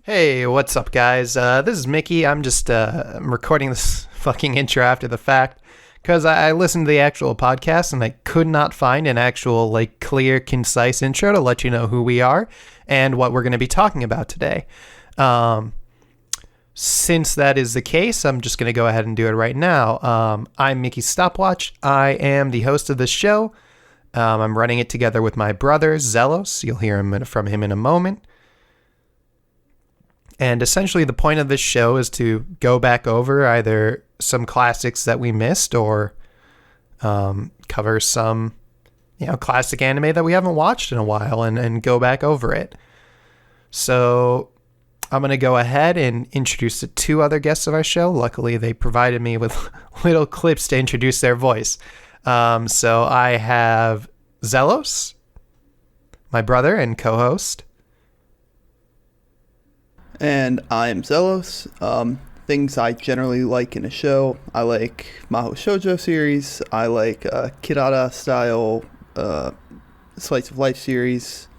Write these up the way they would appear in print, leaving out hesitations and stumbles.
Hey, what's up, guys? This is Miki. I'm recording this fucking intro after the fact because I listened to the actual podcast and I could not find an actual, clear, concise intro to let you know who we are and what we're going to be talking about today. Since that is the case, I'm just going to go ahead and do it right now. I'm Miki's Stopwatch. I am the host of this show. I'm running it together with my brother, Xelloss. You'll hear from him in a moment. And essentially the point of this show is to go back over either some classics that we missed or cover some, classic anime that we haven't watched in a while and go back over it. So I'm going to go ahead and introduce the two other guests of our show. Luckily, they provided me with little clips to introduce their voice. So I have Xelloss, my brother and co-host. And I'm Xelloss. Things I generally like in a show. I like Mahou Shoujo series. I like Kirara style slice of life series.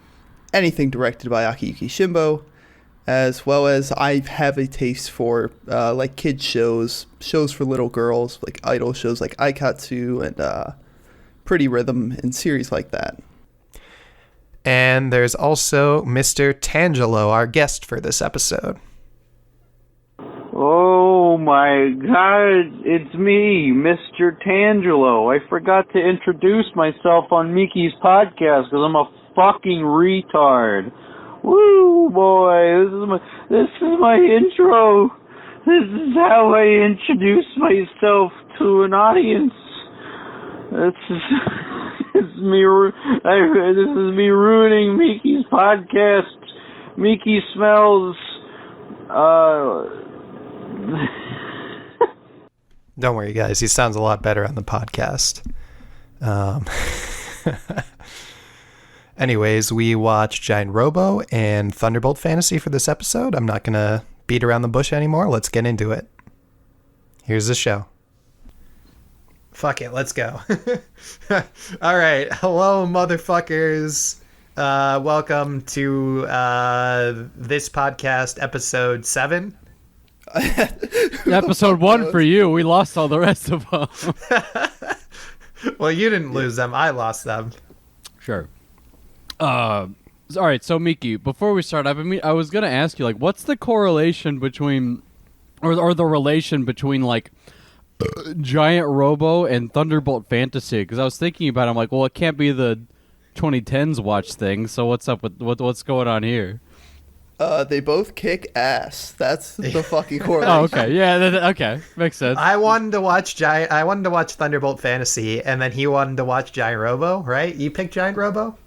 Anything directed by Akiyuki Shimbo. As well as I have a taste for kids shows for little girls, like idol shows like Aikatsu and Pretty Rhythm and series like that. And there's also Mr. Tangelo, our guest for this episode. Oh my god, it's me, Mr. Tangelo. I forgot to introduce myself on Miki's podcast because I'm a fucking retard. Woo, boy, this is my intro. This is how I introduce myself to an audience. This is me ruining Miki's podcast. Miki smells. Don't worry, guys. He sounds a lot better on the podcast. Anyways, we watched Giant Robo and Thunderbolt Fantasy for this episode. I'm not going to beat around the bush anymore. Let's get into it. Here's the show. Fuck it, let's go. All right, hello, motherfuckers. Welcome to this podcast, episode 7. Episode 1 for you. We lost all the rest of them. Well, you didn't lose them. I lost them. Sure. All right, so Miki, before we start, I was going to ask you, what's the correlation between, or the relation between, Giant Robo and Thunderbolt Fantasy? Because I was thinking about it, I'm like, well, it can't be the 2010s watch thing, so what's up with what's going on here? They both kick ass. That's the fucking correlation. Oh, okay. Yeah, okay. Makes sense. I wanted to watch Thunderbolt Fantasy, and then he wanted to watch Giant Robo, right? You picked Giant Robo?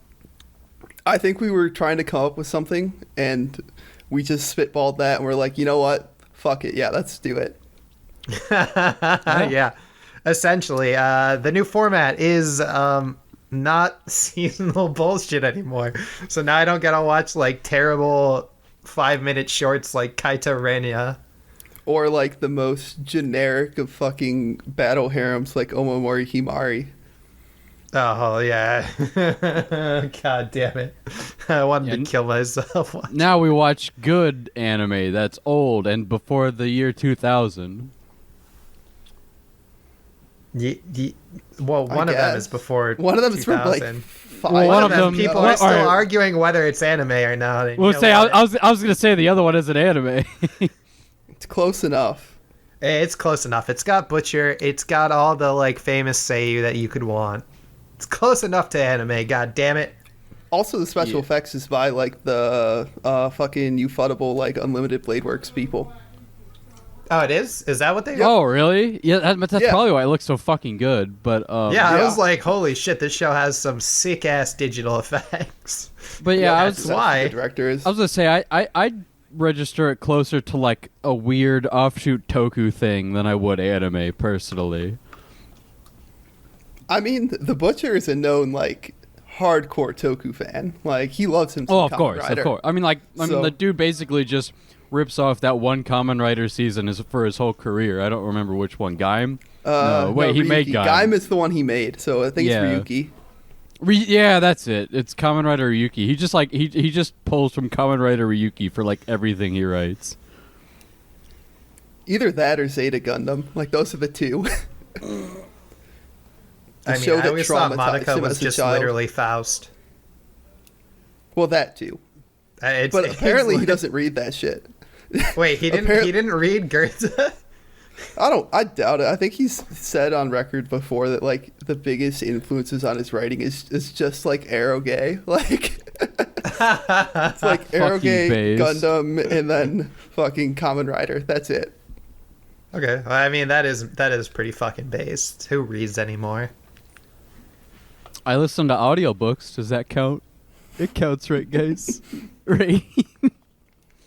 I think we were trying to come up with something, and we just spitballed that, and we're like, you know what? Fuck it. Yeah, let's do it. Yeah. Essentially, the new format is not seasonal bullshit anymore. So now I don't gotta watch terrible 5-minute shorts like Kaito Renya. Or the most generic of fucking battle harems like Omomori Himari. Oh, yeah. God damn it. I wanted to kill myself. Now we watch good anime that's old and before the year 2000. Well, one of them is before 2000. One of them is from 5. Well, one of them, people are still arguing whether it's anime or not. Well, I was going to say the other one isn't anime. It's close enough. It's close enough. It's got Butcher. It's got all the famous seiyuu that you could want. It's close enough to anime. God damn it. Also, the special effects is by the fucking Ufotable Unlimited Blade Works people. Oh, it is? Is that what they? Oh, really? Yeah, that's probably why it looks so fucking good. But I was like, holy shit, this show has some sick ass digital effects. But that's why the director is. I was gonna say I register it closer to a weird offshoot toku thing than I would anime personally. I mean, the Butcher is a known hardcore toku fan. He loves him. Oh, of course. I mean, the dude basically just rips off that one Kamen Rider season for his whole career. I don't remember which one. Gaim? No, he made Gaim. Gaim is the one he made, so I think it's Ryuki. Yeah, that's it. It's Kamen Rider Ryuki. He just like he just pulls from Kamen Rider Ryuki for like everything he writes. Either that or Zeta Gundam. Like those are the two. I always thought Monaco was just literally Faust. Well, that too. But apparently he doesn't read that shit. Wait, he didn't. He didn't read Goethe. I doubt it. I think he's said on record before that like the biggest influences on his writing is just like Arrowgay. Like it's like Arrowgay, Gundam, and then fucking Kamen Rider. That's it. Okay, well, I mean that is pretty fucking based. Who reads anymore? I listen to audiobooks. Does that count? It counts, right, guys? Right.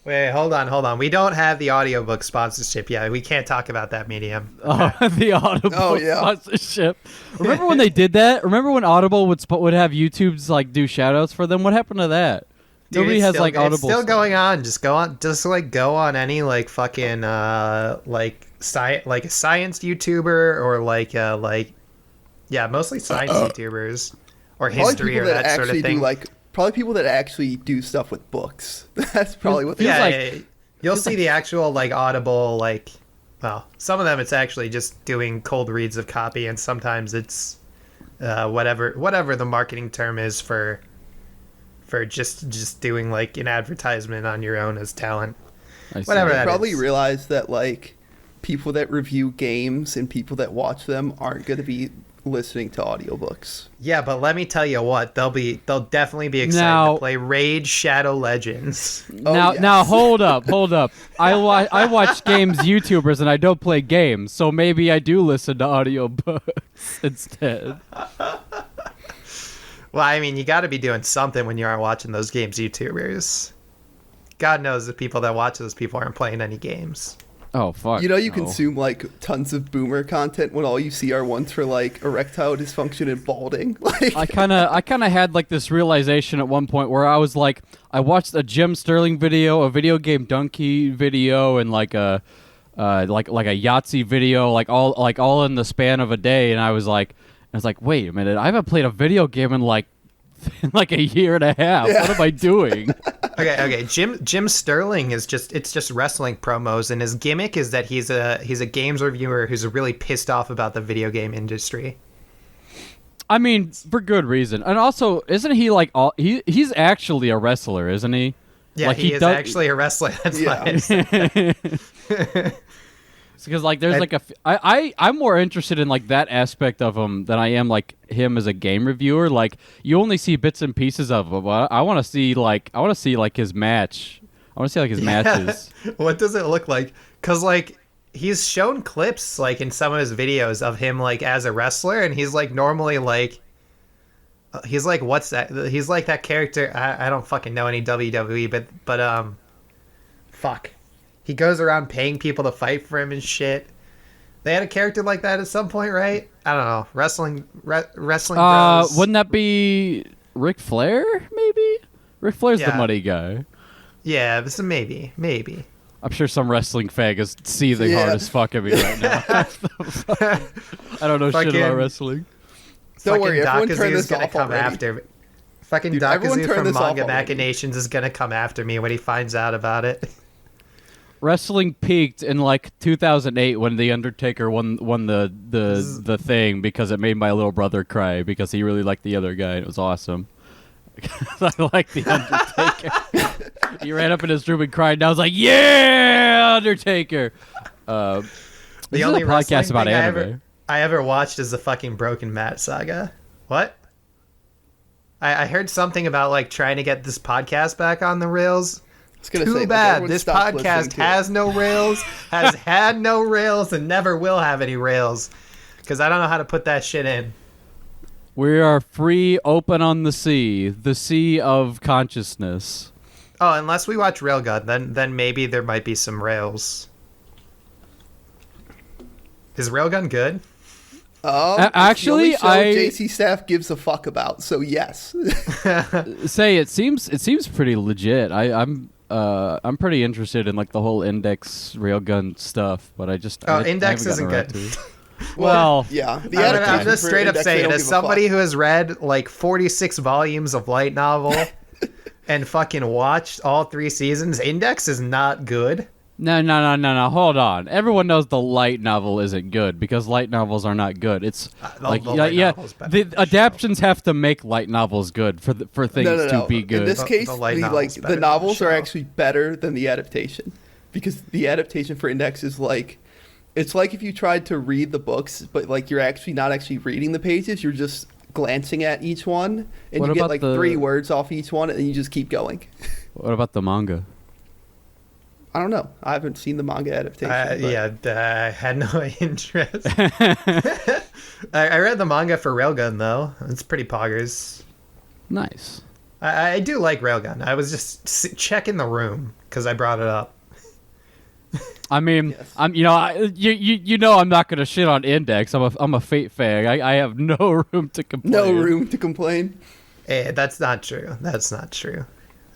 Wait, hold on. We don't have the audiobook sponsorship yet. We can't talk about that medium. Okay. Oh, the Audible sponsorship. Remember when they did that? Remember when Audible would have YouTube's like do shoutouts for them? What happened to that? Dude, Nobody has like Audible. It's still going on. Just go on any like fucking like a science YouTuber or mostly science YouTubers or history or that sort of thing. Probably people that actually do stuff with books. That's probably what they're like. You'll see the actual like Audible some of them it's actually just doing cold reads of copy, and sometimes it's whatever the marketing term is for just doing like an advertisement on your own as talent. Whatever that probably is. Realize that like people that review games and people that watch them aren't going to be listening to audiobooks. Yeah, but let me tell you what, they'll definitely be excited to play Raid Shadow Legends. Now hold up. I watch games YouTubers and I don't play games, so maybe I do listen to audiobooks instead. Well, I mean, you got to be doing something when you aren't watching those games YouTubers. God knows the people that watch those people aren't playing any games. Oh, fuck. You consume like tons of boomer content when all you see are ones for like erectile dysfunction and balding. Like I kind of had like this realization at one point where I was like, I watched a Jim Sterling video, a video game donkey video, and like a Yahtzee video, like all in the span of a day, and I was like, wait a minute, I haven't played a video game in like a year and a half. Yeah. What am I doing? Okay. Jim Sterling it's just wrestling promos, and his gimmick is that he's a games reviewer who's really pissed off about the video game industry. I mean, for good reason. And also, isn't he like he's actually a wrestler, isn't he? Yeah, like, he is actually a wrestler. That's why I said that. Because like there's I'm more interested in like that aspect of him than I am like him as a game reviewer. Like you only see bits and pieces of him. I want to see like his match. I want to see like his matches. What does it look like? Because like he's shown clips like in some of his videos of him like as a wrestler, and he's like normally like he's like what's that? He's like that character. I don't fucking know any WWE, but fuck. He goes around paying people to fight for him and shit. They had a character like that at some point, right? I don't know. Wrestling bros. Wouldn't that be Ric Flair, maybe? Ric Flair's the money guy. Yeah, this is maybe. I'm sure some wrestling fag is seething hard as fuck at me right now. I don't know shit about wrestling. Don't worry, everyone turn this gonna off come already. After. Fucking Dakazu from Manga Machinations is gonna come after me when he finds out about it. Wrestling peaked in like 2008 when the Undertaker won the thing because it made my little brother cry because he really liked the other guy and it was awesome. I like the Undertaker. He ran up in his room and cried and I was like, "Yeah, Undertaker!" The only podcast about anime I ever watched is the fucking Broken Matt saga. What? I heard something about like trying to get this podcast back on the rails. Too bad. This podcast has no rails, has had no rails, and never will have any rails. Because I don't know how to put that shit in. We are free, open on the sea of consciousness. Oh, unless we watch Railgun, then maybe there might be some rails. Is Railgun good? Actually, JC Staff gives a fuck about. So yes. Say it seems pretty legit. I'm pretty interested in like the whole Index Railgun stuff, but I Index isn't good. Well, yeah. The I'm adaptation just for straight up Index, they saying, don't as give a somebody fuck. who has read like 46 volumes of light novel and fucking watched all 3 seasons, Index is not good. No. Hold on. Everyone knows the light novel isn't good because light novels are not good. It's The like light novel's better the than the adaptions have to make light novels good for things No. to be good. In this case, The light novel's better the than novels the are show. actually better than the adaptation, because the adaptation for Index is like, it's like if you tried to read the books, but like you're actually not actually reading the pages, you're just glancing at each one, and What you get about like the- 3 words off each one, and you just keep going. What about the manga? I don't know. I haven't seen the manga adaptation. but- I had no interest. I read the manga for Railgun, though. It's pretty poggers. Nice. I do like Railgun. I was just checking the room because I brought it up. I mean, Yes. I'm you know I'm not gonna shit on Index. I'm a Fate fan. I have no room to complain. No room to complain. That's not true. That's not true.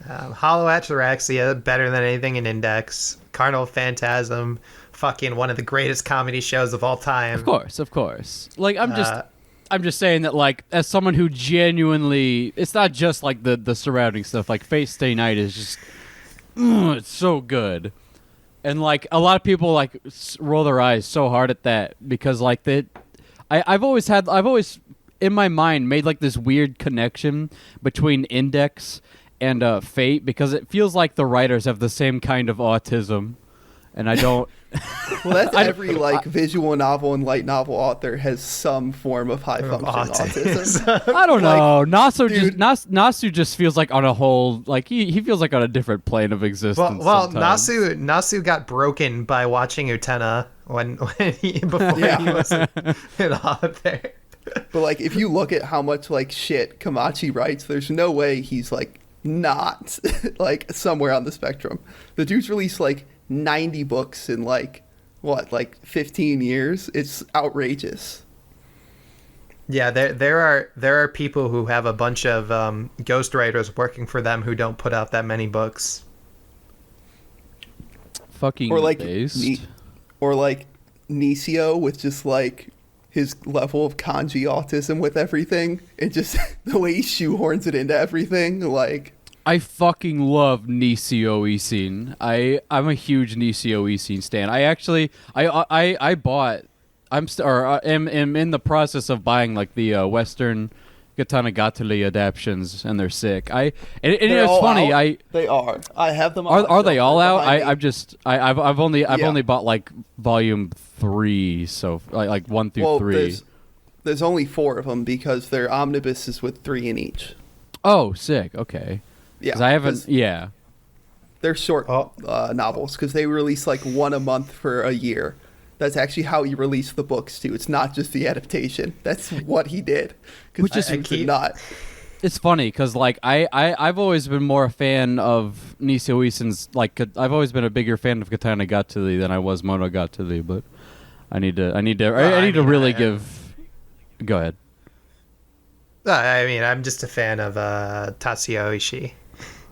Hollow Ataraxia, better than anything in Index. Carnival Phantasm, fucking one of the greatest comedy shows of all time. Of course. Like I'm just saying that, like, as someone who genuinely, it's not just like the surrounding stuff. Like Fate Stay Night is just, it's so good, and like a lot of people like roll their eyes so hard at that because like I've always in my mind made like this weird connection between Index and Fate because it feels like the writers have the same kind of autism, and I don't. Well, that's every like visual novel and light novel author has some form of high function autism. I don't know. dude. Nasu just feels like on a whole, like he feels like on a different plane of existence. Well, sometimes. Nasu got broken by watching Utena before he was an author. But like, if you look at how much like shit Kamachi writes, there's no way he's like not like somewhere on the spectrum. The dude's released like 90 books in like 15 years. It's outrageous. Yeah, there are people who have a bunch of ghostwriters working for them who don't put out that many books. Fucking Or like based. or like Nisio with just like his level of kanji autism with everything. It just the way he shoehorns it into everything, like. I fucking love Nisio Isin. I'm a huge Nisio Isin stan. I actually I bought am in the process of buying like the Western Katana Gatari adaptions, and they're sick. They're It's all funny. out. They are. I have them. On my Are they shelf all out? behind me. I've Yeah. only bought like volume 3, so like 1 through 3. There's only 4 of them because they're omnibuses with 3 in each. Oh, sick. Okay. Yeah, Because I haven't. 'cause Yeah. They're short novels because they release like 1 a month for a year. That's actually how he released the books too. It's not just the adaptation. That's what he did. Which is not. It's funny because like I've always been more a fan of Nisio Isin's. Like I've always been a bigger fan of Katana Gatari than I was Monogatari, but I need to really give. Go ahead. I mean, I'm just a fan of Tatsuya Ishii.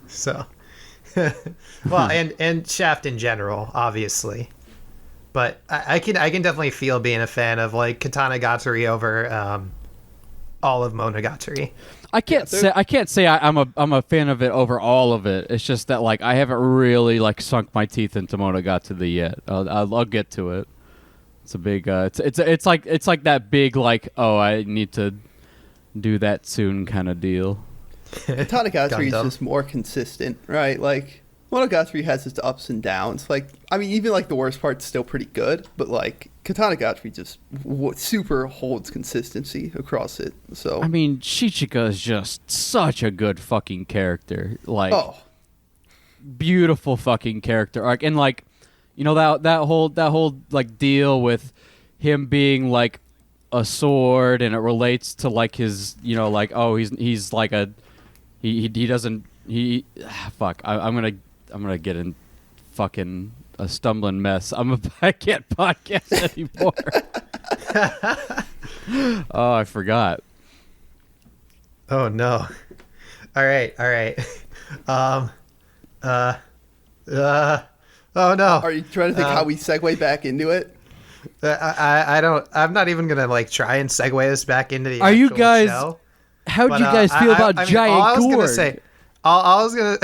So, well, and Shaft in general, obviously. But I can definitely feel being a fan of like Katana Gatari over all of Monogatari. I can't say I'm a fan of it over all of it. It's just that like I haven't really like sunk my teeth into Monogatari yet. I'll get to it. It's a big it's like that big like, oh, I need to do that soon kind of deal. Monogatari is Gundam. just more consistent, right? Like Monogatari has its ups and downs. Like, I mean, even like the worst part's still pretty good, but like Katanagatari just super holds consistency across it. So I mean, Shichika is just such a good fucking character. Like, beautiful fucking character arc, and like, you know that whole like deal with him being like a sword, and it relates to like his, you know, like, oh, he's like a he doesn't fuck. I'm gonna get in fucking a stumbling mess. I can't podcast anymore. Oh, I forgot. Oh no! All right. Oh no! are you trying to think how we segue back into it? I don't. I'm not even gonna like try and segue us back into the. Are you actual guys? show. How'd But, you guys feel about I mean, giant all I was Gorg? gonna say. I was gonna.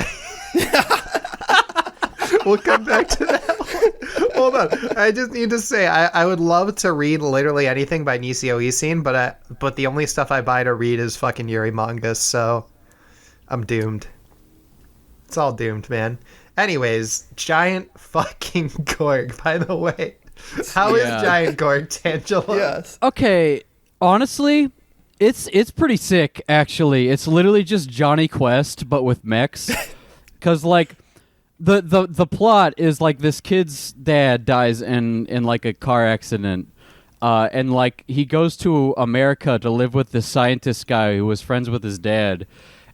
We'll come back to that. Hold on. I just need to say I would love to read literally anything by Nisio Isin, but the only stuff I buy to read is fucking Yuri mangas, so I'm doomed. It's all doomed, man. Anyways, giant fucking Gorg, by the way. How is Yeah. giant Gorg, Tangelo? Yes. Okay, honestly, it's pretty sick. Actually, it's literally just Johnny Quest but with mechs, because like the plot is like this kid's dad dies in like a car accident, and like he goes to America to live with this scientist guy who was friends with his dad.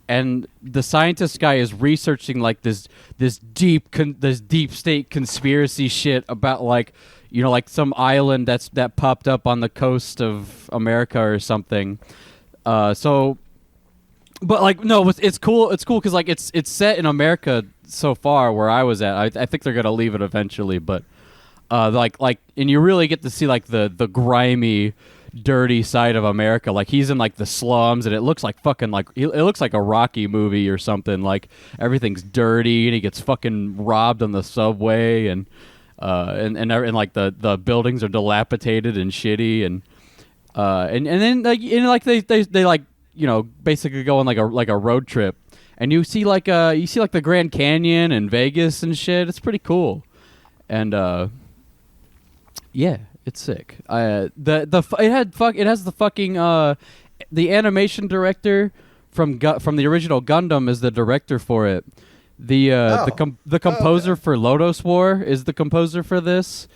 And the scientist guy is researching like this deep state conspiracy shit about like, you know, like some island that popped up on the coast of America or something. So, but like no, it's cool. It's cool because like it's set in America so far where I was at. I think they're gonna leave it eventually, but like and you really get to see like the grimy, dirty side of America. Like he's in like the slums and it looks like fucking like it looks like a Rocky movie or something. Like everything's dirty and he gets fucking robbed on the subway and like the buildings are dilapidated and shitty and then like they like, you know, basically go on like a road trip and you see like the Grand Canyon and Vegas and shit. It's pretty cool. And yeah, it's sick. It has the fucking the animation director from the original Gundam is the director for it. The composer for Lodoss War is the composer for this.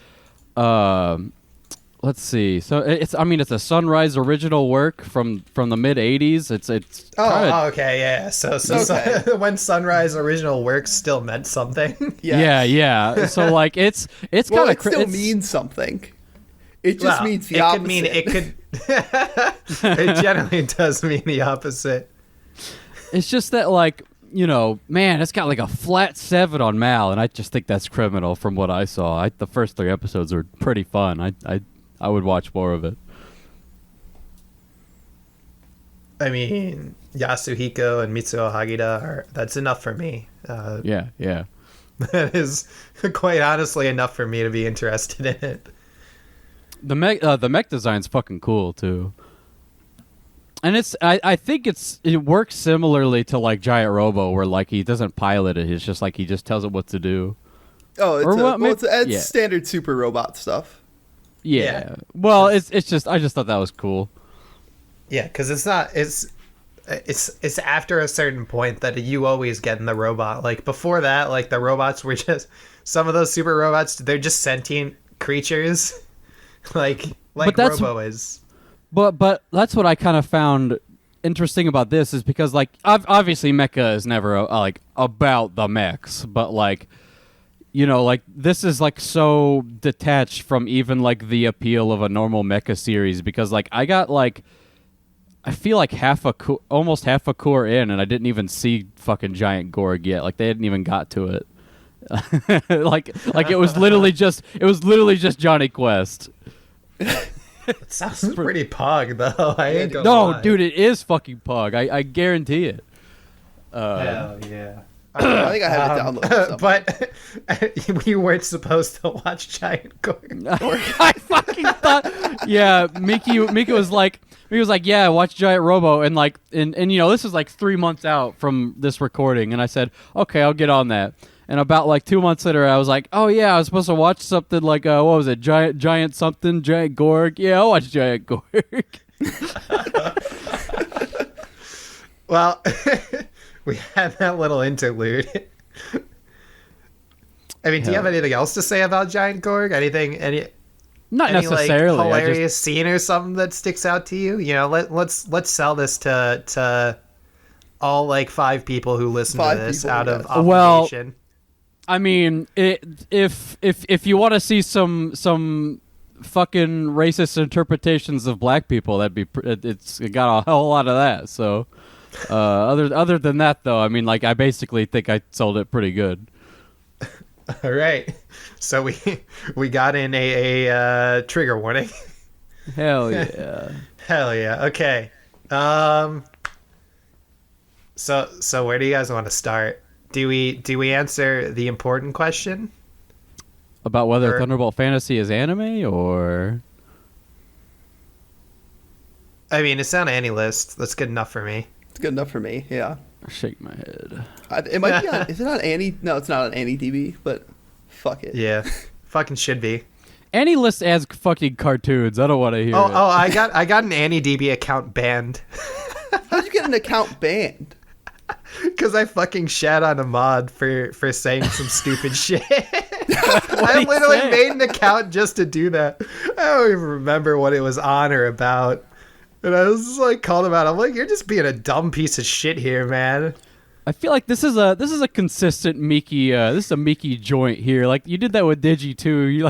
Let's see. So it's a Sunrise original work from the mid '80s. It's Okay, yeah. So Okay. when Sunrise original works still meant something. Yes. yeah. So like it's Well, kind it of still means something. It just means the opposite. It generally does mean the opposite. It's just that, like, you know, man, it's got like a flat 7 on Mal, and I just think that's criminal from what I saw. The first 3 episodes are pretty fun. I would watch more of it. I mean, Yasuhiko and Mitsuo Hagida that's enough for me. Yeah. That is quite honestly enough for me to be interested in it. The mech design's fucking cool too, and I think it works similarly to like Giant Robo, where like he doesn't pilot it; it's just like he just tells it what to do. Oh, it's standard super robot stuff. Yeah. Well, it's just I just thought that was cool. Yeah, because it's after a certain point that you always get in the robot. Like before that, like the robots were just some of those super robots. They're just sentient creatures. like Robo is. But that's what I kind of found interesting about this is because like obviously mecha is never like about the mechs, but like, you know, like this is like so detached from even like the appeal of a normal mecha series because like I got like I feel like almost half a core in and I didn't even see fucking Giant Gorg yet. Like they hadn't even got to it. like it was literally just Johnny Quest. It sounds pretty pug though. I ain't gonna lie. Dude, it is fucking pug. I guarantee it. Hell yeah. I think I have it downloaded. But you weren't supposed to watch Giant Gorg. I fucking thought. Yeah, Miki was like, yeah, watch Giant Robo, and like, and you know, this is like 3 months out from this recording, and I said, okay, I'll get on that. And about like 2 months later, I was like, oh yeah, I was supposed to watch something like, what was it, Giant Gorg? Yeah, I'll watch Giant Gorg. Well, we had that little interlude. I mean, do you have anything else to say about Giant Gorg? Not necessarily. Like, hilarious scene or something that sticks out to you? You know, let's sell this to all like 5 people who listen to this out of obligation. Well, I mean, if you want to see some fucking racist interpretations of black people, it's got a whole lot of that. So, other than that, though, I mean, like I basically think I sold it pretty good. All right. So we got in a trigger warning. Hell yeah. Hell yeah. Okay. So where do you guys want to start? Do we answer the important question? About whether Or- Thunderbolt Fantasy is anime or... I mean, it's on any list. That's good enough for me. It's good enough for me. Yeah. Shake my head. It might be on. Is it on Annie? No, it's not on Annie DB. But fuck it. Yeah. Fucking should be. Any list as fucking cartoons. I don't want to hear it. I got an Annie DB account banned. How'd you get an account banned? Because I fucking shat on a mod for saying some stupid shit. I literally made an account just to do that. I don't even remember what it was on or about. And I was just like, called him out. I'm like, you're just being a dumb piece of shit here, man. I feel like this is a consistent Miki. This is a Miki joint here. Like you did that with Digi too. You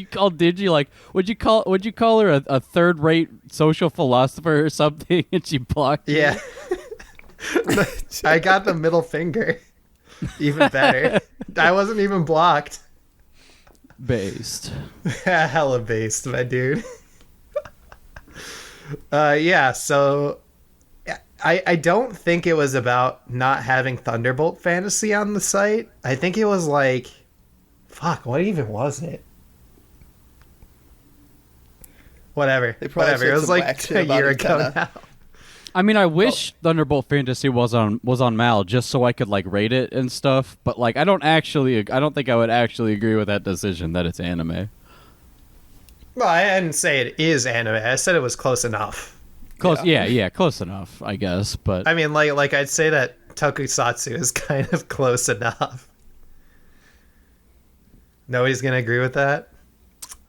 called Digi like would you call her a third rate social philosopher or something, and she blocked you? Yeah. I got the middle finger. Even better. I wasn't even blocked. Based. Hella based, my dude. Yeah, so I don't think it was about not having Thunderbolt Fantasy on the site. I think it was like, fuck, what even was it? Whatever. They probably Whatever. said It was some whack like shit a about year it, ago kinda. now. I mean, I wish Thunderbolt Fantasy was on Mal just so I could like rate it and stuff. But like, I don't think I would actually agree with that decision that it's anime. Well, I didn't say it is anime. I said it was close enough. Close, yeah, close enough, I guess. But I mean, like I'd say that Tokusatsu is kind of close enough. Nobody's gonna agree with that.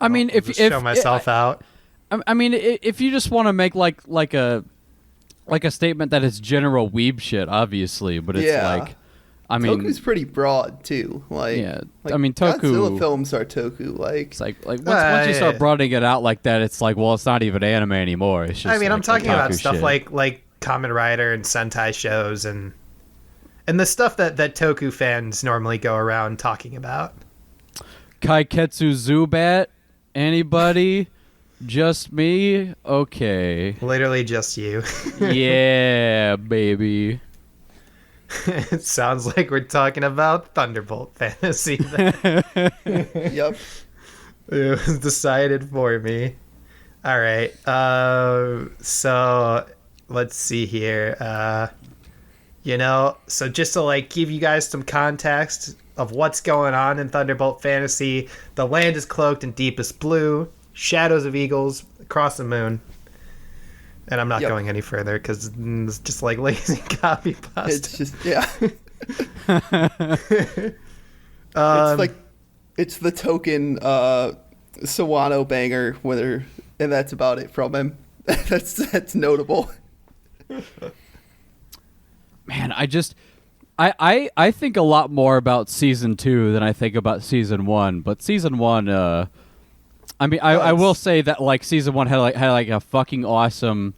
I mean, I'll just show myself out. I mean, if you just want to make like a statement that it's general weeb shit, obviously, but it's Yeah. like, I mean, Toku's pretty broad too. Like, Yeah, like I mean, Toku- Godzilla films are Toku. Like, it's like once you start broadening it out like that, it's like, well, it's not even anime anymore. It's just. I mean, I'm like talking about otaku stuff shit. like Kamen Rider and Sentai shows and the stuff that Toku fans normally go around talking about. Kaiketsu Zubat. Anybody? Just me? Okay. Literally just you. Yeah, baby. It sounds like we're talking about Thunderbolt Fantasy. Then. yep. It was decided for me. All right. So let's see here. So just to like give you guys some context of what's going on in Thunderbolt Fantasy, the land is cloaked in deepest blue, shadows of eagles across the moon. And I'm not Yep. going any further because it's just like lazy copy pasta. It's just yeah. It's the token Sawano banger and that's about it from him. that's notable. Man, I think a lot more about season 2 than I think about season 1. But season 1, I mean, I will say that like season 1 had like a fucking awesome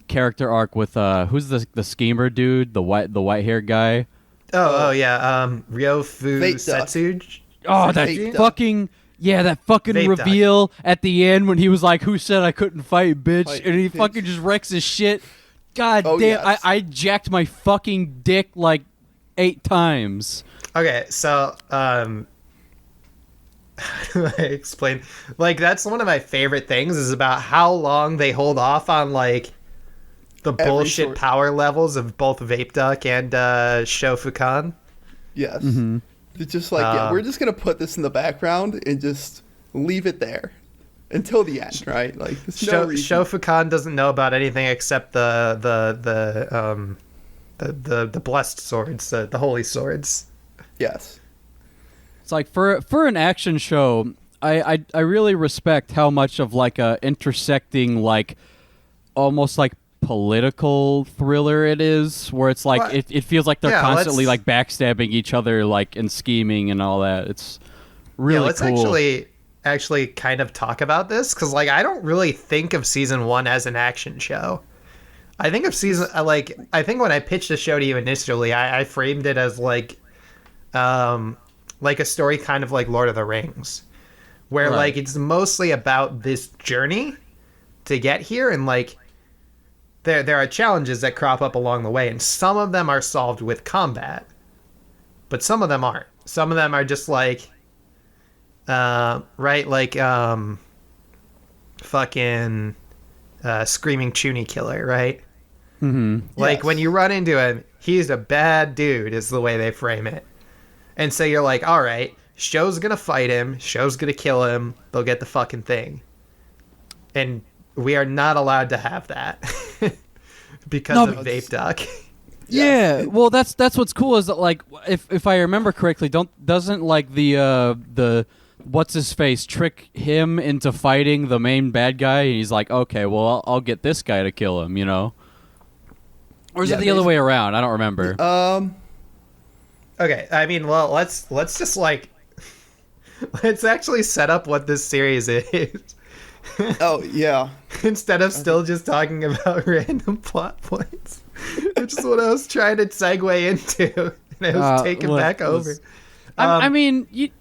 character arc with who's the schemer dude, the white haired guy. Oh yeah, Ryofu Fate Duck. Setsuge. Oh, that Fate Duck. fucking that fucking Fate Duck. reveal at the end when he was like, "Who said I couldn't fight, bitch?" Fight, and he bitch. fucking just wrecks his shit. God Oh, damn, yes. I jacked my fucking dick like 8 times. Okay, so how do I explain? Like that's one of my favorite things is about how long they hold off on like the Every bullshit sort- power levels of both Vape Duck and Shofukan. Yes. Mm-hmm. It's just like we're just gonna put this in the background and just leave it there until the end, right? Like there's no reason. Shofukan doesn't know about anything except the blessed swords, the holy swords. Yes. It's like for an action show, I really respect how much of like a intersecting like almost like political thriller it is, where it's like Well, it feels like they're yeah, constantly let's- like backstabbing each other like and scheming and all that. It's really let's cool. actually kind of talk about this because like I don't really think of season 1 as an action show. I think of I think when I pitched the show to you initially, I framed it as like like a story kind of like Lord of the Rings, where Right. like it's mostly about this journey to get here, and like there are challenges that crop up along the way, and some of them are solved with combat, but some of them aren't. Some of them are just like fucking screaming Chuny killer, right? Mm-hmm. Like Yes. when you run into him, he's a bad dude is the way they frame it. And so you're like, all right, Show's gonna fight him, Show's gonna kill him, they'll get the fucking thing. And we are not allowed to have that because No, of but- Vape Duck. Yeah, well, that's what's cool is that like if I remember correctly, doesn't like the what's his face trick him into fighting the main bad guy, and he's like, okay, well, I'll get this guy to kill him, you know? Or is Yeah, it the other way around? I don't remember. Okay, I mean, well, let's just like let's actually set up what this series is. Oh yeah. Instead of still just talking about random plot points, which is what I was trying to segue into, and I was taken back over. I mean, okay.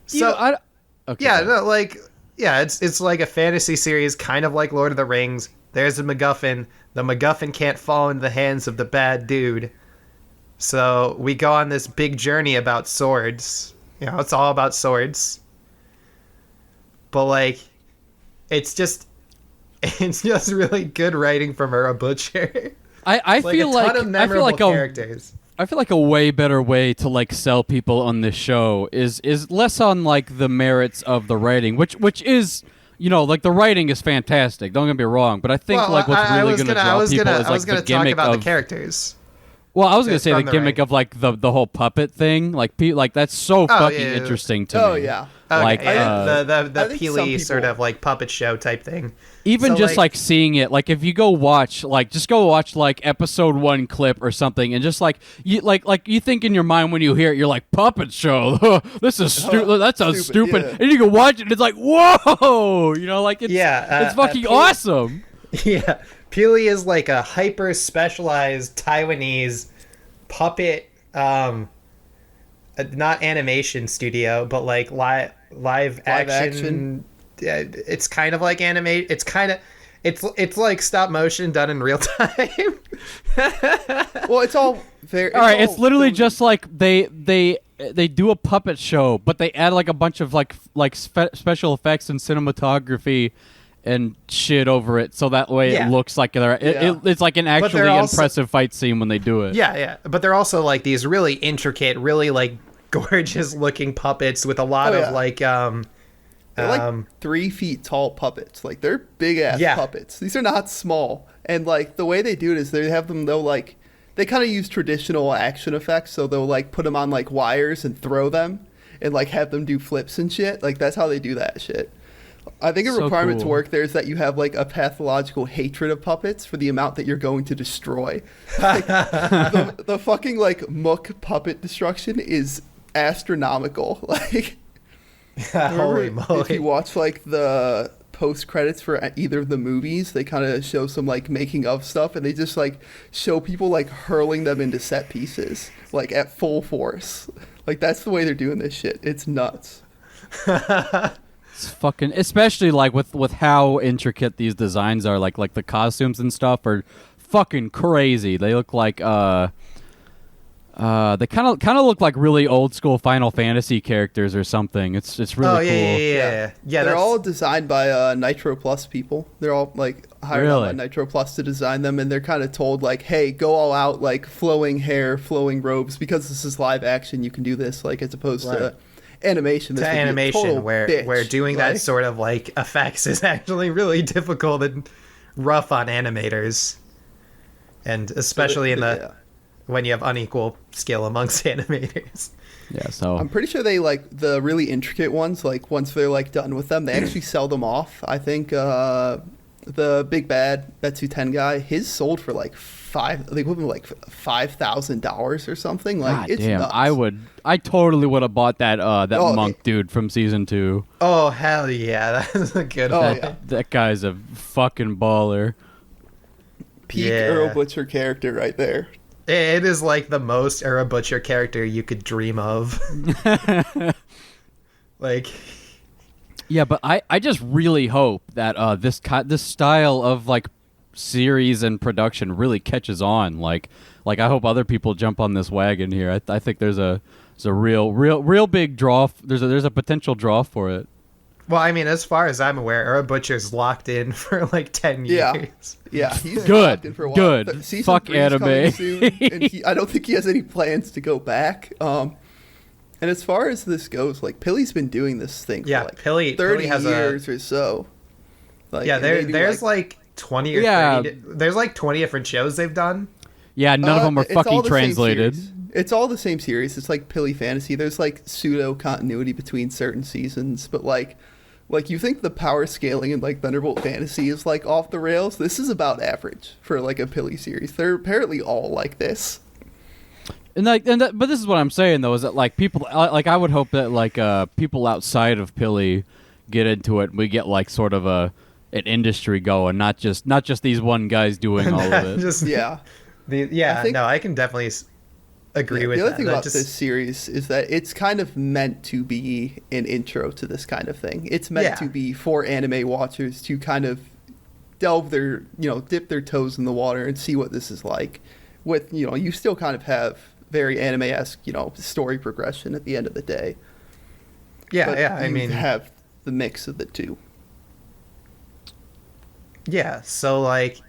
Yeah, no, like, yeah, it's like a fantasy series, kind of like Lord of the Rings. There's a MacGuffin. The MacGuffin can't fall into the hands of the bad dude. So we go on this big journey about swords. You know, it's all about swords. But like, it's just really good writing from a butcher. I Like feel a ton like of memorable I feel like characters. I feel like a way better way to like sell people on this show is less on like the merits of the writing, which is, you know, like the writing is fantastic. Don't get me wrong, but I think Well, like what's I really was going to gonna- I draw was people gonna- is I was like gonna the talk gimmick about of the characters. Well, I was going to say from the the gimmick writing. of like the whole puppet thing, like like that's so fucking yeah. interesting to Oh me. yeah. Okay, Like, yeah, the I think some Peely people- sort of like puppet show type thing. Even So, just like seeing it, like if you go watch, like just go watch like episode 1 clip or something, and just like you think in your mind when you hear it, you're like puppet show. This is stupid. That sounds stupid, stupid. yeah. And you can watch it, and it's like whoa, you know, like it's it's fucking awesome. Yeah, Peely is like a hyper specialized Taiwanese puppet, not animation studio, but like live action. Yeah, it's kind of like anime. It's kind of it's like stop motion done in real time. Well, it's all very. All right, it's all literally filmed- just like they do a puppet show, but they add like a bunch of like special effects and cinematography and shit over it, so that way Yeah. it looks like it's like an they're actually also- impressive fight scene when they do it. Yeah, but they're also like these really intricate, really like gorgeous looking puppets with a lot Oh, of yeah. like They're like 3 feet tall puppets. Like they're big ass Yeah. puppets. These are not small. And like the way they do it is they have them. They'll like they kind of use traditional action effects. So they'll like put them on like wires and throw them, and like have them do flips and shit. Like that's how they do that shit. I think a So requirement to cool. work there is that you have like a pathological hatred of puppets for the amount that you're going to destroy. Like, the fucking like Mook puppet destruction is astronomical. Like. holy Remember, moly. if you watch like the post credits for either of the movies, they kind of show some like making of stuff, and they just like show people like hurling them into set pieces like at full force. Like that's the way they're doing this shit. It's nuts. It's fucking, especially like with how intricate these designs are. Like the costumes and stuff are fucking crazy. They look like they kind of look like really old school Final Fantasy characters or something. It's really Oh cool. yeah. They're That's all designed by Nitro Plus people. They're all like hired out Really? by Nitro Plus to design them, and they're kind of told like, "Hey, go all out, like flowing hair, flowing robes, because this is live action. You can do this, like as opposed to animation." This to would be a animation total where bitch. doing Like, that sort of like effects is actually really difficult and rough on animators, and especially in the yeah. when you have unequal skill amongst animators. Yeah, so I'm pretty sure they like the really intricate ones. Like once they're like done with them, they actually sell them off. I think the big bad Betsu 10 guy, his sold for like $5,000 or something. Like God it's damn, nuts. I totally would have bought that Oh, monk dude from season 2. Oh hell yeah, that's a good Oh one. yeah, That guy's a fucking baller. peak Yeah. Earl Butcher character right there. It is like the most Era Butcher character you could dream of. Like, Yeah, but I just really hope that this style of like series and production really catches on. Like I hope other people jump on this wagon here. I think there's a real big draw. There's a potential draw for it. well, I mean, as far as I'm aware, Era Butcher's locked in for like 10 Yeah. years. Yeah, he's Good, locked in for a while. good. Season Fuck 3 is coming anime. soon, and I don't think he has any plans to go back. And as far as this goes, like Pilly's been doing this thing for like Pilly 30 has years or so. Like, yeah, and they do, there's like 20 or Yeah. 30. There's like 20 different shows they've done. Yeah, none of them are it's all fucking the same translated. series. It's all the same series. It's like Pilly Fantasy. There's like pseudo continuity between certain seasons, but like you think the power scaling in like Thunderbolt Fantasy is like off the rails. This is about average for like a Pilly series. They're apparently all like this. But this is what I'm saying though, is that like people like I would hope that like people outside of Pilly get into it and we get like sort of an industry going, not just these one guys doing all of it. Just, Yeah. I can definitely agree with the other that. thing That about just- this series is that it's kind of meant to be an intro to this kind of thing. It's meant Yeah. to be for anime watchers to kind of dip their toes in the water and see what this is like. With, you still kind of have very anime-esque, story progression at the end of the day. Yeah, But yeah. I you mean, have the mix of the two. yeah. So like,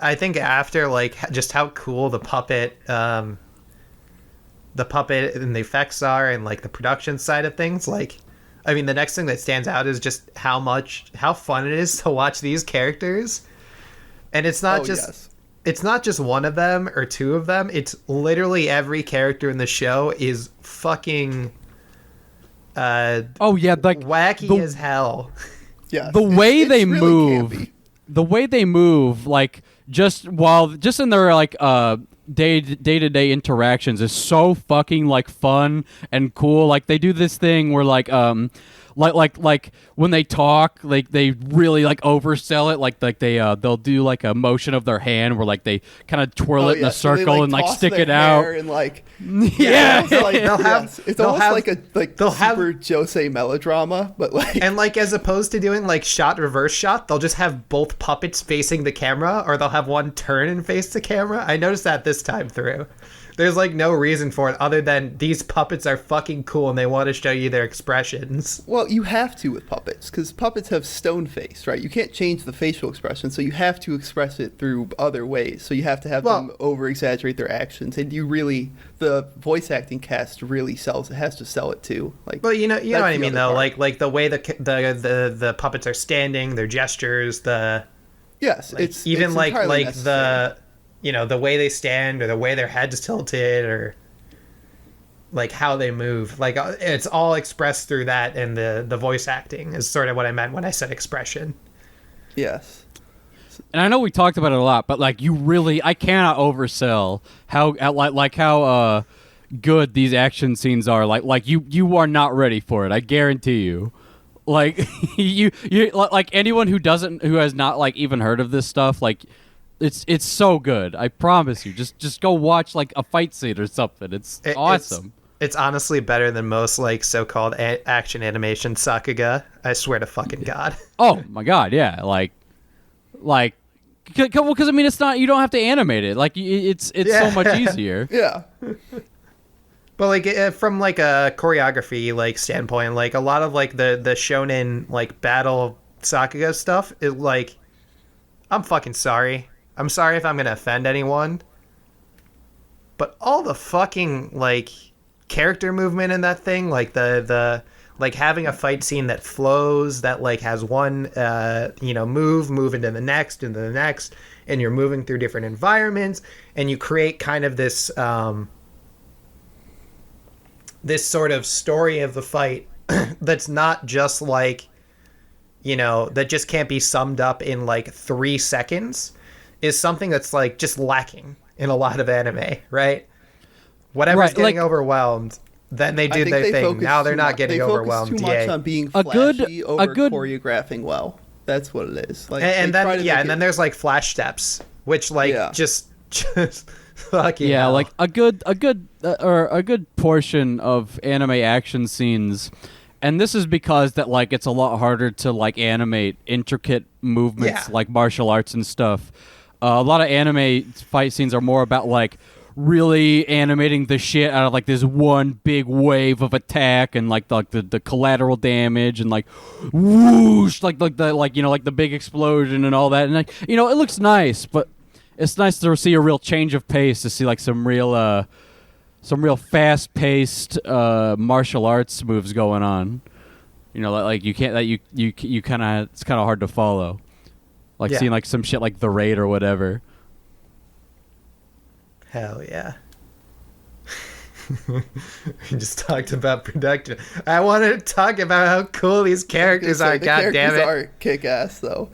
I think after like just how cool the puppet and the effects are, and like the production side of things, like, I mean, the next thing that stands out is just how fun it is to watch these characters, and it's not it's not just one of them or two of them. It's literally every character in the show is fucking Oh yeah, like wacky as hell. Yeah, the way they really move, campy. the way they move, like just in their like day-to-day interactions is so fucking like fun and cool. Like they do this thing where like when they talk, like they really like oversell it. Like they'll do like a motion of their hand where like they kind of twirl it in a So they, circle and like toss stick their it out. hair and like Yeah. it's like, They'll have- yes, it's they'll almost have- like a they'll have- super Josei melodrama, but like And like, as opposed to doing like reverse shot, they'll just have both puppets facing the camera, or they'll have one turn and face the camera. I noticed that this time through. There's like no reason for it other than these puppets are fucking cool and they want to show you their expressions. Well, you have to with puppets, because puppets have stone face, right? You can't change the facial expression, so you have to express it through other ways. So you have to have them over-exaggerate their actions, and the voice acting cast really has to sell it too. Like, But you know what that's I the mean other though, part. like the way the puppets are standing, their gestures, Yes, like, it's even it's like entirely the the way they stand or the way their head's tilted or like how they move, like it's all expressed through that, and the voice acting is sort of what I meant when I said expression. Yes. And I know we talked about it a lot, but like I cannot oversell how good these action scenes are. Like you are not ready for it. I guarantee you. Like you like anyone who has not like even heard of this stuff, like it's so good. I promise you. Just go watch like a fight scene or something. It's awesome. It's honestly better than most like so-called action animation sakuga. I swear to fucking God. Oh my god, yeah. Like, because I mean, it's not. You don't have to animate it. Like, it's so much easier. Yeah. But like from like a choreography like standpoint, like a lot of like the shonen like battle sakuga stuff is like, I'm fucking sorry. I'm sorry if I'm gonna offend anyone. But all the fucking like character movement in that thing, like the like having a fight scene that flows, that like has one move into the next, and you're moving through different environments, and you create kind of this this sort of story of the fight that's not just like, that just can't be summed up in like 3 seconds, is something that's like just lacking in a lot of anime, right? Whatever's getting overwhelmed, then they do their thing. Now they're not getting overwhelmed. They focus too much on being flashy over choreographing well. That's what it is. Like, and then there's like flash steps, which like just fucking hell. Like a good portion of anime action scenes And this is because that like it's a lot harder to like animate intricate movements like martial arts and stuff. A lot of anime fight scenes are more about like really animating the shit out of like this one big wave of attack and like the collateral damage and like whoosh like the big explosion and all that, and like it looks nice, but it's nice to see a real change of pace, to see like some real fast-paced martial arts moves going on. Like you can't, you kind of, it's kind of hard to follow. Like seeing like some shit like The Raid or whatever. Hell yeah. We just talked about production. I want to talk about how cool these characters are. God damn it. The characters are kick-ass, though.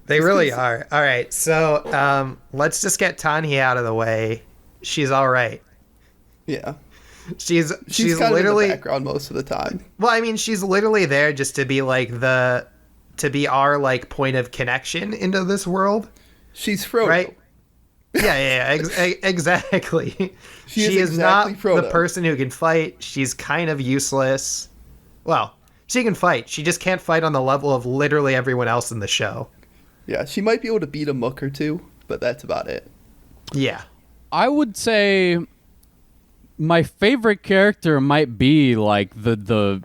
They really are. All right, so let's just get Tanya out of the way. She's all right. Yeah. She's kind literally of in the background most of the time. Well, I mean, she's literally there just to be like our like point of connection into this world. She's Frodo. Right? Yeah, exactly. She is not exactly the person who can fight. She's kind of useless. Well, she can fight. She just can't fight on the level of literally everyone else in the show. Yeah, she might be able to beat a Mook or two, but that's about it. Yeah. I would say my favorite character might be like the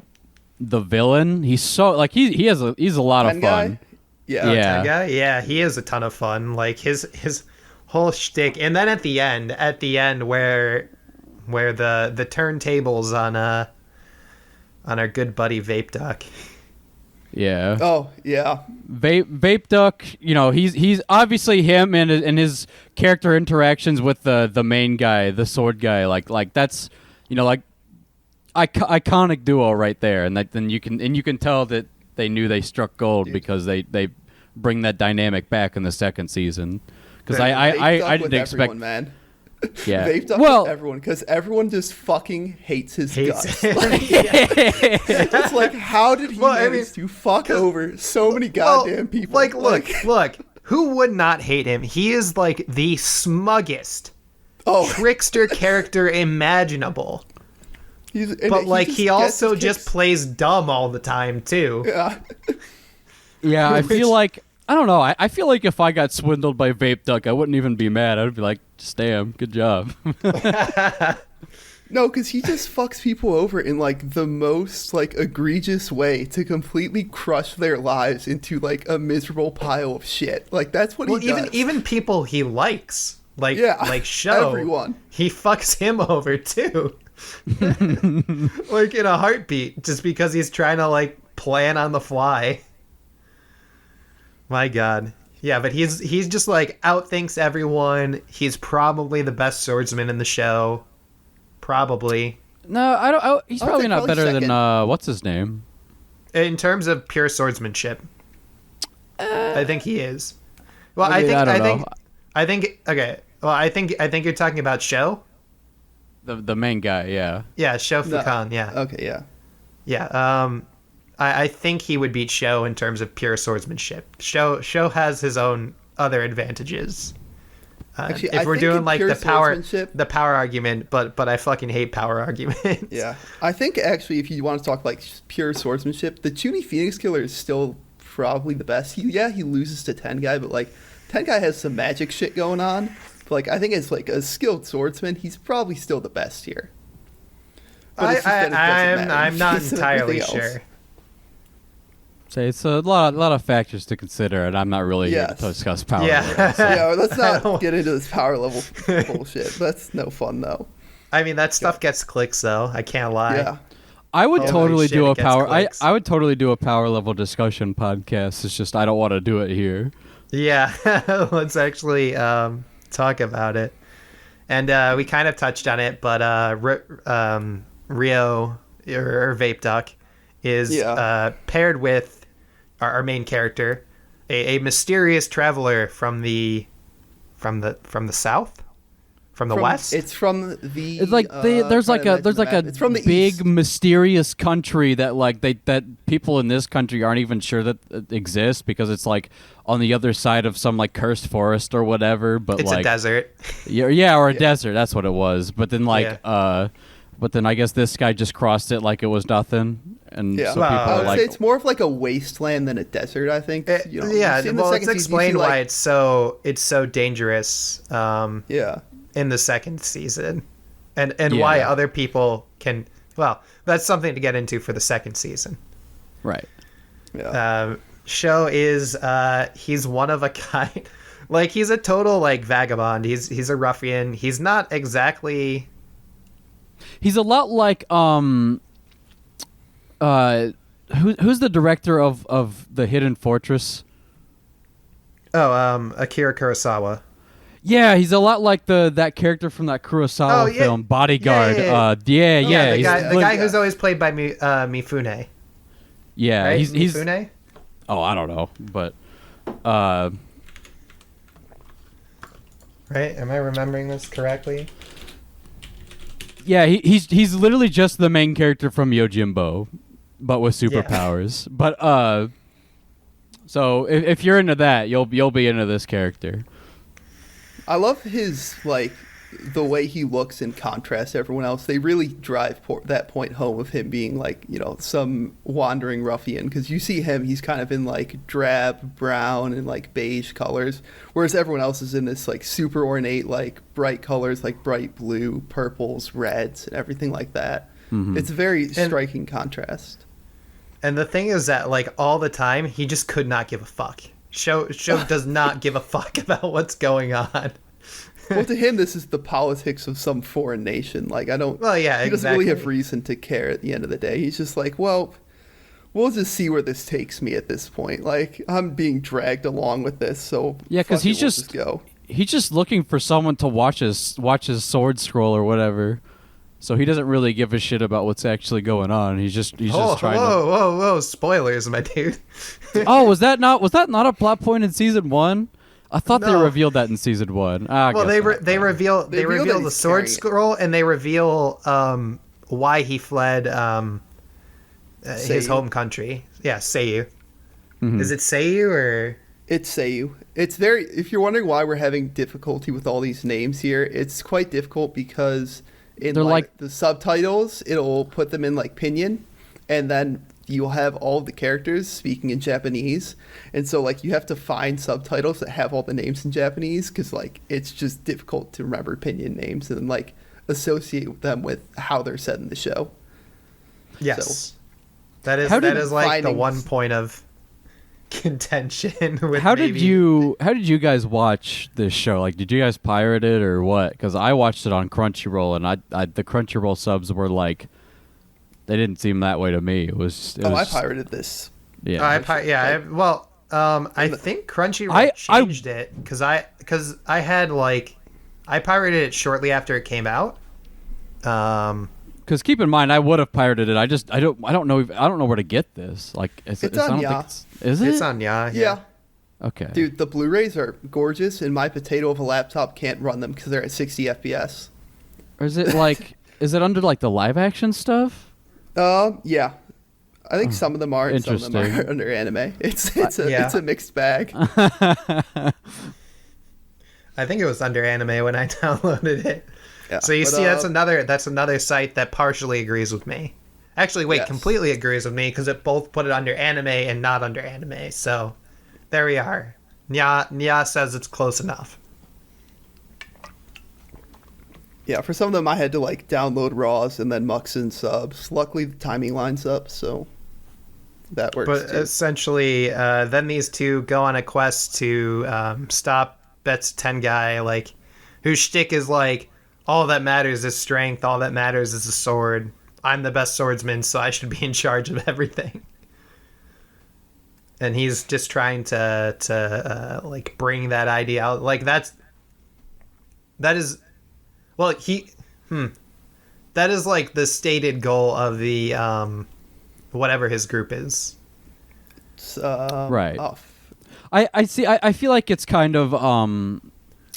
villain. He's so like he's a lot of fun. Yeah. Guy? Yeah, he is a ton of fun. Like his whole shtick, and then at the end where the turntables on our good buddy Vape Duck. Yeah. Oh yeah. Vape Duck. He's obviously him and his character interactions with the main guy, the sword guy. Like that's like iconic duo right there, and then you can tell that they knew they struck gold because they bring that dynamic back in the second season. Because I didn't expect, everyone, man. Yeah. Vape Duck with everyone, because everyone just fucking hates his guts. It's like, how did he manage to fuck over so many goddamn people? Like, look, who would not hate him? He is like the smuggest trickster character imaginable. He also just plays dumb all the time too. Yeah. Yeah, I feel like, I don't know. I feel like if I got swindled by Vape Duck, I wouldn't even be mad. I'd be like, just damn, good job. No, because he just fucks people over in like the most like egregious way to completely crush their lives into like a miserable pile of shit. Like that's what he does. Even people he likes, like Show, everyone. He fucks him over too. Like in a heartbeat, just because he's trying to like plan on the fly. My God. Yeah, but he's just like outthinks everyone. He's probably the best swordsman in the show. Probably. No, I don't. He's probably not better than what's his name? In terms of pure swordsmanship, I think he is. Well, I think okay. Well, I think you're talking about Sho. The main guy, yeah. Yeah, Sho Fukan. Yeah. Okay, yeah. Yeah. I think he would beat Sho in terms of pure swordsmanship. Sho has his own other advantages. Actually, if we're doing like the power argument, but I fucking hate power arguments. Yeah, I think actually, if you want to talk like pure swordsmanship, the Chuny Phoenix Killer is still probably the best. He loses to Tengai, but like Tengai has some magic shit going on. But like I think as like a skilled swordsman, he's probably still the best here. I'm not entirely sure. So it's a lot of factors to consider, and I'm not really here to discuss power. Yeah, yeah. Let's not get into this power level bullshit. That's no fun though. I mean, that stuff gets clicks, though. I can't lie. Yeah. I would totally do a power. I would totally do a power level discussion podcast. It's just I don't want to do it here. Yeah, let's actually talk about it. And we kind of touched on it, but Rio or Vape Duck is paired with our main character, a mysterious traveler from the south, from the west. It's from the. It's like there's like a it's from the big east. Mysterious country that like that people in this country aren't even sure that it exists because it's like on the other side of some like cursed forest or whatever. But it's like a desert. Yeah, or a desert. That's what it was. But then like but then I guess this guy just crossed it like it was nothing, and Yeah, so people I are would like, say it's more of like a wasteland than a desert. I think. Yeah, well, it's explained why it's so dangerous. Yeah. In the second season, and Yeah. why other people can. Well, that's something to get into for the second season. right. Yeah. Show is he's one of a kind. Like, he's a total like vagabond. He's a ruffian. He's not exactly. He's a lot like who's the director of the Hidden Fortress? Akira Kurosawa. Yeah, he's a lot like that character from that Kurosawa film, Bodyguard. The He's guy who's always played by Mifune. Yeah, Right? he's Mifune. Oh, I don't know, but Right? Am I remembering this correctly? yeah, he's literally just the main character from Yojimbo, but with superpowers. But so if you're into that, you'll be into this character. I love his the way he looks in contrast to everyone else. They really drive that point home of him being some wandering ruffian, because you see him, he's kind of in drab brown and beige colors, whereas everyone else is in this super ornate bright colors, bright blue, purples, reds, and everything like that. Mm-hmm. It's a very striking contrast. And the thing is that all the time he just could not give a fuck. Show does not give a fuck about what's going on. Well, to him, this is the politics of some foreign nation. I don't. Well, yeah, he doesn't really have reason to care at the end of the day. He's just well, we'll just see where this takes me at this point. I'm being dragged along with this, so yeah, because he's we'll just go. He's just looking for someone to watch his sword scroll or whatever. So he doesn't really give a shit about what's actually going on. He's just trying whoa, spoilers, my dude. Oh, was that not a plot point in season 1? I thought they revealed that in season 1. Well, they reveal the sword scroll, and they reveal why he fled his home country. Yeah, Seiyu. Mm-hmm. Is it Seiyu or? It's Seiyu. It's very. If you're wondering why we're having difficulty with all these names here, it's quite difficult because in the subtitles, it'll put them in pinyin, and then you'll have all the characters speaking in Japanese, and so you have to find subtitles that have all the names in Japanese, because it's just difficult to remember pinyin names and then associate them with how they're said in the show. Yes, so, that is the one point of contention with how did you guys watch this show? Did you guys pirate it or what? Because I watched it on Crunchyroll, and I the Crunchyroll subs were they didn't seem that way to me. It was I pirated this. Yeah. I think Crunchyroll changed it because I had I pirated it shortly after it came out. Because keep in mind, I would have pirated it. I don't know where to get this. It's on Ya. Is it? It's on Ya. Yeah. Okay. Dude, the Blu-rays are gorgeous, and my potato of a laptop can't run them because they're at 60 FPS. Or is it is it under the live action stuff? Yeah. I think some of them are, and some of them are under anime. It's a mixed bag. I think it was under anime when I downloaded it. Yeah, so you see, that's another site that partially agrees with me. Actually, wait, completely agrees with me, because it both put it under anime and not under anime. So there we are. Nya says it's close enough. Yeah, for some of them I had to download RAWs and then mucks in subs. Luckily the timing lines up, so that works. But too. Essentially, then these two go on a quest to stop Bet's Tengai, whose shtick is all that matters is strength, all that matters is a sword. I'm the best swordsman, so I should be in charge of everything. And he's just trying to bring that idea out. That is the stated goal of the whatever his group is. Right. Off. I see. I feel like it's kind of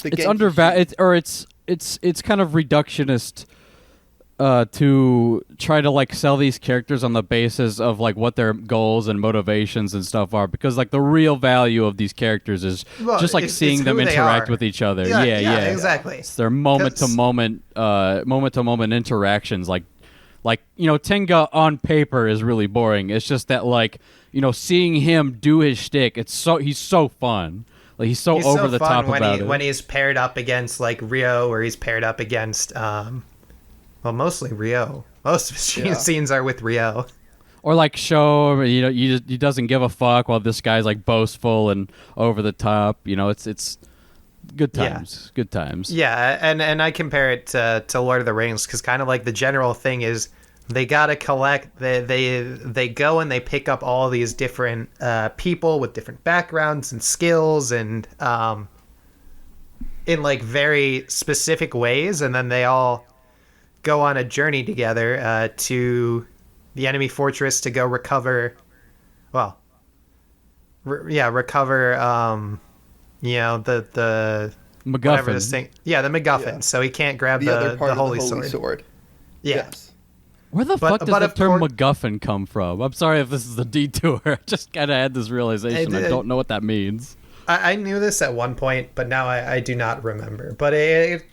it's undervalued, or it's kind of reductionist to try to like sell these characters on the basis of like what their goals and motivations and stuff are, because like the real value of these characters is just like seeing them interact with each other. Yeah, exactly. It's their moment to moment interactions. Like Tenga on paper is really boring. It's just that like seeing him do his shtick, he's so fun. Like he's so over the top about it. When he's paired up against like Rio, or he's paired up against well, mostly Rio. Most of his scenes are with Rio. Or like show, he doesn't give a fuck while this guy's like boastful and over the top. It's good times. Yeah. Good times. Yeah, and I compare it to Lord of the Rings, because kind of like the general thing is they gotta collect. They go and they pick up all these different people with different backgrounds and skills, and in like very specific ways, and then they all go on a journey together to the enemy fortress to go recover. Well, recover. The MacGuffin. Whatever this thing. Yeah, the MacGuffin. Yeah. So he can't grab the Holy Sword. Yeah. Yes. Where the fuck does the term MacGuffin come from? I'm sorry if this is a detour. I just kind of had this realization. I don't know what that means. I knew this at one point, but now I do not remember. But it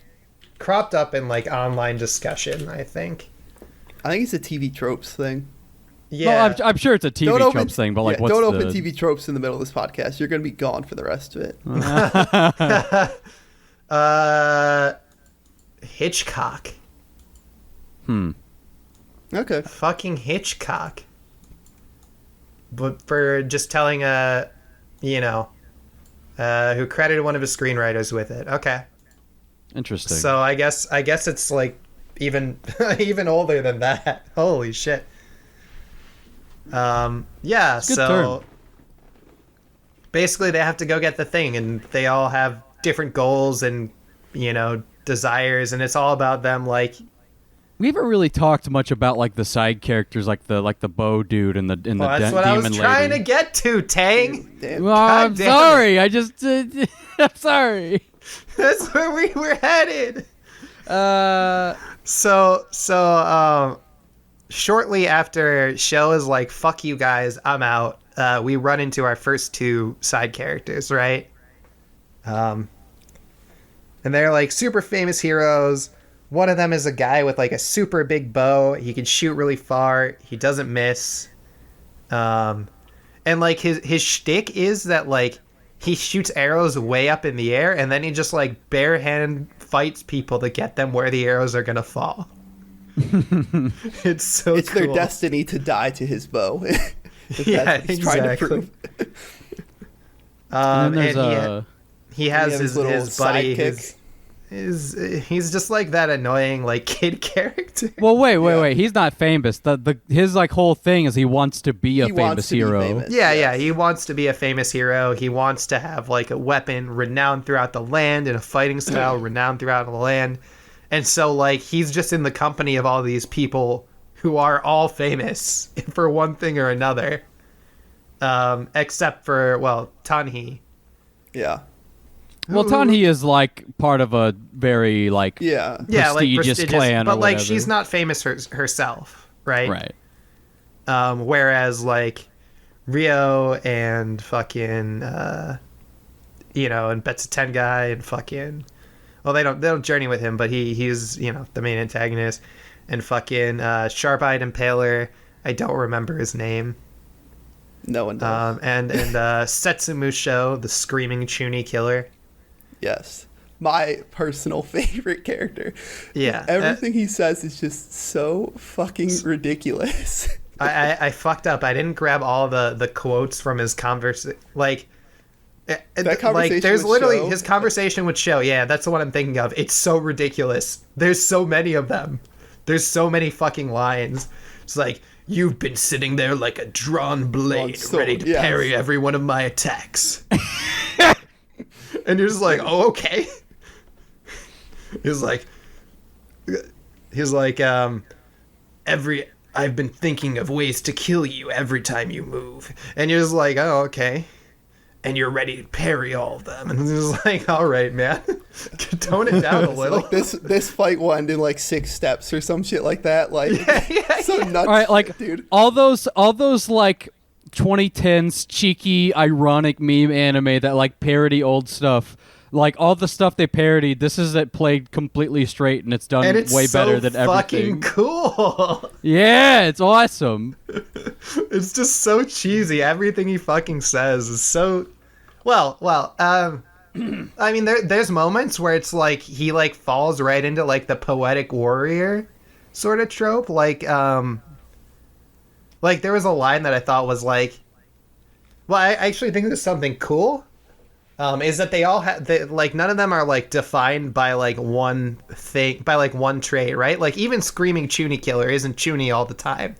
cropped up in like online discussion, I think. I think it's a TV tropes thing. Yeah, no, I'm sure it's a TV tropes thing, but like, don't open TV tropes in the middle of this podcast. You're going to be gone for the rest of it. Hitchcock. Okay. Fucking Hitchcock. But for just telling who credited one of his screenwriters with it. Okay. Interesting. So I guess it's like even older than that. Holy shit. Yeah, so term. Basically they have to go get the thing, and they all have different goals and desires, and it's all about them. Like, we haven't really talked much about like the side characters, like the bow dude and the demon lady. That's what I was trying to get to, Tang. Well, I'm sorry. I'm sorry. That's where we were headed. Shortly after Shell is like, fuck you guys, I'm out, we run into our first two side characters, right? And they're like super famous heroes. One of them is a guy with like a super big bow. He can shoot really far. He doesn't miss. And like his shtick is that like he shoots arrows way up in the air, and then he just like barehand fights people to get them where the arrows are gonna fall. It's cool. Their destiny to die to his bow. Yeah, exactly. And he has his buddy. He's just like that annoying like kid character. Well, wait. He's not famous. His like whole thing is he wants to be a famous hero. Yeah, he wants to be a famous hero. He wants to have like a weapon renowned throughout the land and a fighting style renowned throughout the land. And so, like, he's just in the company of all these people who are all famous for one thing or another. Except for, Tanhi. Yeah. Well, Tanhi is, like, part of a very, like, prestigious clan but, or whatever. Like, she's not famous herself, right? Right. Whereas, like, Rio and fucking, and Betsu Tengai and fucking... Well, they don't journey with him, but he's the main antagonist, and fucking Sharp-Eyed Impaler. I don't remember his name. No one does. And Setsumusho, the screaming Chuny killer. Yes, my personal favorite character. Yeah, everything he says is just so fucking ridiculous. I fucked up. I didn't grab all the quotes from his conversation. Like. That conversation like, there's literally Sho. His conversation with Sho. Yeah, that's the one I'm thinking of. It's so ridiculous. There's so many of them. There's so many fucking lines. It's like, you've been sitting there like a drawn blade, ready to parry every one of my attacks. And you're just like, oh, okay. He's like, I've been thinking of ways to kill you every time you move. And you're just like, oh, okay. and you're ready to parry all of them. And it's just like, all right, man, tone it down a little. Like this fight will end in like 6 steps or some shit like that. Like, so nuts. All right, like, dude. all those like 2010s cheeky, ironic meme anime that like parody old stuff. Like all the stuff they parodied, this is it played completely straight, and it's done and it's way so better than everything. Fucking cool. Yeah, it's awesome. It's just so cheesy. Everything he fucking says is so. Well. I mean, there's moments where it's like he like falls right into like the poetic warrior sort of trope. Like there was a line that I thought was like, well, I actually think there's something cool. Is that they all have, like, none of them are, like, defined by, like, one thing, by, like, one trait, right? Like, even Screaming Chuny Killer isn't Chuny all the time,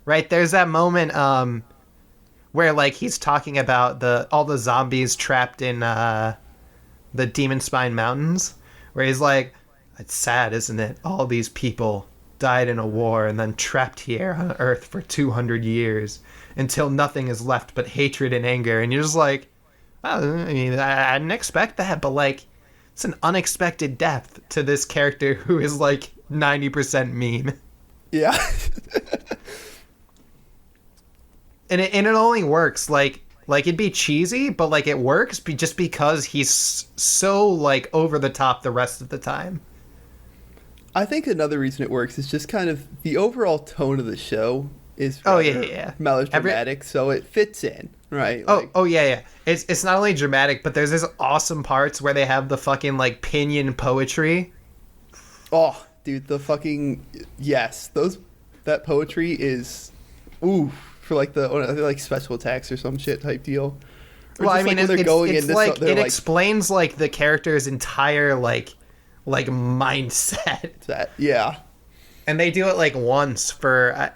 right? There's that moment, where, like, he's talking about all the zombies trapped in, the Demon Spine Mountains, where he's like, it's sad, isn't it? All these people died in a war and then trapped here on Earth for 200 years until nothing is left but hatred and anger, and you're just like, I mean, I didn't expect that, but, like, it's an unexpected depth to this character who is, like, 90% meme. Yeah. and it only works, like, it'd be cheesy, but, like, it works just because he's so, like, over the top the rest of the time. I think another reason it works is just kind of the overall tone of the show is melodramatic, so it fits in. Right. Like, yeah. It's not only dramatic, but there's this awesome parts where they have the fucking like pinion poetry. Oh, dude, the fucking yes, that poetry is for like the like special attacks or some shit type deal. Or well, I mean, like it explains like the character's entire like mindset. That yeah. And they do it like once for I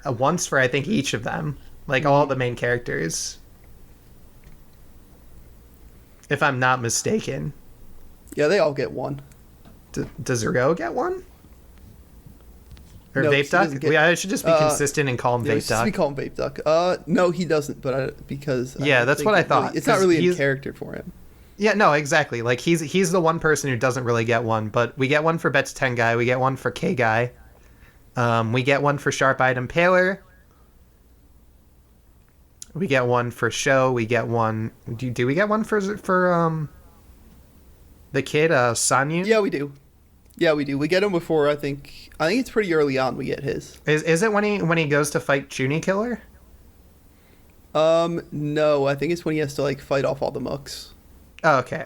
think each of them, like all the main characters. If I'm not mistaken. Yeah, they all get one. Does Rio get one? Or no, Vape Duck? I should just be consistent and call him Vape Duck. We call him Vape Duck. No, he doesn't, but because... Yeah, that's what I thought. Really, it's not really in character for him. Yeah, no, exactly. Like, he's the one person who doesn't really get one, but we get one for Bet's 10 Guy, we get one for K Guy, we get one for Sharp-Eyed Impaler, we get one for Show. We get one. Do we get one for the kid Sanyu? Yeah, we do. We get him before. I think it's pretty early on. We get his. Is it when he goes to fight Chuny Killer? No. I think it's when he has to like fight off all the mooks. Oh, okay.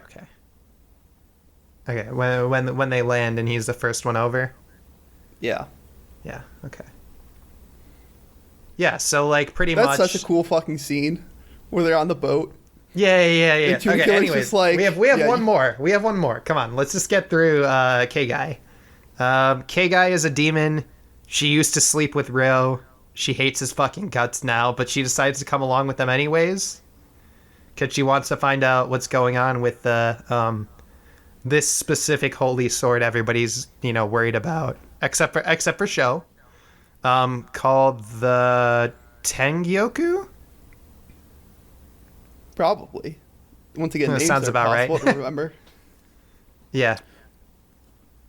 Okay. When they land and he's the first one over. Yeah. Yeah. Okay. Yeah, so, like, pretty much... That's such a cool fucking scene where they're on the boat. Yeah. Okay, anyways, like, we have one more. We have one more. Come on, let's just get through K-Guy. K-Guy is a demon. She used to sleep with Ryo. She hates his fucking guts now, but she decides to come along with them anyways. Because she wants to find out what's going on with this specific holy sword everybody's, worried about. Except for Sho. Called the Tangyoku? Probably. Once again, names sounds about right. To remember. Yeah.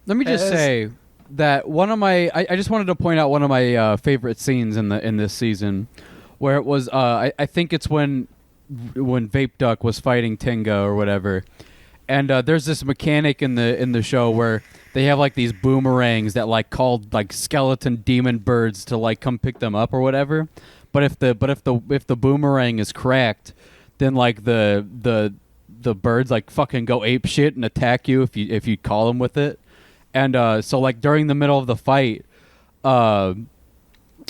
Let me just say that one of my... I just wanted to point out one of my favorite scenes in this season, where it was... I think it's when Vape Duck was fighting Tenga or whatever, and there's this mechanic in the show where they have like these boomerangs that like called like skeleton demon birds to like come pick them up or whatever. But if the boomerang is cracked, then like the birds like fucking go ape shit and attack you if you call them with it. And so like during the middle of the fight,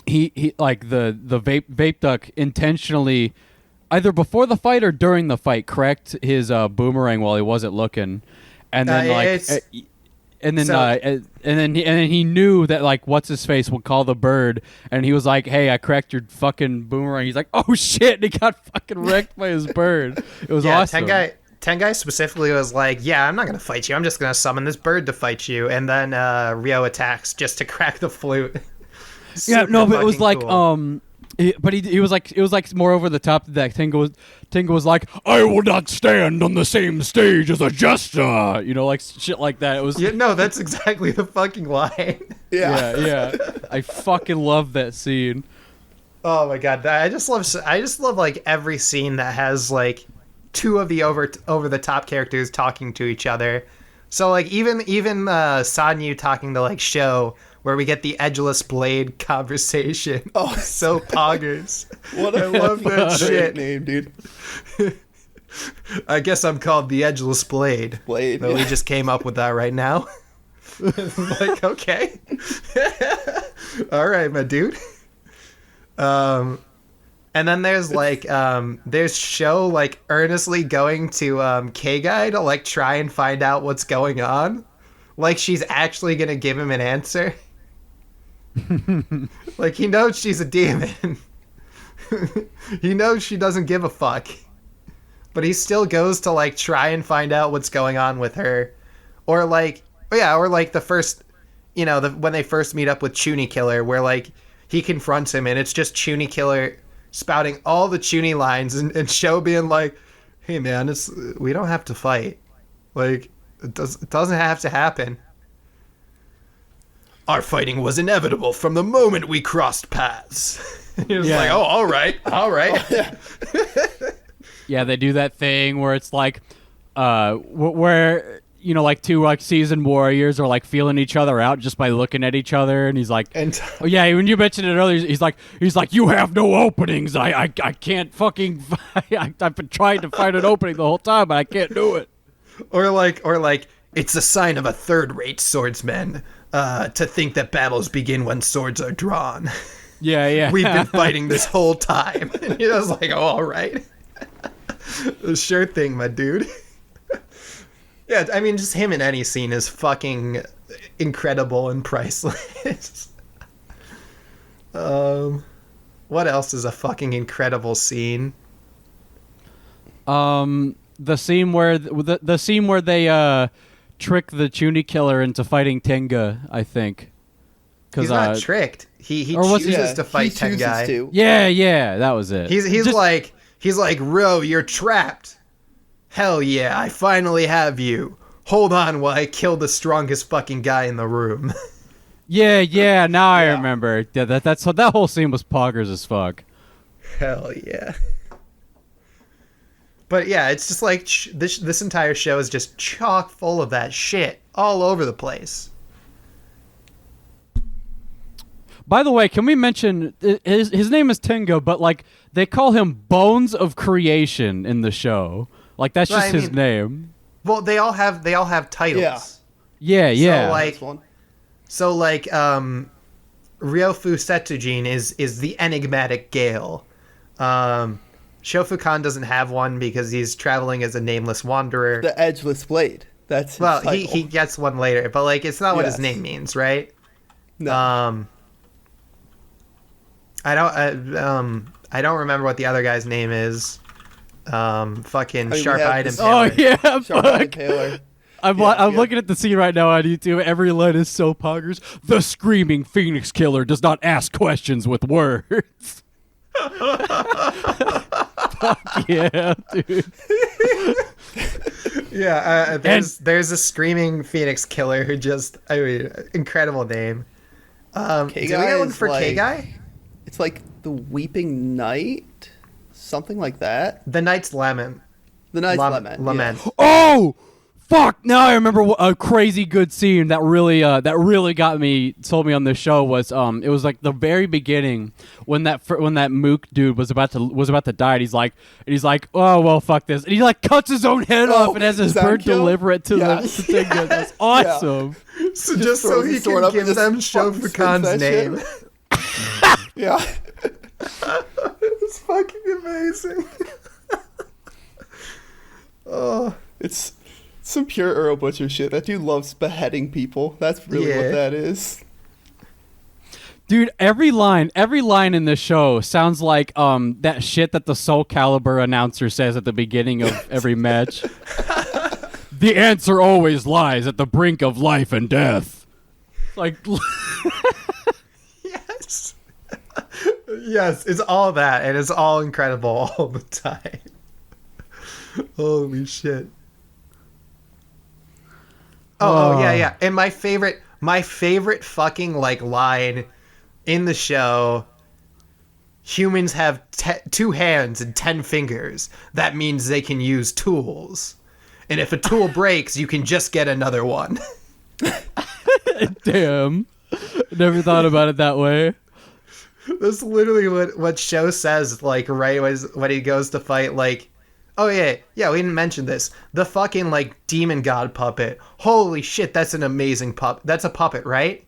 he like the vape duck intentionally, either before the fight or during the fight, cracked his boomerang while he wasn't looking, and then and then he knew that like what's his face would call the bird, and he was like, "Hey, I cracked your fucking boomerang." He's like, "Oh shit!" And he got fucking wrecked by his bird. It was awesome. Tengai specifically was like, "Yeah, I'm not gonna fight you. I'm just gonna summon this bird to fight you." And then Ryo attacks just to crack the flute. Yeah, no, but it was like cool. But he was like, it was like more over the top than that. Tinga was like, I will not stand on the same stage as a jester. You know, like shit like that. It was. Yeah, no, that's exactly the fucking line. Yeah. I fucking love that scene. Oh my god, I just love like every scene that has like two of the over the top characters talking to each other. So like even Sanyu talking to like Sho, where we get the edgeless blade conversation. Oh, so poggers. What I love that shit name, dude. I guess I'm called the edgeless blade. Blade. But we just came up with that right now. Like, okay. All right, my dude. And then there's like there's Sho like earnestly going to K-Guy to like try and find out what's going on. Like she's actually gonna give him an answer. Like he knows she's a demon. He knows she doesn't give a fuck. But he still goes to like try and find out what's going on with her. Or like the first, you know, when they first meet up with Chuny Killer, where like he confronts him and it's just Chuny Killer spouting all the Chuny lines and Sho being like, hey man, we don't have to fight. Like it doesn't have to happen. Our fighting was inevitable from the moment we crossed paths. He was like, oh, all right. Yeah, they do that thing where it's like, where, you know, like two like seasoned warriors are like feeling each other out just by looking at each other, and he's like, oh yeah, when you mentioned it earlier, he's like, you have no openings. I can't fucking. I've been trying to find an opening the whole time, but I can't do it. Or like, it's a sign of a third-rate swordsman to think that battles begin when swords are drawn. Yeah. We've been fighting this whole time. And he was like, oh, all right. Sure thing, my dude. Yeah, I mean, just him in any scene is fucking incredible and priceless. What else is a fucking incredible scene? The scene where they trick the Chuny Killer into fighting Tenga, I think. He's not tricked. He chooses to fight Tengai. Yeah, that was it. He's like, Ro, you're trapped. Hell yeah, I finally have you. Hold on while I kill the strongest fucking guy in the room. Yeah. Now I remember. Yeah, that whole scene was poggers as fuck. Hell yeah. But yeah, it's just like this entire show is just chock full of that shit all over the place. By the way, can we mention his name is Tenga, but like they call him Bones of Creation in the show. Like that's just his name. Well, they all have titles. Yeah. So Ryofu Setujin is the enigmatic Gale. Shofukan doesn't have one because he's traveling as a nameless wanderer. The Edgeless Blade. That's his title. He gets one later, but like it's not what his name means, right? No. I don't remember what the other guy's name is. Fucking Sharp-Eyed Impaler. Oh yeah, Sharp-Eyed Impaler. I'm looking at the scene right now on YouTube. Every line is so poggers. The screaming Phoenix Killer does not ask questions with words. Fuck yeah, dude. Yeah, there's a screaming Phoenix Killer who just, I mean, incredible name. Do we get one for K-Guy? It's like the Weeping Knight, something like that. The Knight's Lament. The Knight's Lament. Yeah. Oh, fuck! Now I remember a crazy good scene that really sold me on this show was it was like the very beginning when that Mook dude was about to die. And he's like, oh well, fuck this, and he like cuts his own head off and has his bird deliver it to the thing. That's awesome. Yeah. So just so he can give them Shofukan's name. Yeah. It's fucking amazing. Oh, it's some pure Earl Butcher shit. That dude loves beheading people. That's really what that is. Dude, every line in this show sounds like that shit that the Soul Calibur announcer says at the beginning of every match. The answer always lies at the brink of life and death. Like yes. Yes, it's all that, and it's all incredible all the time. Holy shit. Oh, yeah. And my favorite fucking like line in the show, humans have 2 hands and 10 fingers. That means they can use tools. And if a tool breaks, you can just get another one. Damn. Never thought about it that way. That's literally what Show says, like, right when he goes to fight, like, oh, yeah, we didn't mention this. The fucking, like, demon god puppet. Holy shit, that's an amazing puppet. That's a puppet, right?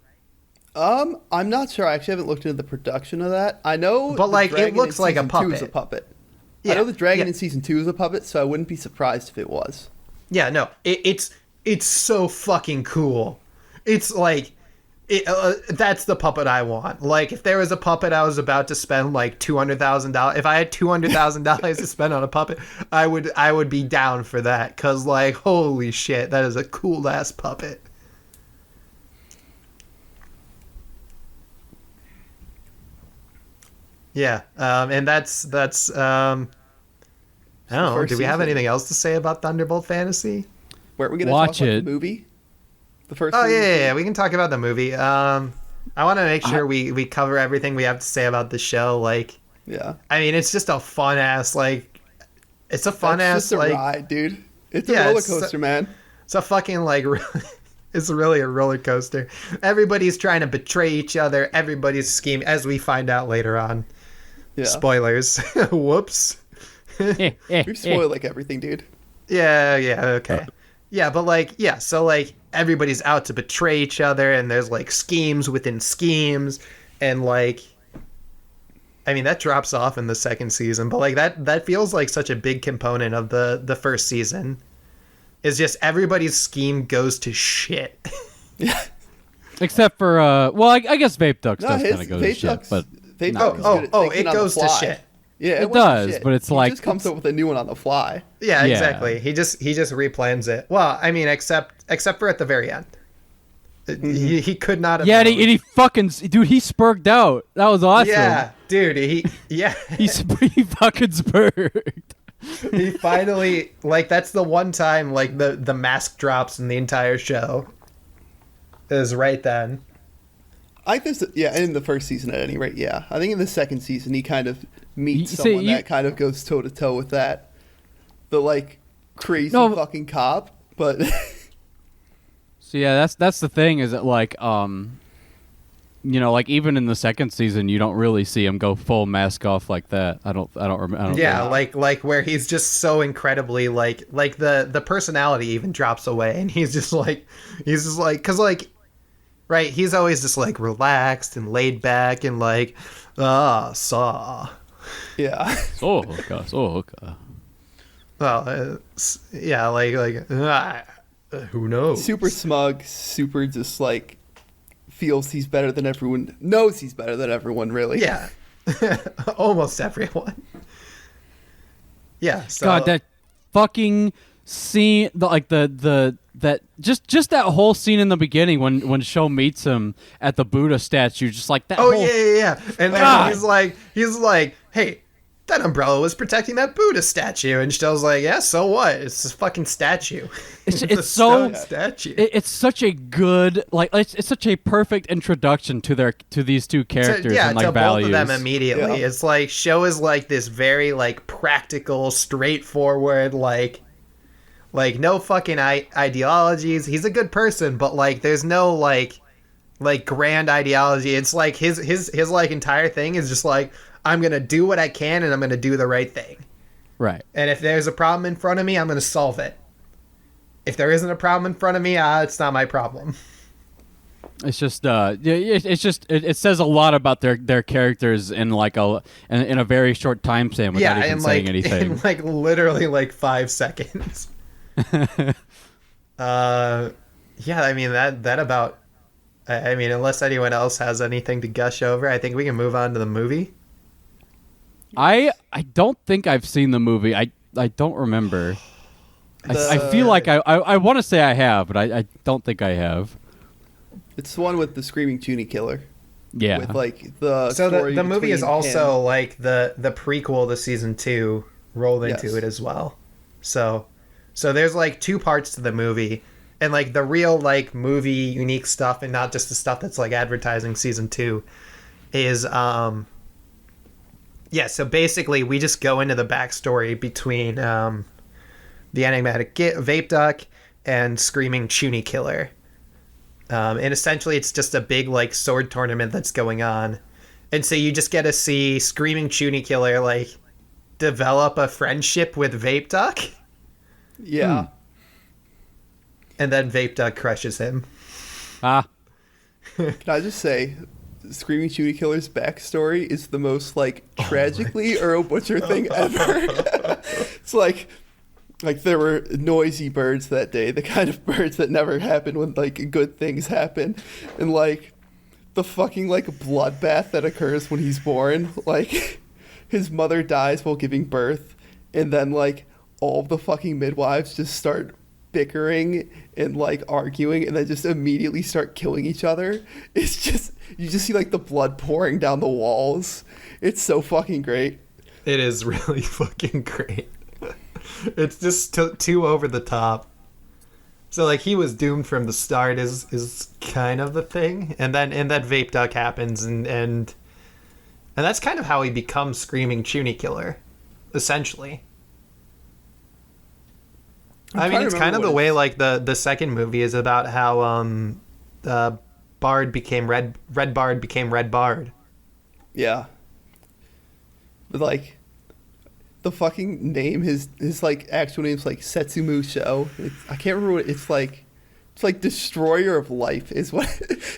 I'm not sure. I actually haven't looked into the production of that. I know, but like, it looks like a puppet. Is a puppet. Yeah, I know the dragon in season 2 is a puppet, so I wouldn't be surprised if it was. Yeah, no, it's so fucking cool. It's like, that's the puppet I want. Like, if there was a puppet I was about to spend like $200,000, if I had $200,000 to spend on a puppet, I would be down for that. Cause like, holy shit, that is a cool ass puppet. Yeah, and that's I don't know. Do we have anything else to say about Thunderbolt Fantasy? Where are we gonna watch talk about it? the movie? The first. Oh movie? yeah. We can talk about the movie. I want to make sure we cover everything we have to say about the show. Like, yeah. I mean, it's just a fun ass like. It's a fun That's ass just a like ride, dude. It's a roller coaster, man. It's a fucking like. It's really a roller coaster. Everybody's trying to betray each other. Everybody's scheming, as we find out later on. Yeah. Spoilers. Whoops. We've spoiled like everything, dude. Yeah, okay. Yeah, but like, yeah, so like everybody's out to betray each other, and there's like schemes within schemes, and like, I mean, that drops off in the second season, but like that feels like such a big component of the first season. Is just everybody's scheme goes to shit. Yeah. Except for well, I guess Vape Ducks does kind of go to shit, but it goes to shit. Yeah, it does, but it's like he just comes up with a new one on the fly. Yeah, exactly. He just replans it. Well, I mean, except for at the very end. Mm-hmm. He could not have. Yeah, and he fucking dude, he spurged out. That was awesome. Yeah, dude. He fucking spurred. He finally, like, that's the one time like the mask drops in the entire show. Is right then. I think this, in the first season at any rate, yeah. I think in the second season he kind of meets someone that kind of goes toe to toe with that. The like crazy fucking cop, but so yeah, that's the thing, is that like you know, like even in the second season you don't really see him go full mask off like that. I don't remember. Yeah, like where he's just so incredibly like the personality even drops away, and he's just like cuz like right, he's always just like relaxed and laid back and like saw. Yeah. Okay. Well, yeah, like who knows? Super smug, super just like feels he's better than everyone, knows he's better than everyone, really. Yeah. Almost everyone. Yeah, so God, that fucking scene, that just that whole scene in the beginning when Sho meets him at the Buddha statue, just like that. Oh yeah. And then he's like, hey, that umbrella was protecting that Buddha statue, and Sho's like, yeah, so what? It's a fucking statue. It's so statue. It's such a good it's such a perfect introduction to these two characters and like to values. Both of them immediately. Yeah. It's like Sho is like this very like practical, straightforward like no fucking ideologies. He's a good person, but like there's no like grand ideology. It's like his like entire thing is just like, I'm gonna do what I can and I'm gonna do the right thing. Right. And if there's a problem in front of me, I'm gonna solve it. If there isn't a problem in front of me, it's not my problem. It's just it says a lot about their characters in like in a very short time span without even saying anything. In like literally like 5 seconds. I mean that about. I mean, unless anyone else has anything to gush over, I think we can move on to the movie. I don't think I've seen the movie. I don't remember. I feel like I want to say I have, but I don't think I have. It's the one with the screaming Junie killer. Yeah. with like the So story the movie is between also him. like the prequel to season 2 rolled into Yes. it as well. So there's like two parts to the movie, and like the real like movie unique stuff, and not just the stuff that's like advertising season 2 is yeah. So basically, we just go into the backstory between the enigmatic vape duck and screaming Chuny killer. And essentially, it's just a big like sword tournament that's going on, and so you just get to see screaming Chuny killer like develop a friendship with vape duck, Yeah. and then vape duck crushes him. Ah. Can I just say, Screaming Shooty Killer's backstory is the most like tragically Earl Butcher thing ever. It's like there were noisy birds that day, the kind of birds that never happen when like good things happen, and like the fucking like bloodbath that occurs when he's born. Like his mother dies while giving birth, and then like all the fucking midwives just start bickering and like arguing, and then just immediately start killing each other. It's just, you just see like the blood pouring down the walls. It's so fucking great. It is really fucking great. It's just too over the top. So like he was doomed from the start is kind of the thing, and then vape duck happens, and that's kind of how he becomes screaming Chuny killer, essentially. I mean, it's kind of the way like the second movie is about how Bard became Red Bard became Red Bard. Yeah. But like the fucking name, his like actual name's like Setsumu Sho. I can't remember what it's like. It's like Destroyer of Life is what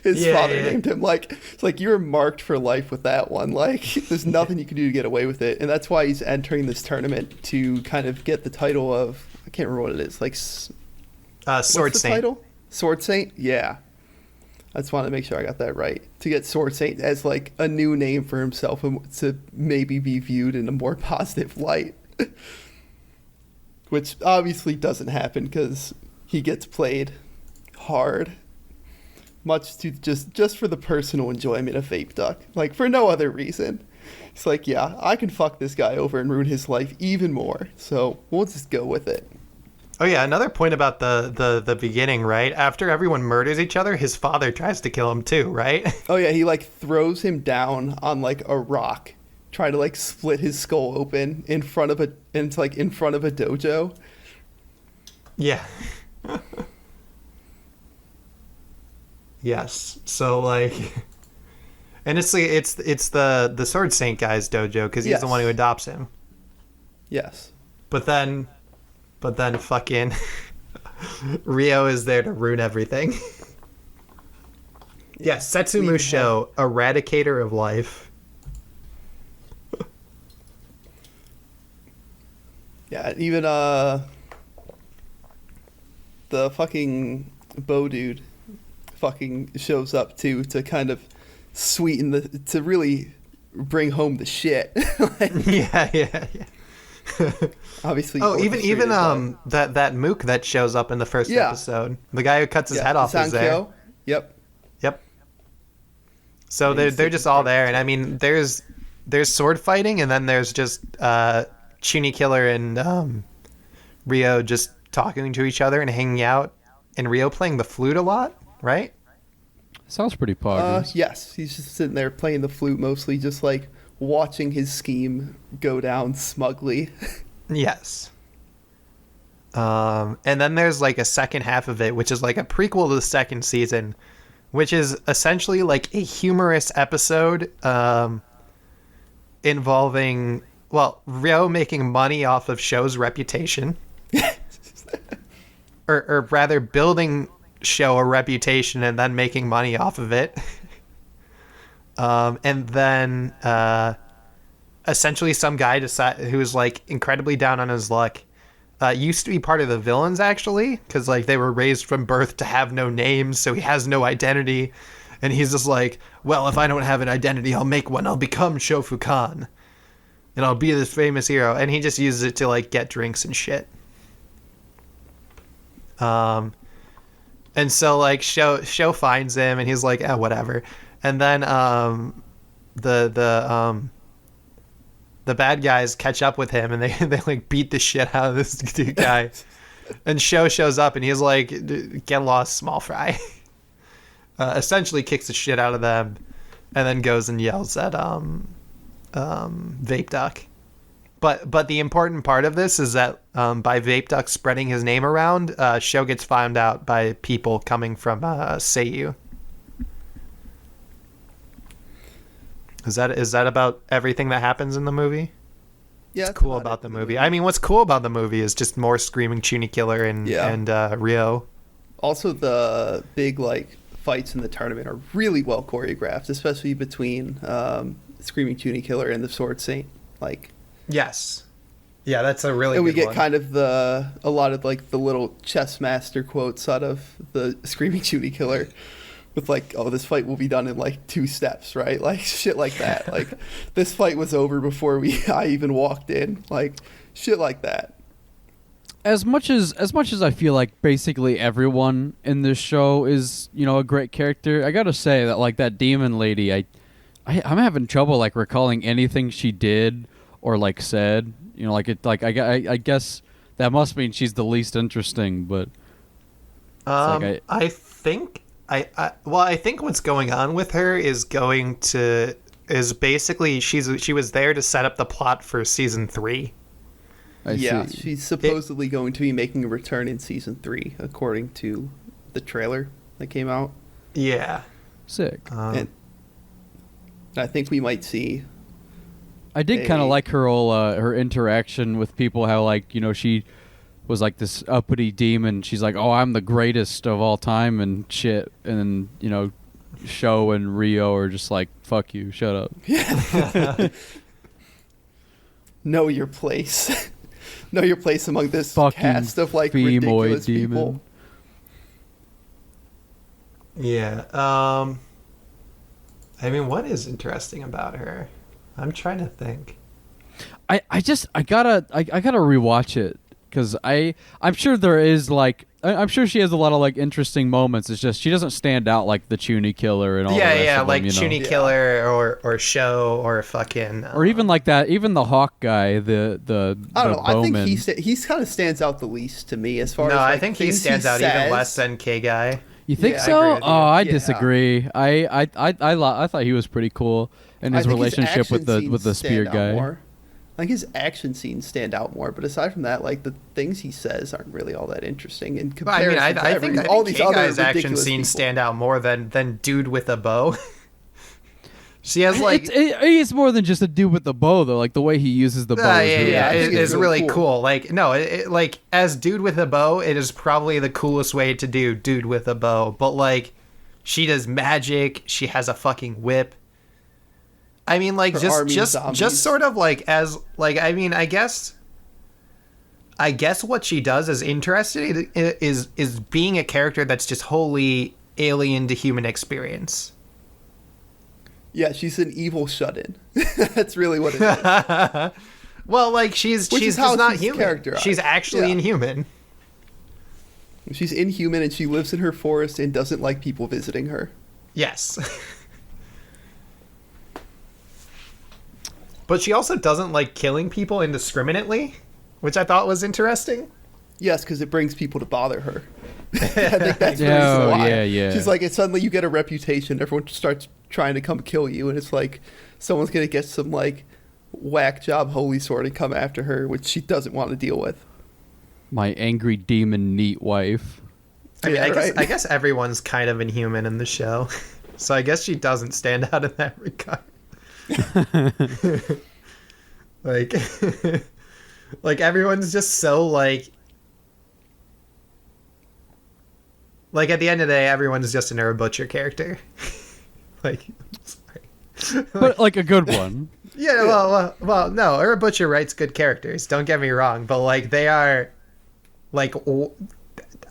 his father named him. Like it's like you're marked for life with that one. Like there's nothing you can do to get away with it, and that's why he's entering this tournament to kind of get the title of, I can't remember what it is. Like Sword Saint. Title? Sword Saint? Yeah. I just wanted to make sure I got that right. To get Sword Saint as like a new name for himself and to maybe be viewed in a more positive light. Which obviously doesn't happen because he gets played hard. Much to just for the personal enjoyment of Vape Duck. Like for no other reason. It's like, yeah, I can fuck this guy over and ruin his life even more. So we'll just go with it. Oh yeah, another point about the beginning, right? After everyone murders each other, his father tries to kill him too, right? Oh yeah, he like throws him down on like a rock, trying to like split his skull open in front of a dojo. Yeah. Yes. So like, and it's the Sword Saint guy's dojo because he's the one who adopts him. Yes. But then fucking Rio is there to ruin everything. Yeah, Setsumu Sho, Eradicator of Life. Yeah, even the fucking Bo dude fucking shows up too to kind of sweeten to really bring home the shit. Like, yeah. Obviously. Oh, even that mook that shows up in the first episode, the guy who cuts his head off is there. Yep. So they're just all there, and I mean, there's sword fighting, and then there's just Chuny Killer and Rio just talking to each other and hanging out, and Rio playing the flute a lot, right? Sounds pretty poggers. Yes, he's just sitting there playing the flute, mostly just like watching his scheme go down smugly. Yes. And then there's like a second half of it, which is like a prequel to the second season, which is essentially like a humorous episode involving, well, Rio making money off of Sho's reputation. or rather building Show a reputation and then making money off of it. And then essentially some guy who's like incredibly down on his luck used to be part of the villains, actually, because like they were raised from birth to have no names, so he has no identity, and he's just like, well, if I don't have an identity, I'll make one. I'll become Shofukan, and I'll be this famous hero. And he just uses it to like get drinks and shit. And so like Sho finds him, and he's like, whatever. And then the bad guys catch up with him, and they like beat the shit out of this dude guy. And shows up, and he's like, "Get lost, small fry." Essentially kicks the shit out of them, and then goes and yells at Vape Duck. But the important part of this is that by Vape Duck spreading his name around, Show gets found out by people coming from Seiyu. Is that about everything that happens in the movie? Yeah, what's cool about the movie? I mean, what's cool about the movie is just more screaming Tuni Killer and Ryo. Also, the big like fights in the tournament are really well choreographed, especially between Screaming Tuni Killer and the Sword Saint. Like, yes, yeah, that's a really. And good we get one. kind of a lot of like the little chess master quotes out of the Screaming Tuni Killer. With like, oh, this fight will be done in like 2 steps, right? Like shit like that. Like this fight was over before I even walked in. Like shit like that. As much as I feel like basically everyone in this show is, you know, a great character, I gotta say that like that demon lady, I'm having trouble like recalling anything she did or like said. You know, like I guess that must mean she's the least interesting, but I think what's going on with her is basically she was there to set up the plot for season 3. I see. She's supposedly going to be making a return in season 3, according to the trailer that came out. Yeah, Sick. And I think we might see. I did kind of like her whole her interaction with people. How like, you know, she was like this uppity demon. She's like, "Oh, I'm the greatest of all time," and shit. And then, you know, Sho and Ryo are just like, "Fuck you, shut up." Yeah. Know your place. Know your place among this Fucking cast of like femoid ridiculous demon. people. yeah. I mean, what is interesting about her? I'm trying to think. I gotta rewatch it because I'm sure there is like I'm sure she has a lot of like interesting moments. It's just she doesn't stand out like the Tuni Killer and all. Yeah, the rest yeah, of like them, you know? Tuni Killer or Sho or fucking Or even like that, even the Hawk guy, the I don't know. bowman. I think he's kind of stands out the least to me as far as. No, like, I think he things stands out even says. less than K Guy. You think Yeah, I so? agree with you. Oh, I Yeah. disagree. I thought he was pretty cool, and his I think relationship with action the scenes spear stand out guy. more. I think his action scenes stand out more, but aside from that, like the things he says aren't really all that interesting in But I mean, comparison to I think all these K other Guy's action ridiculous scenes people. stand out more than Dude with a Bow. She has like It's more than just a dude with the bow, though. Like the way he uses the bow yeah, is really I it think it's is really really cool. cool. Like no, like as Dude with a Bow, it is probably the coolest way to do Dude with a Bow. But like, she does magic. She has a fucking whip. I mean, like Her army of just zombies. sort of like as like I mean, I guess what she does is interesting is being a character that's just wholly alien to human experience. Yeah, she's an evil shut-in. That's really what it is. Well, like she's Which is just how not she's human. characterized. She's actually Yeah. inhuman. She's inhuman and she lives in her forest and doesn't like people visiting her. Yes. But she also doesn't like killing people indiscriminately, which I thought was interesting. Yes, because it brings people to bother her. I think that's the Yeah, reason why. yeah. She's like, suddenly you get a reputation. Everyone starts trying to come kill you, and it's like someone's gonna get some like whack job holy sword and come after her, which she doesn't want to deal with. My angry demon neat wife. I mean, Yeah, I guess everyone's kind of inhuman in the show, so I guess she doesn't stand out in that regard. Like, like everyone's just so like at the end of the day, everyone's just an Herb Butcher character. Like, sorry. But like a good one. Yeah, well, no, Herb Butcher writes good characters. Don't get me wrong, but like they are, like,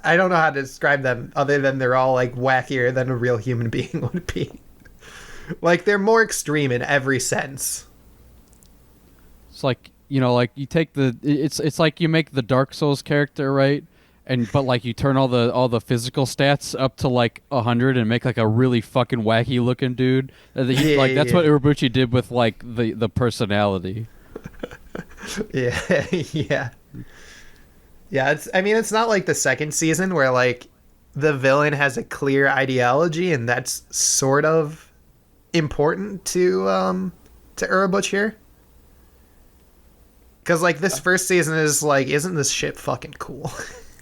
I don't know how to describe them other than they're all like wackier than a real human being would be. Like they're more extreme in every sense. It's like, you know, like you take it's like you make the Dark Souls character, right? but like you turn all the physical stats up to like 100 and make like a really fucking wacky looking dude. That's what Urobuchi did with like the personality. Yeah, yeah. Yeah, it's not like the second season where like the villain has a clear ideology and that's sort of important to Urobuchi here. Cuz like this first season is like, isn't this shit fucking cool?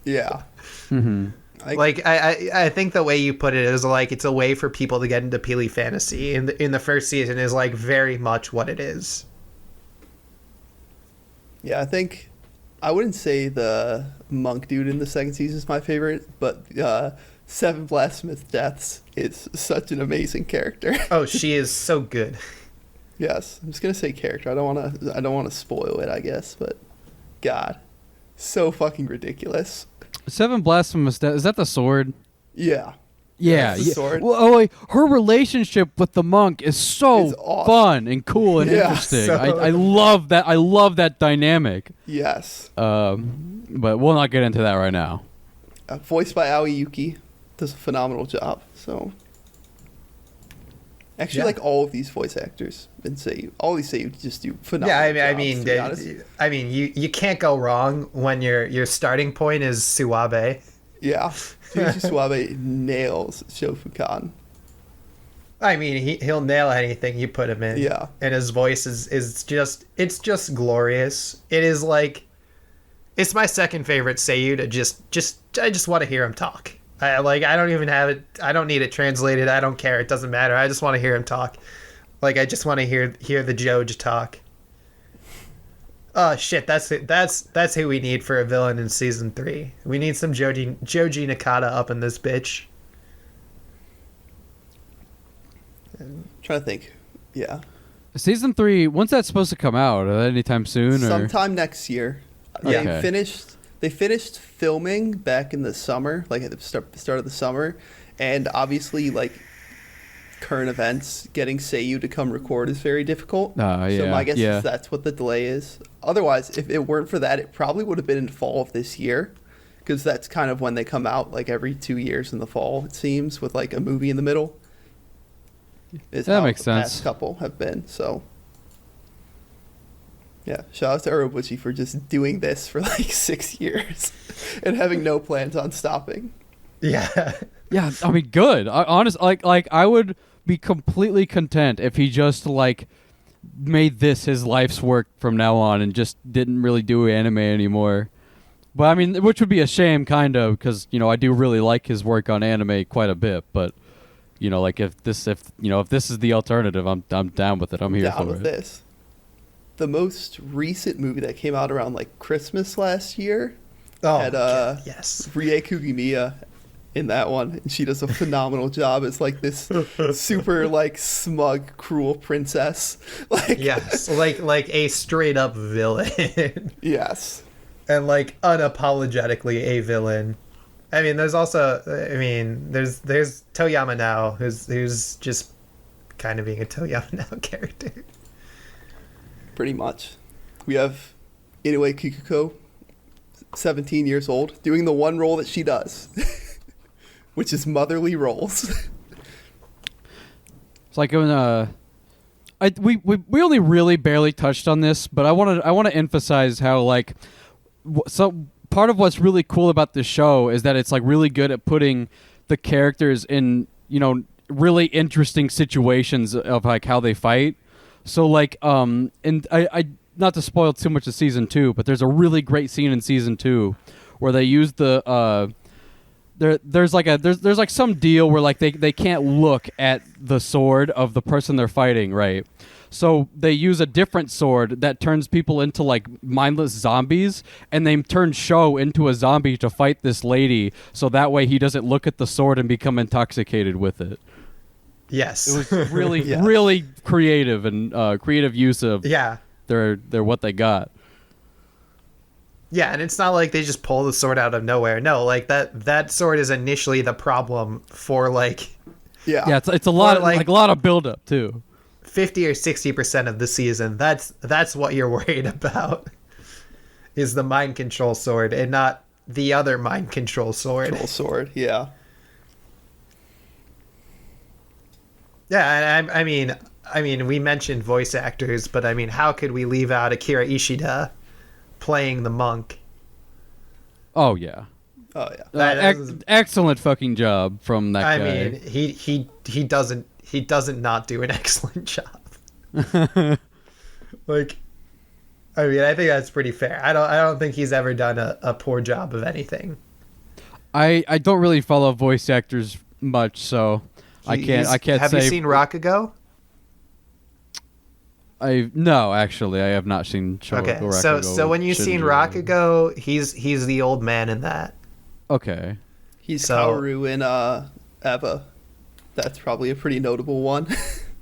Yeah. Mm-hmm. I think the way you put it is like it's a way for people to get into Peely fantasy in the first season is like very much what it is. Yeah, I think I wouldn't say the monk dude in the second season is my favorite, but 7 Blasphemous Deaths is such an amazing character. Oh, she is so good. Yes, I'm just gonna say character. I don't want to spoil it, I guess, but God, so fucking ridiculous. 7 Blasphemous Death, is that the sword? Yeah. Yeah, That's the sword. Well, wait, her relationship with the monk is so It's awesome. fun and cool and interesting. I love that. I love that dynamic. Yes. But we'll not get into that right now. Voiced by Aoi Yuki, does a phenomenal job. So, actually, like all of these voice actors and all these Seiyu just do phenomenal. Yeah, jobs, you can't go wrong when your starting point is Suabe. Yeah, Junichi Suabe nails Shofukan. I mean, he'll nail anything you put him in. Yeah, and his voice is just glorious. It is like, it's my second favorite Seiyu to I just want to hear him talk. I don't even have it. I don't need it translated. I don't care. It doesn't matter. I just want to hear him talk. Like I just want to hear the Joj talk. Oh shit, that's it. That's who we need for a villain in season 3. We need some Joji Nakata up in this bitch. trying to think. Yeah, Season 3, when's that supposed to come out? Anytime soon? Or? sometime next year. Yeah. They finished filming back in the summer, like at the start of the summer, and obviously like current events, getting Seiyu to come record is very difficult. So my guess is that's what the delay is. Otherwise, if it weren't for that, it probably would have been in fall of this year, because that's kind of when they come out, like every 2 years in the fall, it seems, with like a movie in the middle. That makes sense. Past couple have been, so yeah. Shout out to Urobuchi for just doing this for like 6 years and having no plans on stopping. Yeah. Yeah, I mean, good. Honestly, like I would be completely content if he just like made this his life's work from now on and just didn't really do anime anymore. But I mean, which would be a shame, kind of, because I do really like his work on anime quite a bit. But like if this is the alternative, I'm down with it. I'm here for it. This. The most recent movie that came out around like Christmas last year had yes, Rie Kugimiya in that one, and she does a phenomenal job as like this super like smug, cruel princess. Like yes, like a straight up villain. Yes, and like unapologetically a villain. I mean, there's also, there's Toyama now, who's just kind of being a Toyama now character. Pretty much. We have Inoue Kikuko, 17 years old, doing the one role that she does, which is motherly roles. It's like when we only really barely touched on this, but I want to emphasize how like part of what's really cool about this show is that it's like really good at putting the characters in really interesting situations of like how they fight. So like and I not to spoil too much of season 2, but there's a really great scene in season 2 where they use the there's like some deal where like they can't look at the sword of the person they're fighting, right? So they use a different sword that turns people into like mindless zombies, and they turn Sho into a zombie to fight this lady, so that way he doesn't look at the sword and become intoxicated with it. Yes, it was really really creative and creative use of their what they got. Yeah, and it's not like they just pull the sword out of nowhere. No, like that sword is initially the problem for like it's a lot like a lot of build up too. 50 or 60% of the season. That's what you're worried about, is the mind control sword, and not the other mind control sword. Control sword, yeah. Yeah, and I mean, we mentioned voice actors, but I mean, how could we leave out Akira Ishida playing the monk? Oh yeah. Excellent fucking job from that guy. I mean, he doesn't not do an excellent job. Like, I mean, I think that's pretty fair. I don't think he's ever done a poor job of anything. I don't really follow voice actors much, so I can't Have say. you seen Rakugo? No, actually, I have not seen Okay, Rakugo. so when you've seen Rakugo, he's the old man in that. Okay. He's Kaoru in Eva. That's probably a pretty notable one.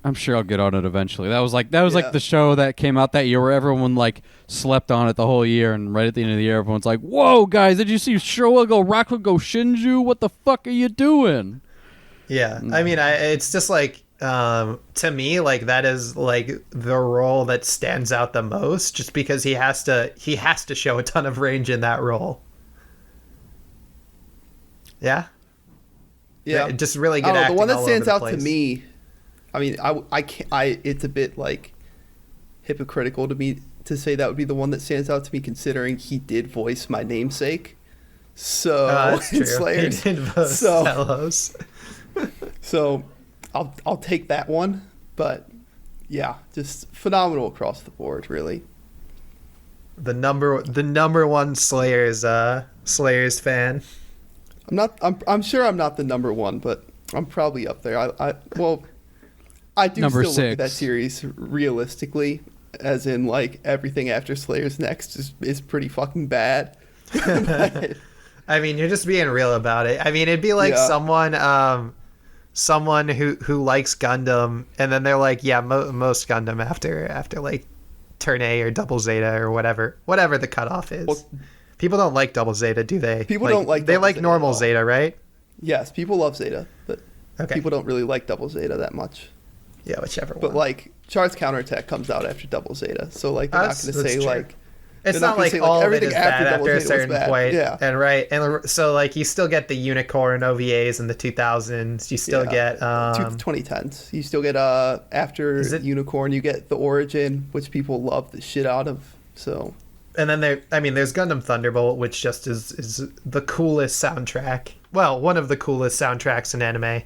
I'm sure I'll get on it eventually. That was like the show that came out that year where everyone like slept on it the whole year, and right at the end of the year, everyone's like, "Whoa, guys, did you see Rakugo Shinju? What the fuck are you doing?" Yeah, I mean, it's just like to me, like that is like the role that stands out the most, just because he has to show a ton of range in that role. Yeah. Yeah, just really good acting. The one that all stands over the out to place. me, I mean, I can't. It's a bit like hypocritical to me to say that would be the one that stands out to me, considering he did voice my namesake. So that's true. Slayer. He did voice Xelloss. So I'll take that one, but yeah, just phenomenal across the board, really. The number one Slayers fan. I'm sure I'm not the number one, but I'm probably up there. I do number still 6. look at that series realistically, as in like everything after Slayer's Next is pretty fucking bad. I mean, you're just being real about it. I mean, it'd be like someone who likes Gundam, and then they're like, yeah, most Gundam after like Turn A or Double Zeta or whatever the cutoff is. Well, people don't like Double Zeta, do they? People don't like. They like normal Zeta, right? Yes, people love Zeta, but people don't really like Double Zeta that much. Yeah, whichever one. But like Char's Counterattack comes out after Double Zeta, so like they're not going to say true. like. It's not like all of it is bad after a certain point. Yeah. And so like you still get the Unicorn OVAs in the 2000s. You still get 2010s. You still get after Unicorn, you get the Origin, which people love the shit out of. So. And then there's Gundam Thunderbolt, which just is the coolest soundtrack. Well, one of the coolest soundtracks in anime.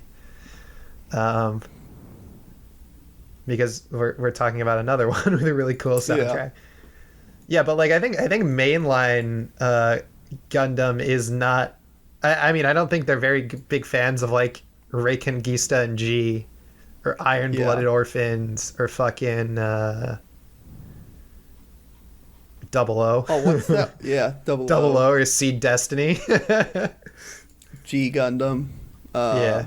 Because we're talking about another one with a really cool soundtrack. Yeah, but like I think mainline Gundam is not. I mean, I don't think they're very big fans of like Reiken Gista and G, or Iron Blooded Orphans, or fucking Double O. Oh, what's that? Yeah, Double O or Seed Destiny. G Gundam. Yeah.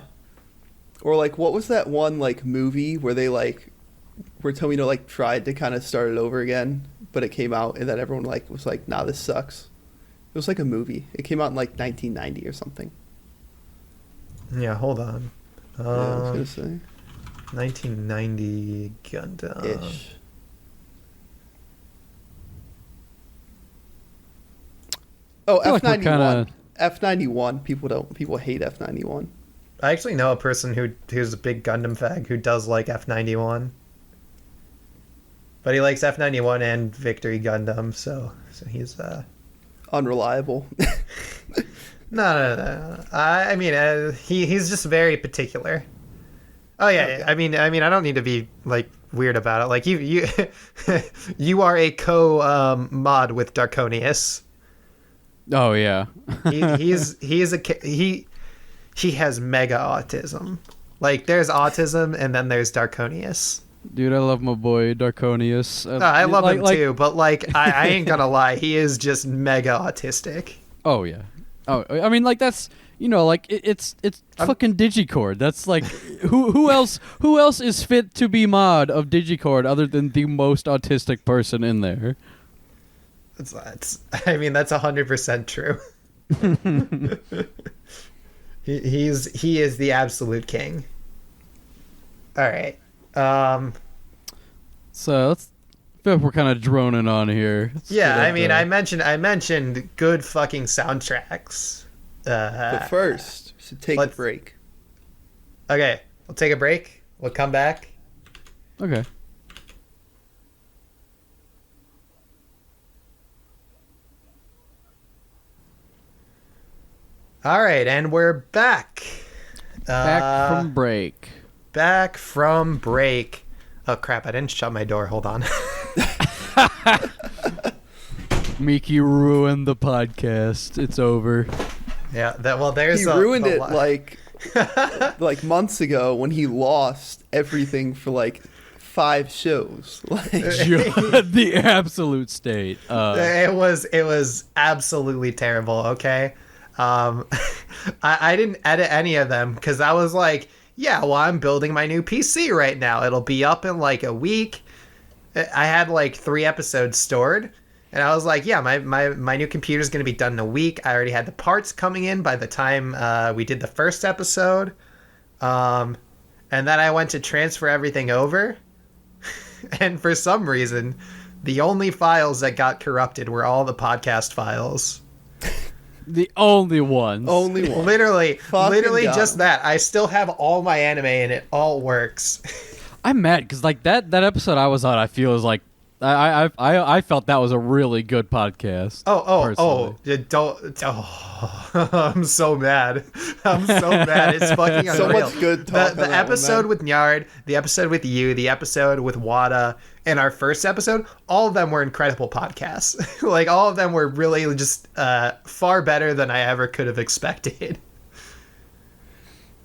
Or like, what was that one like movie where they like, where Tomino like tried to kind of start it over again, but it came out and then everyone like was like, nah, this sucks. It was like a movie. It came out in like 1990 or something. Yeah, hold on. Yeah, I was gonna say 1990 Gundam. Ish. Oh, F91. F91. People hate F91. I actually know a person who's a big Gundam fag who does like F91. But he likes F91 and Victory Gundam, so he's unreliable. No. I mean, he's just very particular. Oh yeah, okay. I mean, I don't need to be like weird about it. Like you you are a mod with Darkonius. Oh yeah. He has mega autism. Like there's autism and then there's Darkonius. Dude, I love my boy Darkonius. I love him too, but like I ain't gonna lie, he is just mega autistic. Oh yeah. Oh, I mean, like that's like it's fucking Digicord. That's like who else is fit to be mod of Digicord other than the most autistic person in there? I mean that's 100% true. He is the absolute king. All right. So feel like we're kind of droning on here. Yeah, I mean, I mentioned good fucking soundtracks. But first, we should take a break. Okay, we'll take a break. We'll come back. Okay. All right, and we're back. Back from break. Back from break. Oh, crap, I didn't shut my door. Hold on. Miki ruined the podcast. It's over. Yeah, there's he ruined it like months ago when he lost everything for like 5 shows. Like the absolute state. It was absolutely terrible. Okay, I didn't edit any of them because I was like, yeah, well, I'm building my new PC right now. It'll be up in like a week. I had like 3 episodes stored. And I was like, yeah, my new computer's going to be done in a week. I already had the parts coming in by the time we did the first episode. And then I went to transfer everything over. And for some reason, the only files that got corrupted were all the podcast files. The only ones. Only one. Literally just that. I still have all my anime and it all works. I'm mad because like that episode I was on, I feel is like I felt that was a really good podcast. I'm so mad. I'm so mad. It's fucking unreal. So much good talk. The episode with Nyard, the episode with you, the episode with Wada, and our first episode, all of them were incredible podcasts. Like all of them were really just far better than I ever could have expected.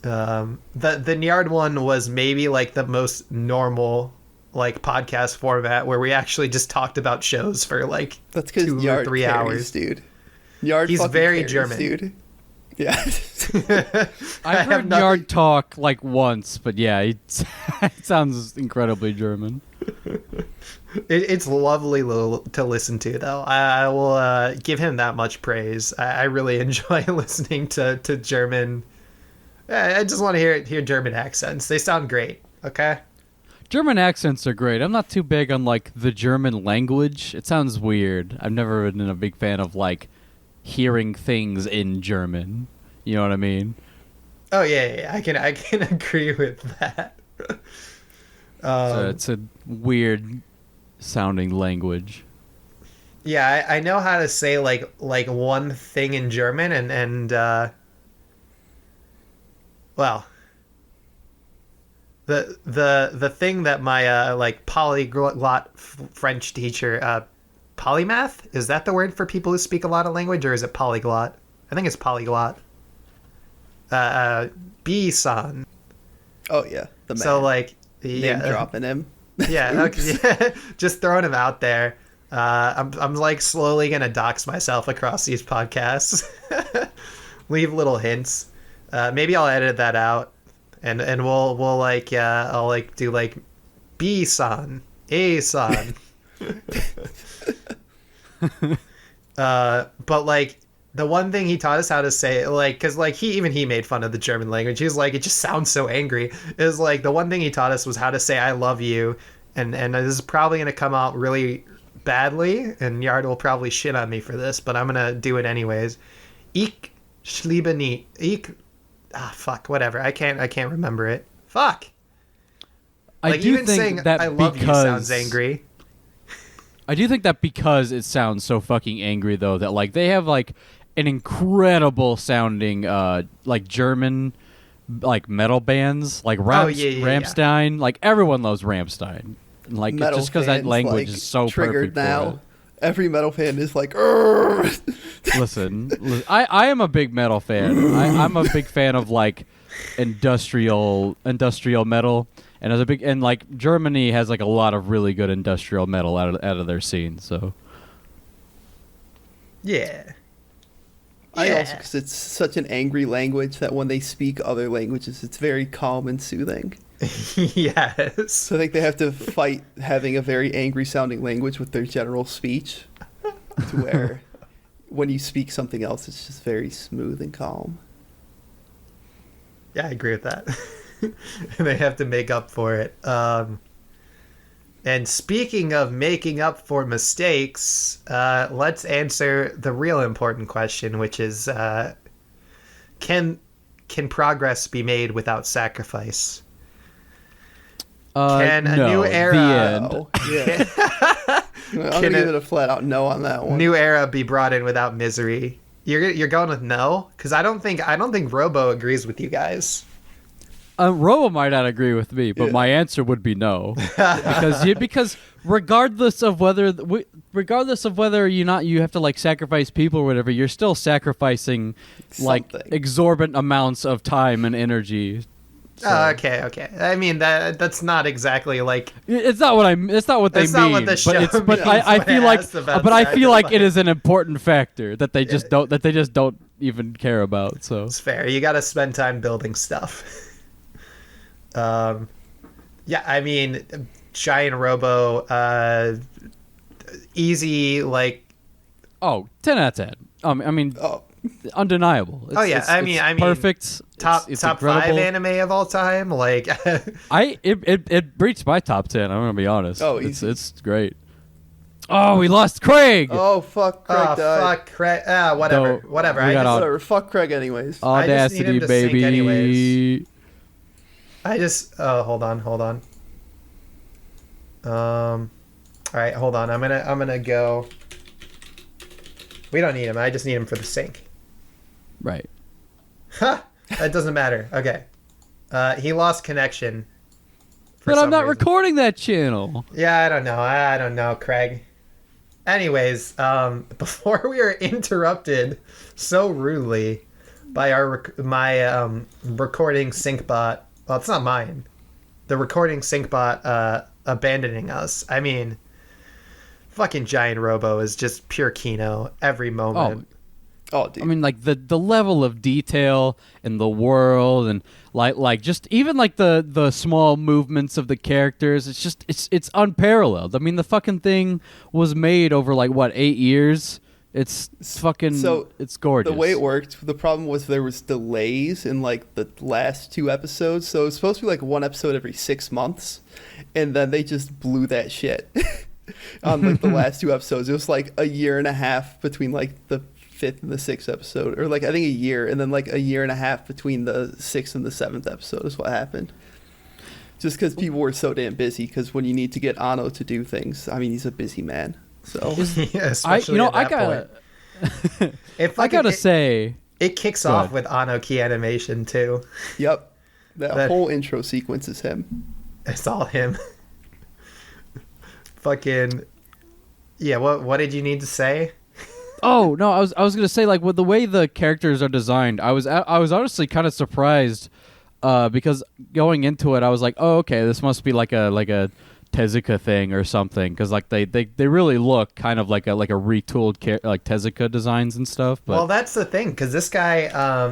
The Nyard one was maybe like the most normal like podcast format where we actually just talked about shows for like that's 2 or 3 hours, dude. Nyard, he's very cares, German, dude. Yeah. I've heard Nyard talk like once, but yeah, it sounds incredibly German. It's lovely to listen to, though. I will give him that much praise. I really enjoy listening to German. I just want to hear German accents. They sound great. Okay. German accents are great. I'm not too big on like the German language. It sounds weird. I've never been a big fan of like hearing things in German. You know what I mean? Oh yeah. I can agree with that. So it's a weird sounding language. Yeah, I know how to say like one thing in German and well, the thing that my like polyglot French teacher, polymath, is that the word for people who speak a lot of language, or is it polyglot? I think it's polyglot. B-san. Oh yeah, the man. So like name dropping him. Yeah, okay, yeah, just throwing him out there. I'm like slowly gonna dox myself across these podcasts. Leave little hints. Maybe I'll edit that out. And we'll like I'll like do like B-san, A-san. But like the one thing he taught us how to say, like, because like he made fun of the German language. He was like, it just sounds so angry. It was like the one thing he taught us was how to say I love you, and this is probably gonna come out really badly, and Yard will probably shit on me for this, but I'm gonna do it anyways. Ich liebe nie. Fuck, whatever. I can't remember it. Fuck. I like do even think saying that I love you sounds angry. I do think that because it sounds so fucking angry though, that like they have like an incredible sounding like German like metal bands like Rammstein. Like everyone loves Rammstein. Like Metal just because that language like, is so triggered perfect now. for it. Every metal fan is like, Urgh! Listen, I am a big metal fan. I'm a big fan of like industrial metal, and like Germany has like a lot of really good industrial metal out of their scene. So yeah. I also, because it's such an angry language that when they speak other languages, it's very calm and soothing. Yes. So I think they have to fight having a very angry sounding language with their general speech to where when you speak something else, it's just very smooth and calm. Yeah, I agree with that. They have to make up for it. And speaking of making up for mistakes, let's answer the real important question, which is, can progress be made without sacrifice? Can a new era? The end. Oh, yeah. I'm gonna give it a flat out no on that one. New era be brought in without misery? You're going with no? Because I don't think Robo agrees with you guys. Robo might not agree with me, but my answer would be no, because regardless of whether you have to like sacrifice people or whatever, you're still sacrificing like exorbitant amounts of time and energy. So. Okay. I mean that's not exactly like it's not what they mean. What the show means I feel like I feel like it is an important factor that they just don't even care about. So it's fair. You got to spend time building stuff. Yeah, I mean, Giant Robo, easy, like... 10 out of 10. I mean, undeniable. It's, I mean, perfect. Top incredible. 5 anime of all time, like... It breached my top 10, I'm gonna be honest. Oh, it's great. Oh, we lost Craig! Oh, fuck, Craig died. Fuck Craig. Whatever. Whatever, fuck Craig anyways. Audacity, baby. Anyways. hold on. All right, hold on. I'm gonna go. We don't need him. I just need him for the sync. Right. Ha! That doesn't matter. Okay. He lost connection. But I'm not recording that channel. Yeah, I don't know, Craig. Anyways, before we were interrupted so rudely by my recording sync bot. Well, it's not mine. The recording sync bot abandoning us. I mean, fucking Giant Robo is just pure Kino every moment. Oh, dude. I mean, like the level of detail in the world and like just even like the small movements of the characters. It's just it's unparalleled. I mean, the fucking thing was made over like what 8 years. It's fucking it's gorgeous. The way it worked, the problem was there was delays in like the last 2 episodes, so it was supposed to be like 1 episode every 6 months, and then they just blew that shit on like the last 2 episodes. It was like a year and a half between like the 5th and the 6th episode, or like I think a year, and then like a year and a half between the 6th and the 7th episode is what happened. Just because people were so damn busy, because when you need to get Anno to do things, I mean, he's a busy man. So yeah, especially I gotta say it kicks off with Anoki animation too. Yep, that whole intro sequence is him. It's all him. Fucking yeah. What did you need to say? Oh no, I was gonna say like with the way the characters are designed, I was honestly kind of surprised because going into it, I was like, oh okay, this must be like a Tezuka thing or something, because like they really look kind of like a retooled like Tezuka designs and stuff. But well, that's the thing, because this guy,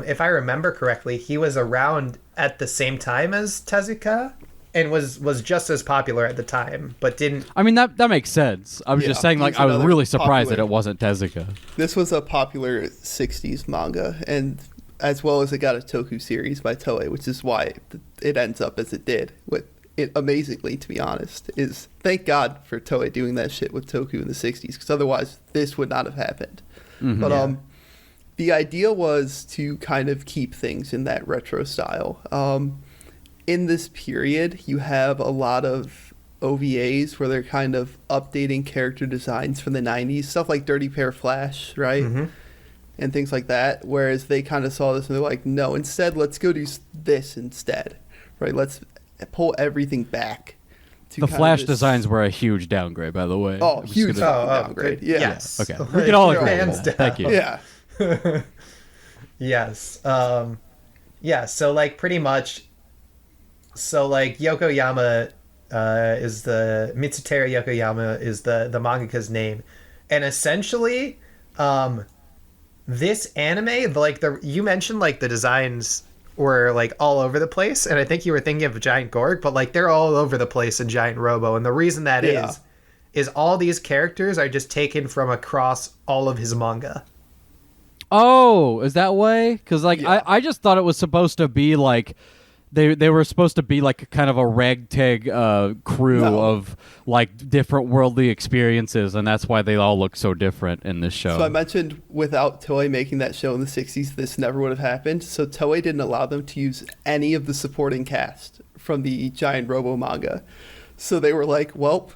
if I remember correctly, he was around at the same time as Tezuka and was just as popular at the time, but didn't. I mean that makes sense. I was just saying like I was really surprised that it wasn't Tezuka. This was a popular 60s manga, and as well as it got a Toku series by Toei, which is why it ends up as it did with. It amazingly, to be honest, is thank God for Toei doing that shit with Toku in the 60s, because otherwise this would not have happened. Mm-hmm. But the idea was to kind of keep things in that retro style. In this period, you have a lot of OVAs where they're kind of updating character designs from the 90s, stuff like Dirty Pair Flash, right? Mm-hmm. And things like that, whereas they kind of saw this and they're like, no, instead, let's go do this instead, right? Let's pull everything back. The Flash designs were a huge downgrade, by the way. Oh, huge downgrade. Yeah. Yes. Okay. We can all agree on that. Thank you. Yeah. Yes. Yeah. So like pretty much. So like Yokoyama is the Mitsuteru Yokoyama is the mangaka's name, and essentially, this anime you mentioned like the designs were like all over the place, and I think you were thinking of Giant Gorg, but like they're all over the place in Giant Robo, and the reason that is all these characters are just taken from across all of his manga. Oh, is that way? Because like I just thought it was supposed to be like they were supposed to be like kind of a ragtag crew of like different worldly experiences, and that's why they all look so different in this show. So I mentioned without Toei making that show in the 60s, this never would have happened. So Toei didn't allow them to use any of the supporting cast from the Giant Robo manga. So they were like, well,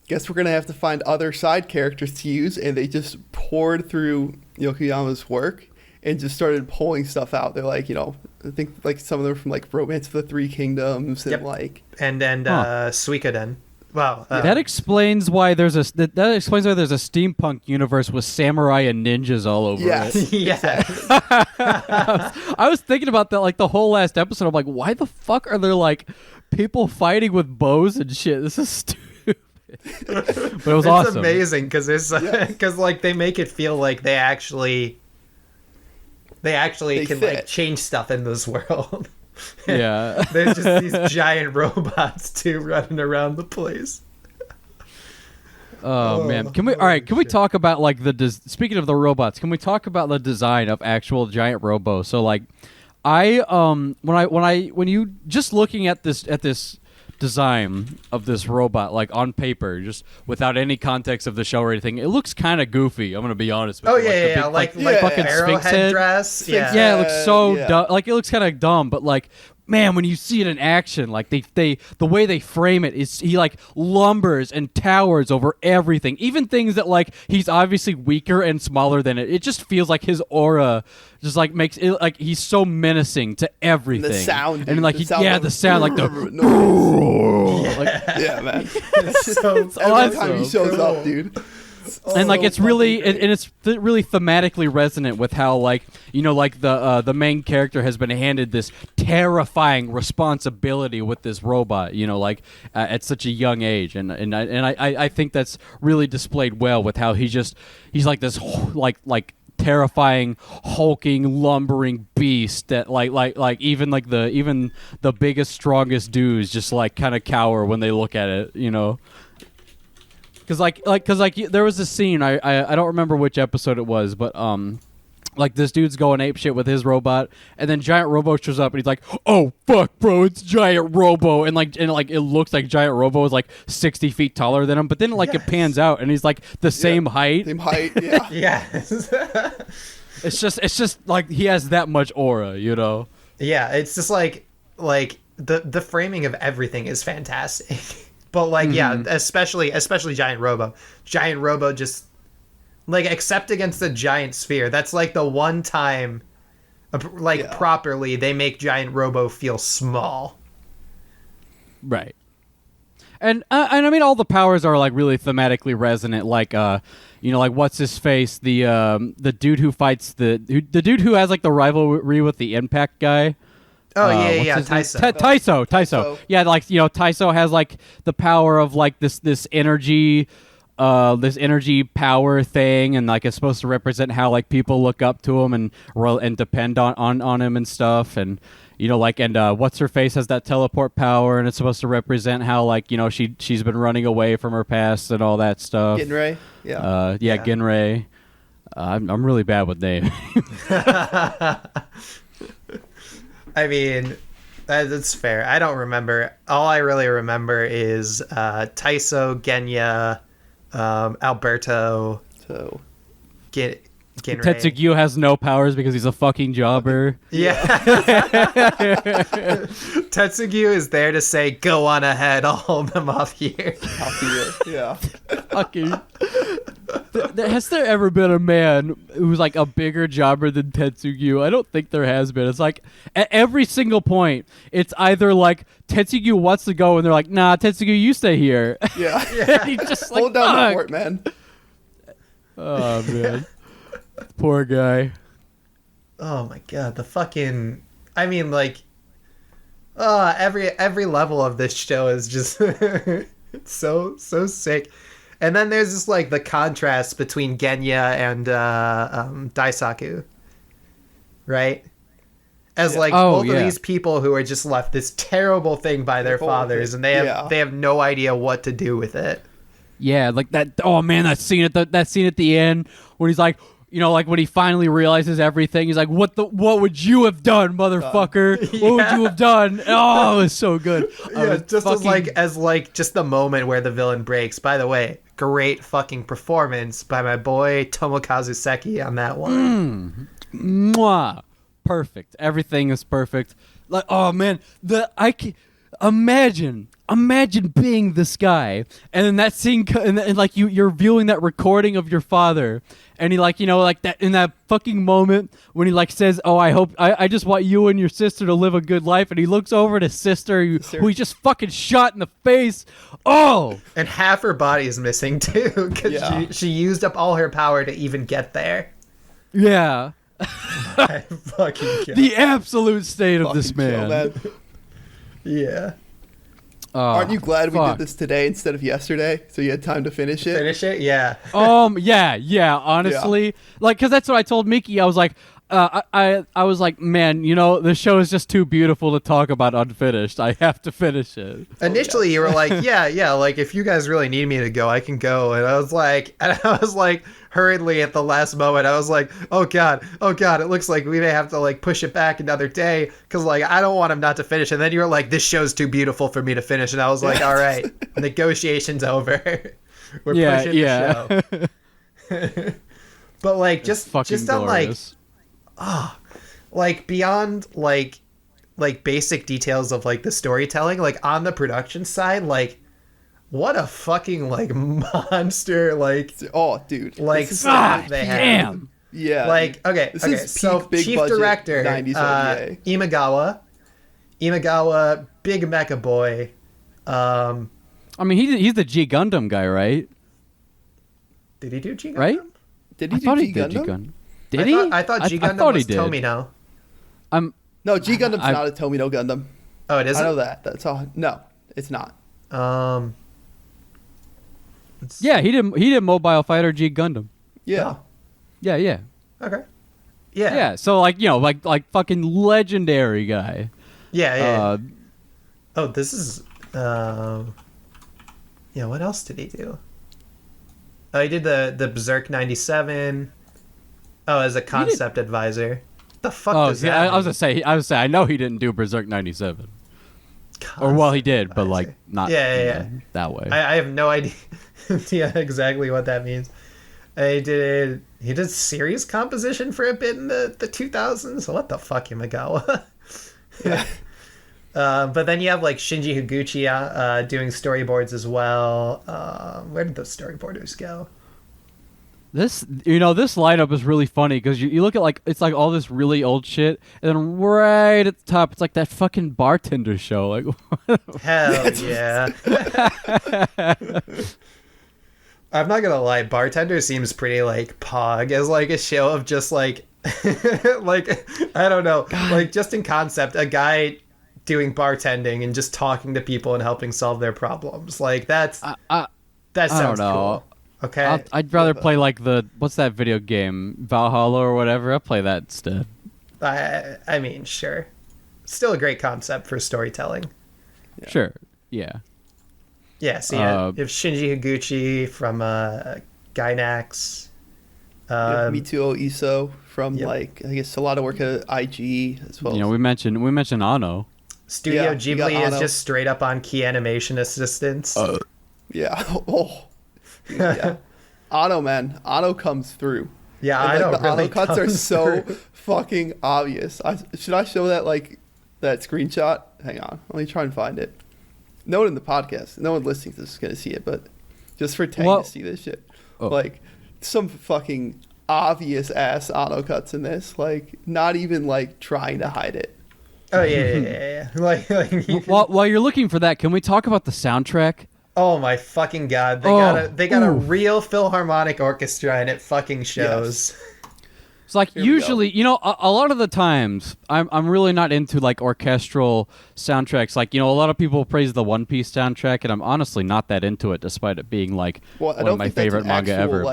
guess we're going to have to find other side characters to use. And they just poured through Yokoyama's work and just started pulling stuff out. They're like, I think like some of them from like Romance of the Three Kingdoms and like... And Suikoden. Wow. That explains why there's a steampunk universe with samurai and ninjas all over it. Yeah. I was thinking about that like the whole last episode. I'm like, why the fuck are there like people fighting with bows and shit? This is stupid. But it was awesome. It's amazing because like they make it feel like they actually can fit. like change stuff in this world. Yeah. There's just these giant robots too running around the place. Oh man. Can we talk about like speaking of the robots, can we talk about the design of actual giant Robo? So like when you just looking at this design of this robot like on paper, just without any context of the show or anything, it looks kind of goofy. I'm gonna be honest with you. Like fucking arrowhead Sphinx head dress. Yeah, it looks so dumb. Like it looks kind of dumb, but like man, when you see it in action, like the way they frame it is he like lumbers and towers over everything, even things that like he's obviously weaker and smaller than it. It just feels like his aura just like makes it like he's so menacing to everything. The sound, and like the sound like the yeah, man. it's Every awesome. time he shows up, dude. And like it's really it's really thematically resonant with how like like the main character has been handed this terrifying responsibility with this robot like at such a young age, and I think that's really displayed well with how he's like this like terrifying hulking lumbering beast that like even the biggest strongest dudes just like kind of cower when they look at it. Because there was a scene I don't remember which episode it was, but like this dude's going apeshit with his robot, and then Giant Robo shows up, and he's like, "Oh fuck, bro, it's Giant Robo," and it looks like Giant Robo is like 60 feet taller than him, but then it pans out, and he's like the same height. Same height, yeah. Yes. It's just like he has that much aura, Yeah, it's just like the framing of everything is fantastic. But like, yeah, especially Giant Robo. Giant Robo just like, except against the giant sphere, that's like the one time properly they make Giant Robo feel small. Right. And I mean all the powers are like really thematically resonant, like like what's his face, the dude who fights the dude who has like the rivalry with the Impact guy. Oh yeah, Taiso. Taiso. Yeah, like Taiso has like the power of like this energy power thing, and like it's supposed to represent how like people look up to him and depend on him and stuff, and what's her face has that teleport power, and it's supposed to represent how like she's been running away from her past and all that stuff. Ginrei, yeah. Ginrei. I'm really bad with names. I mean, that's fair. I don't remember. All I really remember is Taiso, Genya, Alberto, Ginrei. Tetsugu has no powers because he's a fucking jobber. Yeah. Tetsugu is there to say, "Go on ahead, I'll hold them off here." Yeah. Fucking. Has there ever been a man who's like a bigger jobber than Tetsugu? I don't think there has been. It's like at every single point, it's either like Tetsugu wants to go and they're like, "Nah, Tetsugu, you stay here." Yeah. He's just like, hold down the fort, man. Oh man. Poor guy. Oh my god, the fucking... I mean, like... every level of this show is just... it's so sick. And then there's just, like, the contrast between Genya and Daisaku. Right? As, like, both of these people who are just left this terrible thing by their fathers, and they have no idea what to do with it. Yeah, like that... Oh, man, that scene at the end when he's like... like when he finally realizes everything, he's like, what would you have done, motherfucker? What would you have done? Oh, it was so good. Yeah, just as just the moment where the villain breaks. By the way, great fucking performance by my boy Tomokazu Seki on that one. Mwah. Perfect. Everything is perfect. Like, oh man, imagine being this guy, and then that scene, and like you're viewing that recording of your father, and he like that in that fucking moment when he like says, "Oh, I just want you and your sister to live a good life," and he looks over at his sister who he just fucking shot in the face. Oh, and half her body is missing too because she used up all her power to even get there. Yeah. I fucking God. The absolute state of this man. Yeah. Aren't you glad we did this today instead of yesterday, so you had time to finish it? Yeah. Yeah. Honestly, like, because that's what I told Miki. I was like, I was like, man, the show is just too beautiful to talk about unfinished. I have to finish it. Initially, you were like, yeah, like if you guys really need me to go, I can go. And I was like, hurriedly at the last moment, I was like, oh god, it looks like we may have to like push it back another day because like I don't want him not to finish. And then you were like, this show's too beautiful for me to finish. And I was like, all right, negotiations over. We're pushing the show. But like just on glorious. like beyond like basic details of like the storytelling, like on the production side, like what a fucking like monster dude, like staff they have. Damn. Yeah, like okay so chief director Imagawa, big mecha boy. I mean he's the G Gundam guy, right? Did he do G Gundam? Right? Did he do G Gundam? Did he? I thought G Gundam was Tomino. No, G Gundam's not a Tomino Gundam. Oh, it isn't? I know that. That's all. No, it's not. Yeah, he did Mobile Fighter G Gundam. Yeah. Yeah. Okay. Yeah. Yeah. So like like fucking legendary guy. Yeah. This is what else did he do? Oh, he did the Berserk 97. Oh, as a concept advisor. The fuck does that mean? I was gonna say I know he didn't do Berserk 97. Or well, he did, but like not that way. I have no idea exactly what that means. He did series composition for a bit in the 2000s. What the fuck, Imagawa? But then you have like Shinji Higuchi doing storyboards as well. Where did those storyboarders go? This lineup is really funny because you look at like it's like all this really old shit, and then right at the top it's like that fucking bartender show. Like, hell yeah! I'm not gonna lie, Bartender seems pretty like pog as like a show of just like like I don't know, like just in concept, a guy doing bartending and just talking to people and helping solve their problems. Like that sounds cool. Okay, I'd rather play like what's that video game, Valhalla or whatever. I'll play that instead. I mean, sure. Still a great concept for storytelling. Yeah. Sure. Yeah. Yeah. So yeah, if Shinji Higuchi from Gainax, Mitsuo Iso from like I guess a lot of work at IG as well. We mentioned Anno. Studio Ghibli is just straight up on key animation assistants. Yeah. Oh. Yeah. Anno, man. Anno comes through. Yeah, and, I know. The really Anno cuts are so fucking obvious. Should I show that that screenshot? Hang on. Let me try and find it. No one in the podcast, no one listening to this is going to see it, but just for Tang to see this shit. Oh. Like, some fucking obvious ass Anno cuts in this. Like, not even like trying to hide it. Oh, yeah. like while you're looking for that, can we talk about the soundtrack? Oh my fucking god! They got a real Philharmonic orchestra, and it fucking shows. Yes. It's like usually, a lot of the times I'm really not into like orchestral soundtracks. Like, a lot of people praise the One Piece soundtrack, and I'm honestly not that into it, despite it being like one of my favorite manga ever.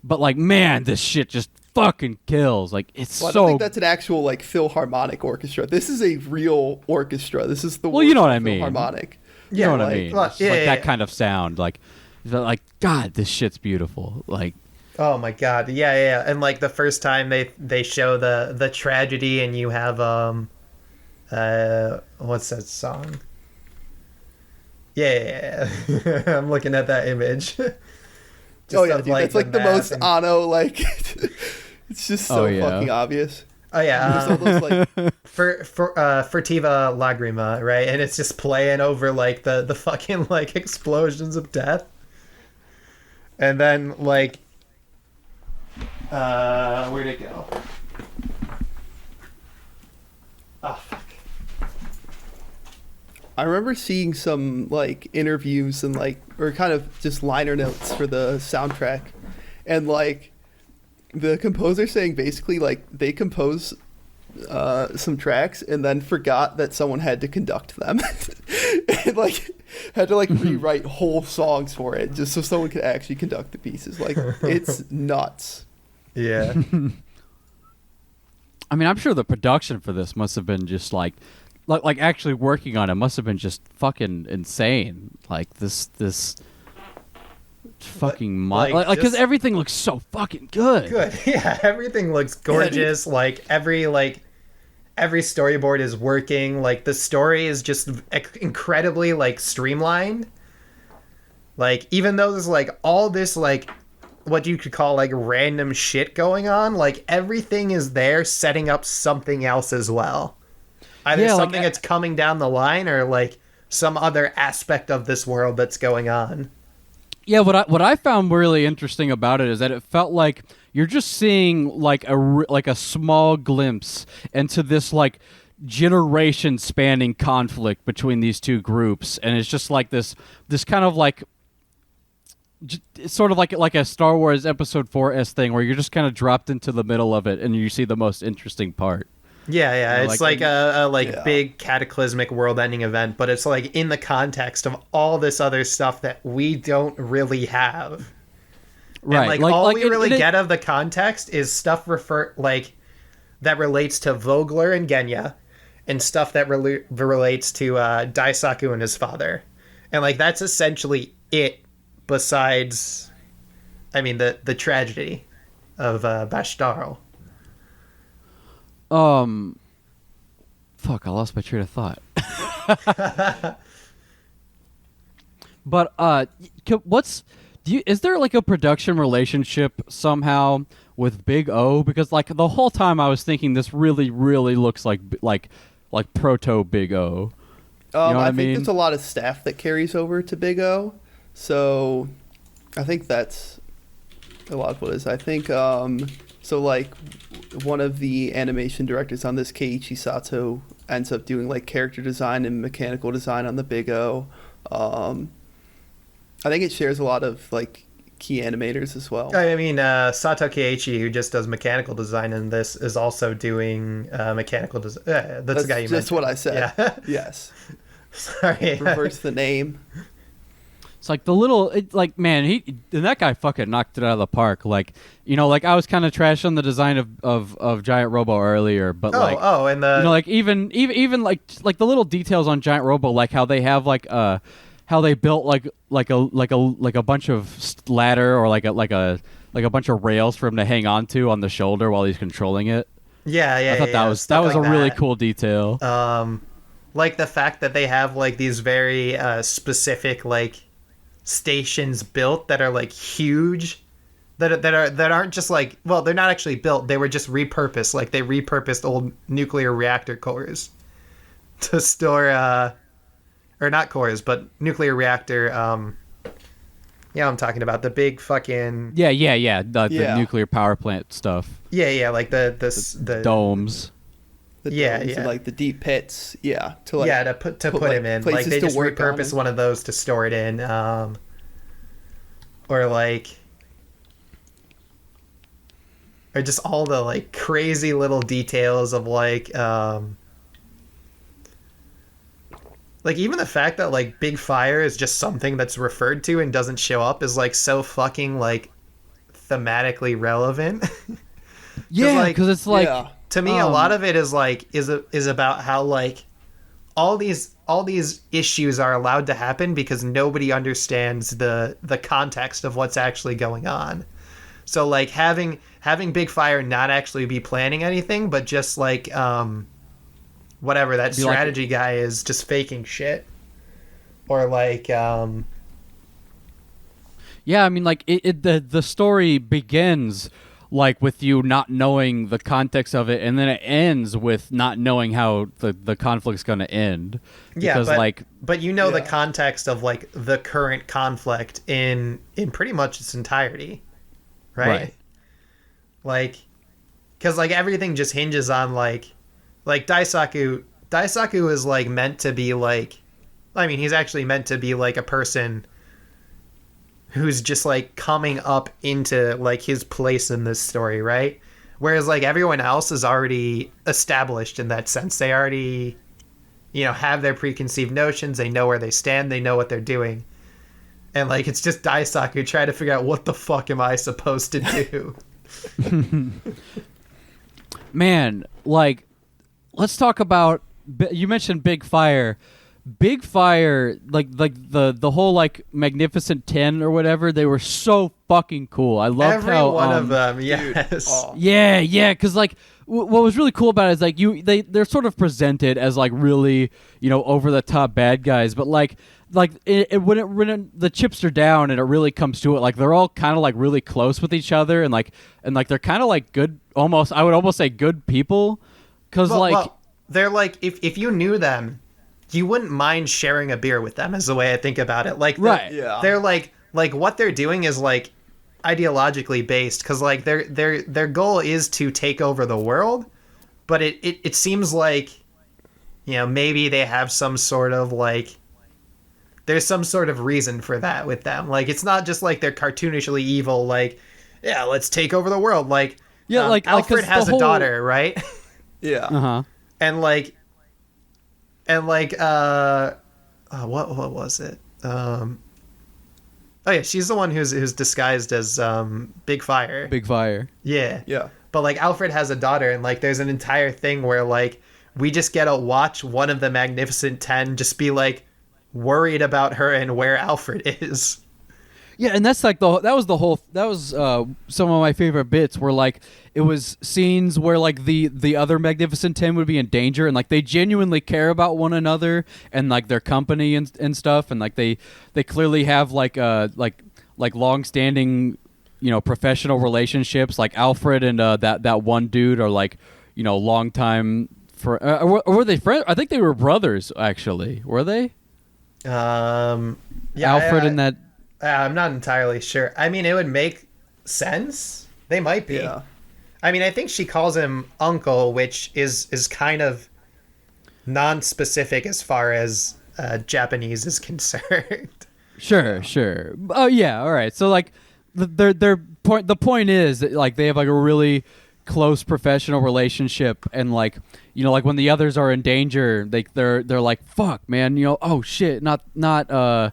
But like, man, this shit just fucking kills. Like, it's I don't think that's an actual like Philharmonic orchestra. This is a real orchestra. This is the you know what I mean. Philharmonic. You know what I mean? That kind of sound. Like, God, this shit's beautiful. Like, Oh my god, yeah. And like the first time they show the tragedy, and you have what's that song? Yeah. I'm looking at that image. Oh yeah, dude, that's like the most and... Ano, like it's just so fucking obvious. Oh yeah, Just all those, like... Furtiva Lagrima, right? And it's just playing over like the fucking like explosions of death, and then like where'd it go? Oh fuck. I remember seeing some like interviews and like, or kind of just liner notes for the soundtrack, and like the composer saying basically like they compose some tracks and then forgot that someone had to conduct them, and like had to like rewrite whole songs for it just so someone could actually conduct the pieces. Like it's nuts. Yeah. I mean, I'm sure the production for this must have been just like actually working on it must have been just fucking insane. Like this fucking like because everything looks so fucking good. Yeah, everything looks gorgeous. Like every storyboard is working. Like the story is just incredibly like streamlined. Like even though there's like all this like what you could call like random shit going on, like everything is there setting up something else as well. Either something that's coming down the line or like some other aspect of this world that's going on. Yeah, what I found really interesting about it is that it felt like you're just seeing like a small glimpse into this like generation spanning conflict between these two groups, and it's just like this kind of like sort of like a Star Wars Episode 4S thing where you're just kind of dropped into the middle of it and you see the most interesting part. Yeah, you know, it's like a big cataclysmic world-ending event, but it's like in the context of all this other stuff that we don't really have. Right. And all we really get of the context is stuff that relates to Vogler and Genya, and stuff that relates to Daisaku and his father, and like that's essentially it. Besides, I mean the tragedy of Bashtaro. Fuck, I lost my train of thought. But is there like a production relationship somehow with Big O? Because like the whole time I was thinking this really looks like proto Big O. You know what I mean? think there's a lot of staff that carries over to Big O, so I think that's a lot of what it is. I think so like one of the animation directors on this, Keiichi Sato, ends up doing like character design and mechanical design on the Big O. I think it shares a lot of like key animators as well. I mean, Sato Keiichi, who just does mechanical design in this, is also doing mechanical design. That's the guy you mentioned. That's what I said. Yeah. Yes. Sorry. Reverse the name. It's like man, that guy fucking knocked it out of the park. Like, you know, like I was kind of trashing the design of Giant Robo earlier, but and the, you know, like even like the little details on Giant Robo, like how they have how they built like a bunch of ladder or like a bunch of rails for him to hang on to on the shoulder while he's controlling it. Yeah. I thought that was a really cool detail. Like the fact that they have like these very specific like stations built that are like huge, that aren't just like, well, they're not actually built, they were just repurposed. Like they repurposed old nuclear reactor cores to store or not cores, but nuclear reactor I'm talking about the big fucking the nuclear power plant stuff. Like the domes. Domes and like the deep pits, to put him in. Like they just repurpose one of those to store it in, or just all the like crazy little details of like even the fact that like Big Fire is just something that's referred to and doesn't show up is like so fucking like thematically relevant. Because it's like. Yeah. To me, a lot of it is like is about how like all these issues are allowed to happen because nobody understands the context of what's actually going on. So like having Big Fire not actually be planning anything, but just like whatever that strategy guy is just faking shit, or like yeah, I mean, like the story begins like with you not knowing the context of it, and then it ends with not knowing how the conflict's going to end. Because, but you know the context of like the current conflict in pretty much its entirety, right? Like, because like everything just hinges on like Daisaku. Daisaku is like meant to be like, I mean, he's actually meant to be like a person who's just like coming up into like his place in this story, right? Whereas like everyone else is already established in that sense. They already, have their preconceived notions. They know where they stand. They know what they're doing. And like it's just Daisaku trying to figure out what the fuck am I supposed to do. Man, like, let's talk about. You mentioned Big Fire. Big Fire, like the whole like Magnificent 10 or whatever, they were so fucking cool. I loved every how one of them, yes, yeah, because like what was really cool about it is like they're sort of presented as like really over the top bad guys, but like when the chips are down and it really comes to it, like they're all kind of like really close with each other and they're kind of like good, almost I would almost say good people, because they're like if you knew them, you wouldn't mind sharing a beer with them, is the way I think about it. Like, they're like what they're doing is like ideologically based, because like their goal is to take over the world, but it seems like maybe they have some sort of like there's some sort of reason for that with them. Like it's not just like they're cartoonishly evil. Like let's take over the world. Like like Alfred has a daughter, right? Yeah. What was it? Oh yeah, she's the one who's disguised as Big Fire. Big Fire. Yeah. Yeah. But like Alfred has a daughter, and like there's an entire thing where like we just get to watch one of the Magnificent 10 just be like worried about her and where Alfred is. Yeah, and that's like that was some of my favorite bits where like it was scenes where like the other Magnificent 10 would be in danger, and like they genuinely care about one another and like their company and stuff, and like they clearly have like long-standing professional relationships. Like Alfred and that one dude are like long time for or were they friends? I think they were brothers actually. Were they? Yeah, Alfred and that. I'm not entirely sure. I mean, it would make sense. They might be. Yeah. I mean, I think she calls him uncle, which is kind of non-specific as far as Japanese is concerned. Sure. Oh yeah, all right. So like, the point is that like they have like a really close professional relationship, and like like when the others are in danger, they're like, fuck, man, oh shit, not not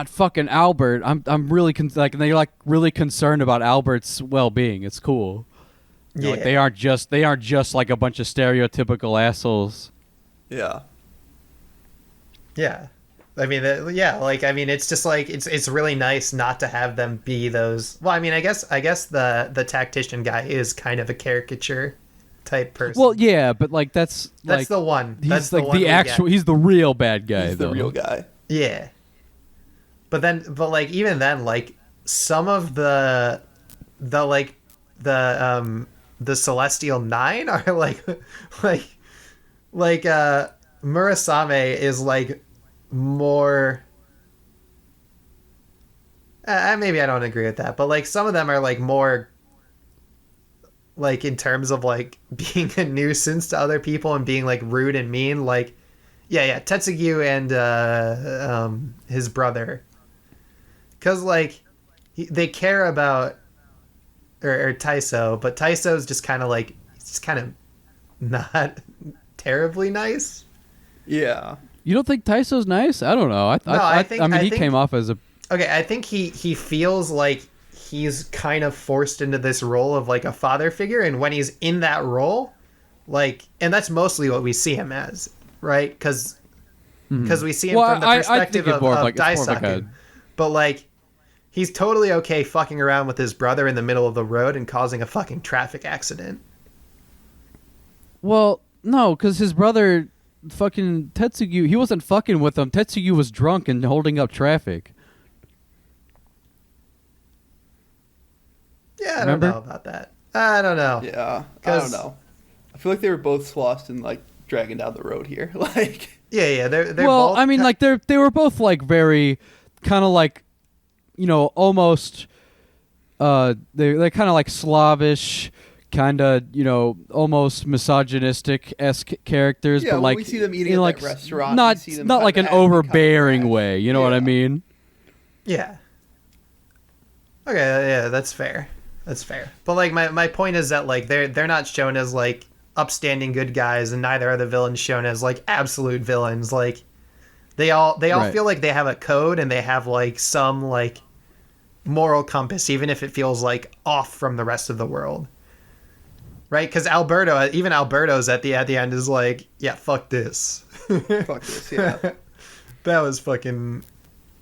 fucking Albert. I'm really and they're like really concerned about Albert's well-being. It's cool. Yeah. Like they aren't just like a bunch of stereotypical assholes. Yeah. Yeah. I mean, it's just like it's really nice not to have them be those. Well, I mean, I guess the tactician guy is kind of a caricature type person. Well, yeah, but like that's like, the one. He's that's like the actual. he's the real bad guy. He's the real guy. Yeah. But like even then, like some of the Celestial Nine are like Murasame is like more. Maybe I don't agree with that, but like some of them are like more. Like in terms of like being a nuisance to other people and being like rude and mean, like Tetsugu and his brother. Because, like, they care about, or Taiso, but Taiso's just kind of, like, he's just kind of not terribly nice. Yeah. You don't think Taiso's nice? I don't know. I mean, he came off as a... Okay, I think he feels like he's kind of forced into this role of, like, a father figure, and when he's in that role, like, and that's mostly what we see him as, right? Because we see him from the perspective of like, Daisaku. But, like, he's totally okay fucking around with his brother in the middle of the road and causing a fucking traffic accident. Well, no, because his brother, fucking Tetsugu, he wasn't fucking with him. Tetsugu was drunk and holding up traffic. Yeah, I Remember? don't know about that. I don't know. Yeah, I don't know. I feel like they were both lost in like dragging down the road here. Like, Yeah, they're well, both I mean, like they were both like very kind of like, you know, almost they're kind of like Slavish, kind of, you know, almost misogynistic-esque characters, yeah, but when like we see them eating in at like that restaurant, not we see them not kind like of an acting kind of overbearing brash. way, you know what I mean? Yeah. Okay, yeah, that's fair. That's fair. But like my point is that like they're not shown as like upstanding good guys, and neither are the villains shown as like absolute villains. Like they all Right. feel like they have a code and they have like some like moral compass, even if it feels like off from the rest of the world. Right? Because Alberto's at the end is like, yeah, fuck this. Fuck this, yeah. That was fucking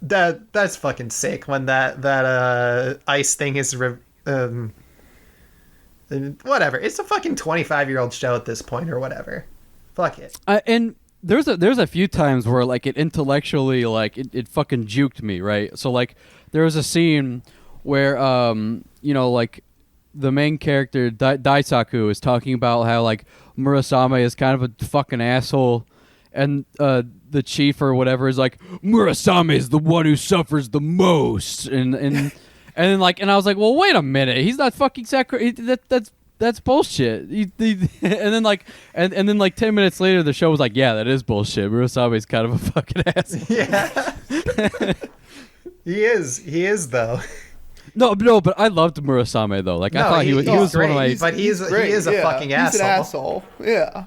that's fucking sick when that ice thing is whatever. It's a fucking 25-year-old show at this point or whatever. Fuck it. And there's a few times where like it intellectually like it fucking juked me, right? So like there was a scene where you know, like the main character Daisaku is talking about how like Murasame is kind of a fucking asshole, and the chief or whatever is like, Murasame is the one who suffers the most, and then like, and I was like, well, wait a minute, he's not fucking that's bullshit. And then like, and then like 10 minutes later, the show was like, yeah, that is bullshit. Murasame's kind of a fucking asshole. Yeah. He is though. No, but I loved Murasame though. Like I thought he was great, one of my. but he is a fucking He's asshole. an asshole. Yeah.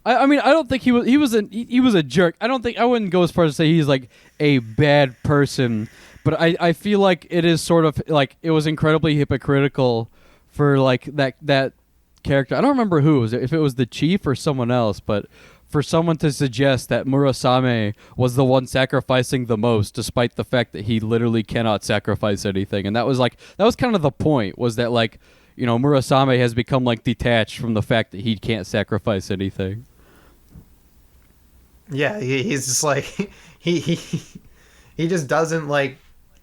I mean, I don't think he was a jerk. I wouldn't go as far as to say he's like a bad person, but I feel like it is sort of like it was incredibly hypocritical for like that character. I don't remember who it was, if it was the chief or someone else, but for someone to suggest that Murasame was the one sacrificing the most, despite the fact that he literally cannot sacrifice anything, and that was kind of the point, was that like, you know, Murasame has become like detached from the fact that he can't sacrifice anything. Yeah, he's just like he just doesn't like.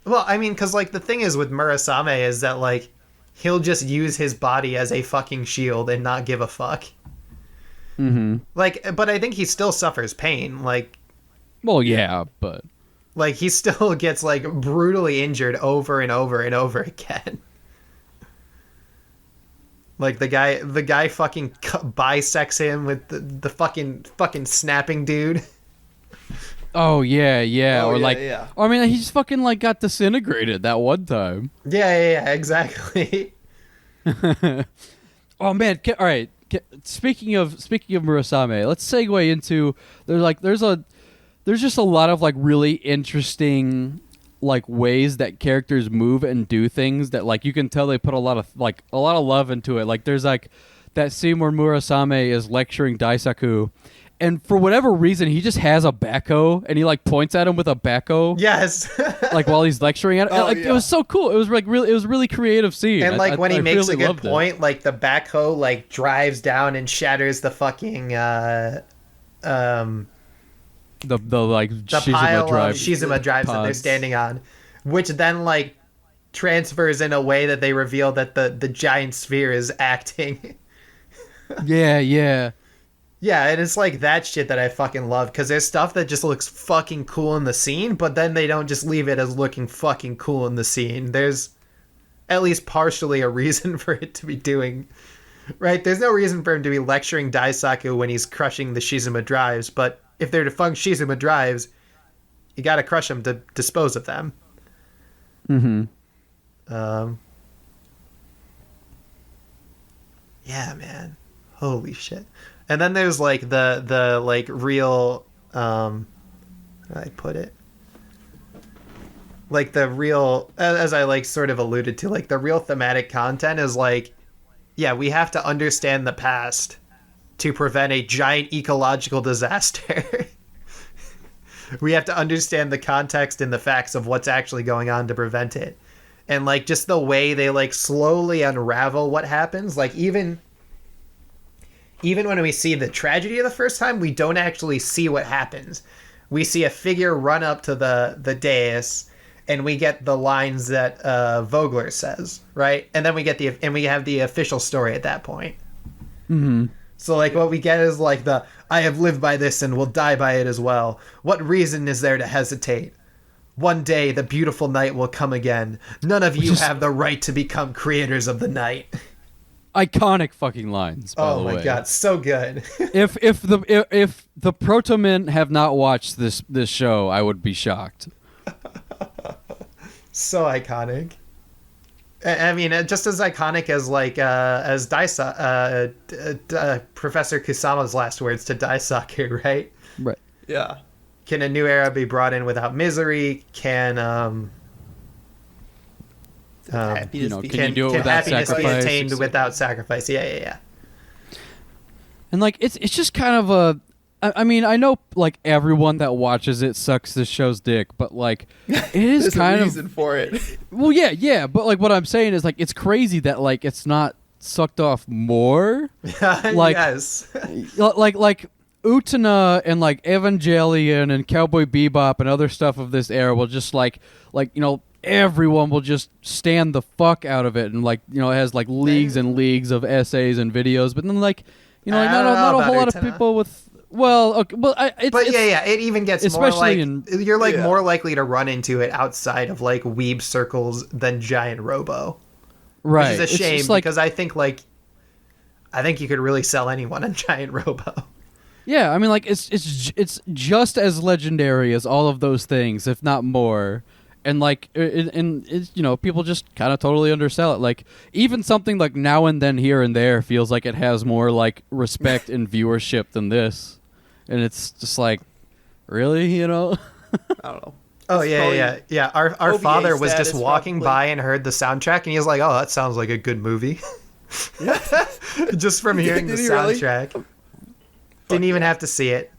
Well, I mean, because like the thing is with Murasame is that like he'll just use his body as a fucking shield and not give a fuck. Mm-hmm. Like, but I think he still suffers pain. Like, well, yeah, but like he still gets like brutally injured over and over and over again. Like the guy fucking bisects him with the fucking snapping dude. oh yeah, Oh, or yeah, like, yeah. I mean, he just fucking like got disintegrated that one time. Yeah, exactly. Oh man, all right. Speaking of Murasame, let's segue into there's just a lot of like really interesting like ways that characters move and do things that like you can tell they put a lot of love into it. Like there's like that scene where Murasame is lecturing Daisaku, and for whatever reason he just has a backhoe and he like points at him with a backhoe. Yes. Like while he's lecturing at it. Oh, Like yeah. It was so cool. It was like really, it was a really creative scene. And like when he makes really a good loved it. point, like the backhoe like drives down and shatters the fucking the like the Shizuma pile drive of Shizuma drives that they're pods. standing on, which then like transfers in a way that they reveal that the giant sphere is acting. Yeah. Yeah, and it's like that shit that I fucking love, because there's stuff that just looks fucking cool in the scene, but then they don't just leave it as looking fucking cool in the scene. There's at least partially a reason for it to be doing, right? There's no reason for him to be lecturing Daisaku when he's crushing the Shizuma drives, but if they're defunct Shizuma drives, you gotta crush them to dispose of them. Mm-hmm. Yeah, man. Holy shit. And then there's like the like real how do I put it? Like the real, as I like sort of alluded to, like the real thematic content is like, yeah, we have to understand the past to prevent a giant ecological disaster. We have to understand the context and the facts of what's actually going on to prevent it. And like just the way they like slowly unravel what happens, like even when we see the tragedy of the first time, we don't actually see what happens. We see a figure run up to the dais, and we get the lines that Vogler says, right? And then we have the official story at that point. Mm-hmm. So like what we get is like I have lived by this and will die by it as well. What reason is there to hesitate? One day the beautiful night will come again. None of you have the right to become creators of the night. Iconic fucking lines, by the way. Oh my god, so good. if the Proto-Men have not watched this show, I would be shocked. So iconic. I mean, just as iconic as like as Professor Kusama's last words to Daisaku, right? Right. Yeah. Can a new era be brought in without misery? Can Happiness be can you do it can without happiness sacrifice? be attained without sacrifice? Yeah. And like it's just kind of a. I mean, I know like everyone that watches it sucks this show's dick, but like it is There's kind a of reason for it. well, yeah. But like what I'm saying is like it's crazy that like it's not sucked off more. Like yes. like Utena and like Evangelion and Cowboy Bebop and other stuff of this era will just like everyone will just stand the fuck out of it, and like it has like leagues and leagues of essays and videos, but then like like not a whole lot of people with it even gets more especially like you're like more likely to run into it outside of like weeb circles than giant Robo, right? Which is a It's shame just, like, because I think you could really sell anyone on giant Robo. Yeah, I mean, like it's just as legendary as all of those things, if not more. And like, it's people just kind of totally undersell it. Like even something like Now and Then Here and There feels like it has more like respect and viewership than this, and it's just like, really, I don't know. Oh yeah. Our OVA father was just status, walking probably. by and heard the soundtrack, and he was like, "Oh, that sounds like a good movie." Just from hearing the Did he really? soundtrack. Didn't even have to see it.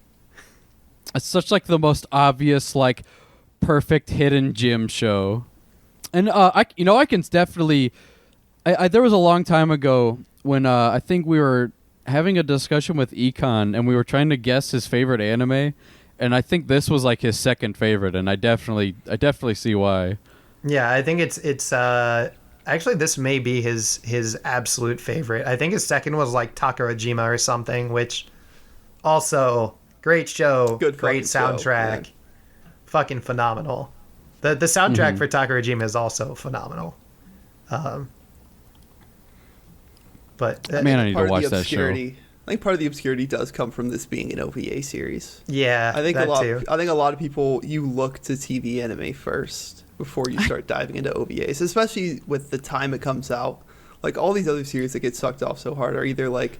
It's such like the most obvious like perfect hidden gem show. And I can definitely there was a long time ago when I think we were having a discussion with Econ and we were trying to guess his favorite anime, and I think this was like his second favorite, and I definitely see why. Yeah, I think it's actually this may be his absolute favorite. I think his second was like Takarajima or something, which also great show, Good great fucking show, soundtrack. man. Fucking phenomenal. The soundtrack for Takarajima is also phenomenal. But Man, I need to Part of watch the that show. obscurity. I think part of the obscurity does come from this being an OVA series. yeah, I think that a lot. too. I think a lot of people you look to TV anime first before you start diving into OVAs, especially with the time it comes out. Like all these other series that get sucked off so hard are either like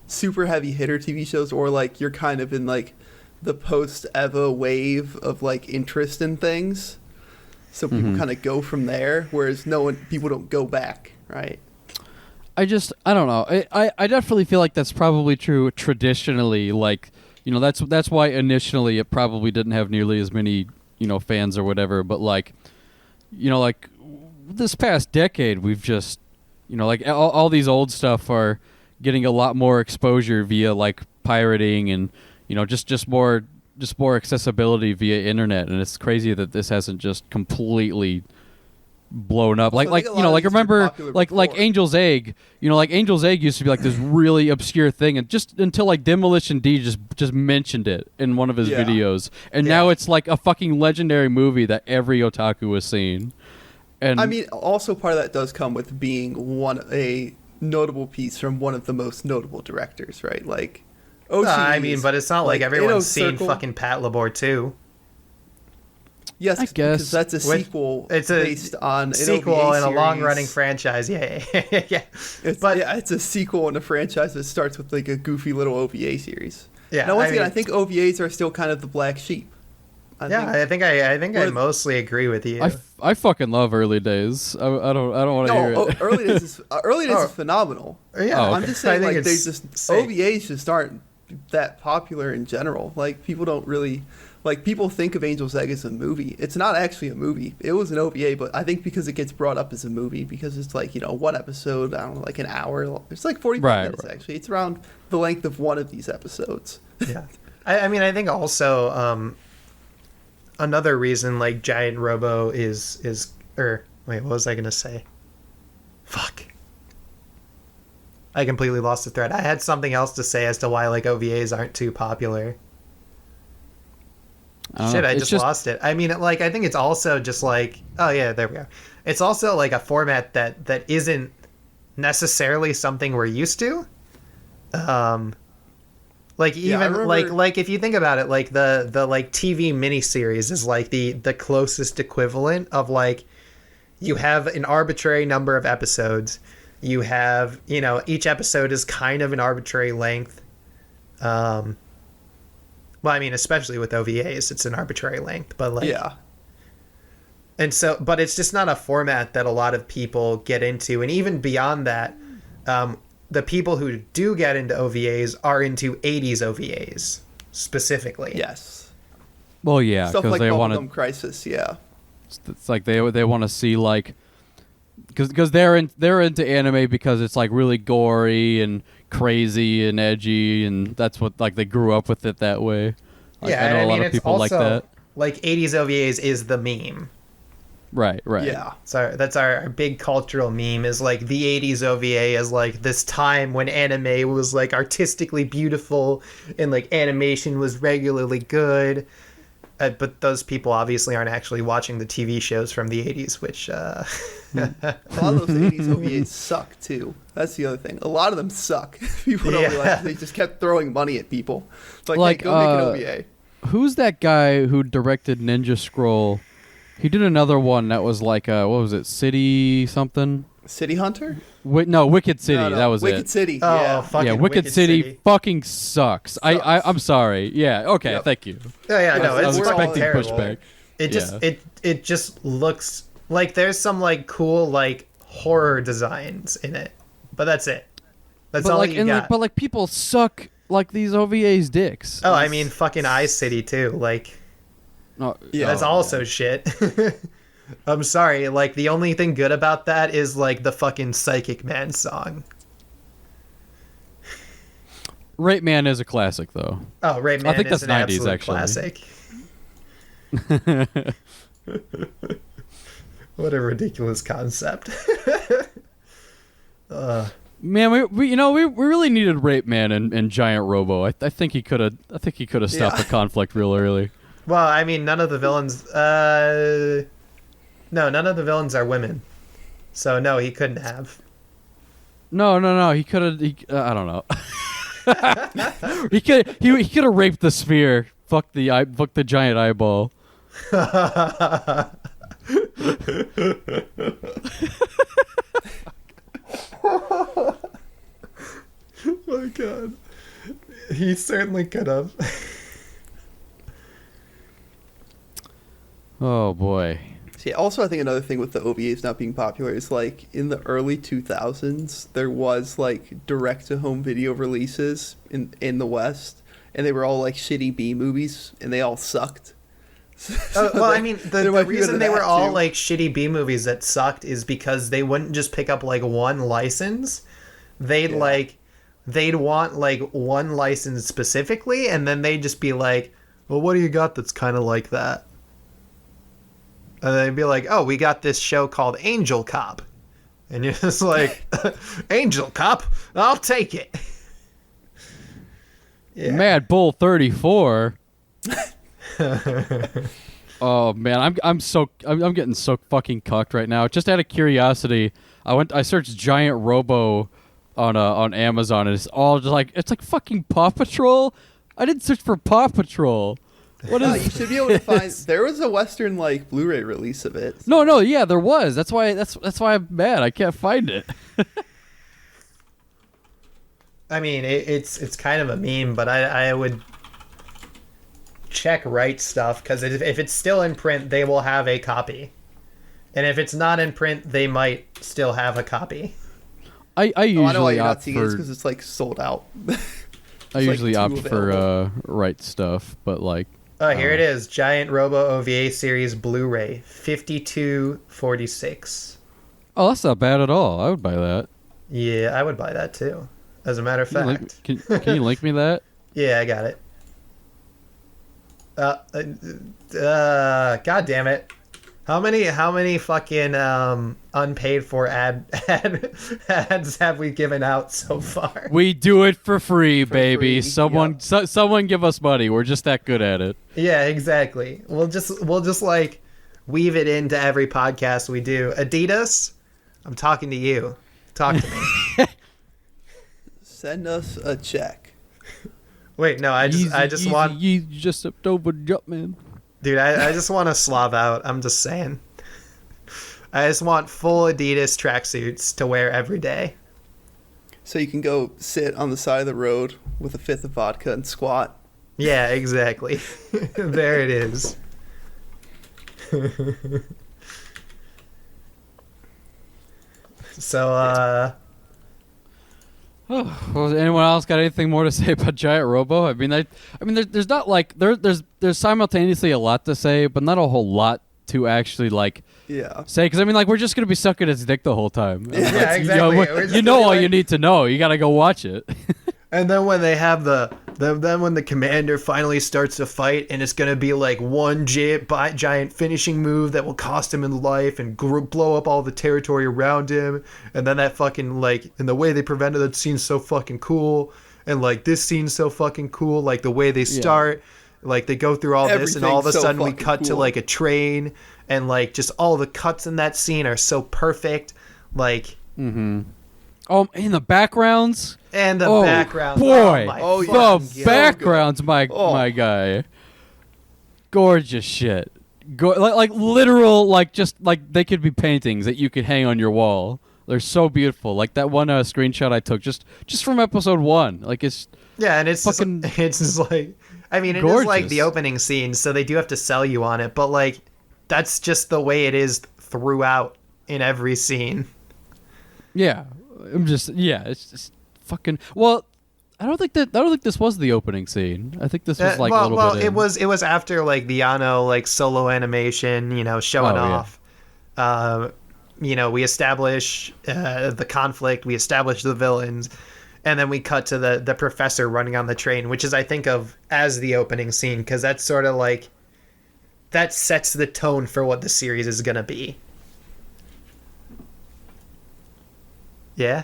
super heavy hitter TV shows or like you're kind of in like the post Eva wave of like interest in things. So people kind of go from there, whereas people don't go back, right? I don't know. I definitely feel like that's probably true traditionally. Like, that's why initially it probably didn't have nearly as many, fans or whatever. But like, like this past decade, we've just, like all these old stuff are getting a lot more exposure via like pirating and, just more accessibility via internet. And it's crazy that this hasn't just completely blown up. Also, I Remember like before. Angel's Egg, like Angel's Egg used to be like this really obscure thing, and just until like Demolition D just mentioned it in one of his videos, and now it's like a fucking legendary movie that every otaku has seen. And I mean, also part of that does come with being a notable piece from one of the most notable directors, right? Like OCs, but it's not like everyone's seen Circle. fucking Pat Labor too. Yes, I guess. because that's a sequel. It's a based on an sequel OVA in a series. long-running franchise. Yeah. It's a sequel in a franchise that starts with like a goofy little OVA series. Yeah, Now, once I again, mean- I think OVAs are still kind of the black sheep. I think I mostly agree with you. I fucking love Early Days. I don't want to hear it. Early Days is phenomenal. Yeah, Oh, I'm okay. just saying, I think like, it's they just sick. OVAs just aren't that popular in general. Like, people don't really Like, people think of Angel's Egg as a movie. It's not actually a movie. It was an OVA, but I think because it gets brought up as a movie, because it's like, one episode, I don't know, like an hour. It's like 45 minutes, actually. It's around the length of one of these episodes. Yeah. I mean, I think also another reason, like, Giant Robo is wait, what was I going to say? Fuck. I completely lost the thread. I had something else to say as to why, like, OVAs aren't too popular. Shit, I just lost it. I mean, like, I think it's also just like, oh yeah, there we go. It's also like a format that isn't necessarily something we're used to. Like, even like if you think about it, like the like TV miniseries is like the closest equivalent of, like, you have an arbitrary number of episodes. You have, each episode is kind of an arbitrary length. Well, I mean, especially with OVAs, it's an arbitrary length, but like, yeah. And so, but it's just not a format that a lot of people get into. And even beyond that, the people who do get into OVAs are into 80s OVAs specifically. Yes. Well, yeah, stuff like they want Bubblegum Crisis, yeah. It's like they want to see, like, because they're into anime because it's like really gory and crazy and edgy, and that's what, like, they grew up with it that way. Like, yeah, I know and a lot of people like that. Like 80s OVAs is the meme. Right. Yeah. So that's our big cultural meme, is like the 80s OVA is like this time when anime was like artistically beautiful and like animation was regularly good. But those people obviously aren't actually watching the TV shows from the 80s, which... A lot of those 80s OVAs suck, too. That's the other thing. A lot of them suck. People don't realize they just kept throwing money at people. It's like, hey, go make an OVA. Who's that guy who directed Ninja Scroll? He did another one that was like, what was it, City something? City Hunter? No, Wicked City. No. That was Wicked it. City. Oh, yeah. fucking yeah, Wicked City fucking sucks. I'm sorry. Yeah, okay, Thank you. Oh, yeah, no, I was it's expecting terrible. pushback. It just it just looks like there's some like cool like horror designs in it, but that's it. That's all you got. But like people suck like these OVAs dicks. I mean, fucking Eye City too. Like, that's also shit. I'm sorry. Like, the only thing good about that is like the fucking Psychic Man song. Rape Man is a classic, though. Oh, Rape Man I think is that's an 90s, absolute actually. classic. What a ridiculous concept. Man, we really needed Rape Man and Giant Robo. I think he could have stopped the conflict real early. Well, I mean, none of the villains. No, none of the villains are women. So no, he couldn't have. No. He could have. I don't know. He could have raped the sphere. Fuck the giant eyeball. Oh my god. He certainly could have. Oh boy. See, also I think another thing with the OVAs not being popular is, like, in the early 2000s there was like direct to home video releases in the West, and they were all like shitty B movies and they all sucked. Well, I mean, the reason they were all like shitty B movies that sucked is because they wouldn't just pick up like one license. They'd want like one license specifically, and then they'd just be like, well, what do you got that's kind of like that? And they'd be like, oh, we got this show called Angel Cop. And you're just like, Angel Cop? I'll take it. Yeah. Mad Bull 34. Oh man, I'm getting so fucking cucked right now. Just out of curiosity, I searched Giant Robo on Amazon, and it's all just like, it's like fucking Paw Patrol. I didn't search for Paw Patrol. What is? You should be able to find. There was a Western like Blu-ray release of it. No, yeah, there was. That's why I'm mad. I can't find it. I mean, it's kind of a meme, but I would check Right Stuff, because if it's still in print, they will have a copy, and if it's not in print, they might still have a copy. I usually I know why you're not opt seeing it, for because it's like sold out. I usually like opt for Right Stuff, but like. Oh, here it is. Giant Robo OVA series Blu-ray, 52.46. Oh, that's not bad at all. I would buy that. Yeah, I would buy that too. As a matter of fact. Can you link me that? Yeah, I got it. God damn it. How many fucking unpaid for ads have we given out so far? We do it for free, For baby. free, Someone give us money. We're just that good at it. Yeah, exactly. We'll just like weave it into every podcast we do. Adidas, I'm talking to you. Talk to me. Send us a check. Wait, no, I just want you just stepped over Jumpman. dude, I just want to slob out. I'm just saying. I just want full Adidas tracksuits to wear every day. So you can go sit on the side of the road with a fifth of vodka and squat. Yeah, exactly. There it is. So, Well, anyone else got anything more to say about Giant Robo? I mean, there's not like there's simultaneously a lot to say, but not a whole lot to actually like Yeah. say. Because I mean, like we're just gonna be sucking its dick the whole time. Yeah, exactly. You know, We're just you know gonna be all like- you need to know. You gotta go watch it. and then when they have then when the commander finally starts to fight, and it's gonna be like one giant finishing move that will cost him in life and blow up all the territory around him, and then that fucking like, and the way they prevented that scene's so fucking cool, and like this scene's so fucking cool, like the way they start, like they go through all this, and all of a Everything's so sudden we fucking cut to cool. like a train, and like just all the cuts in that scene are so perfect, like. Oh, in the backgrounds. And the Oh, background. boy. my Oh, yeah. fucking The God. backgrounds, my Oh. guy. Gorgeous shit. Like literal, like just like they could be paintings that you could hang on your wall. They're so beautiful. Like that one screenshot I took just from episode 1. Like it's Yeah, and it's fucking just, it's just like, I mean, it is like gorgeous. the opening scene, so they do have to sell you on it, but like that's just the way it is throughout in every scene. yeah. It's just fucking. Well, I don't think this was the opening scene. I think this was like a little bit. it was after like the Yano like solo animation, showing Oh, yeah. off. We establish the conflict, we establish the villains, and then we cut to the professor running on the train, which is I think of as the opening scene, because that's sort of like that sets the tone for what the series is gonna be. Yeah,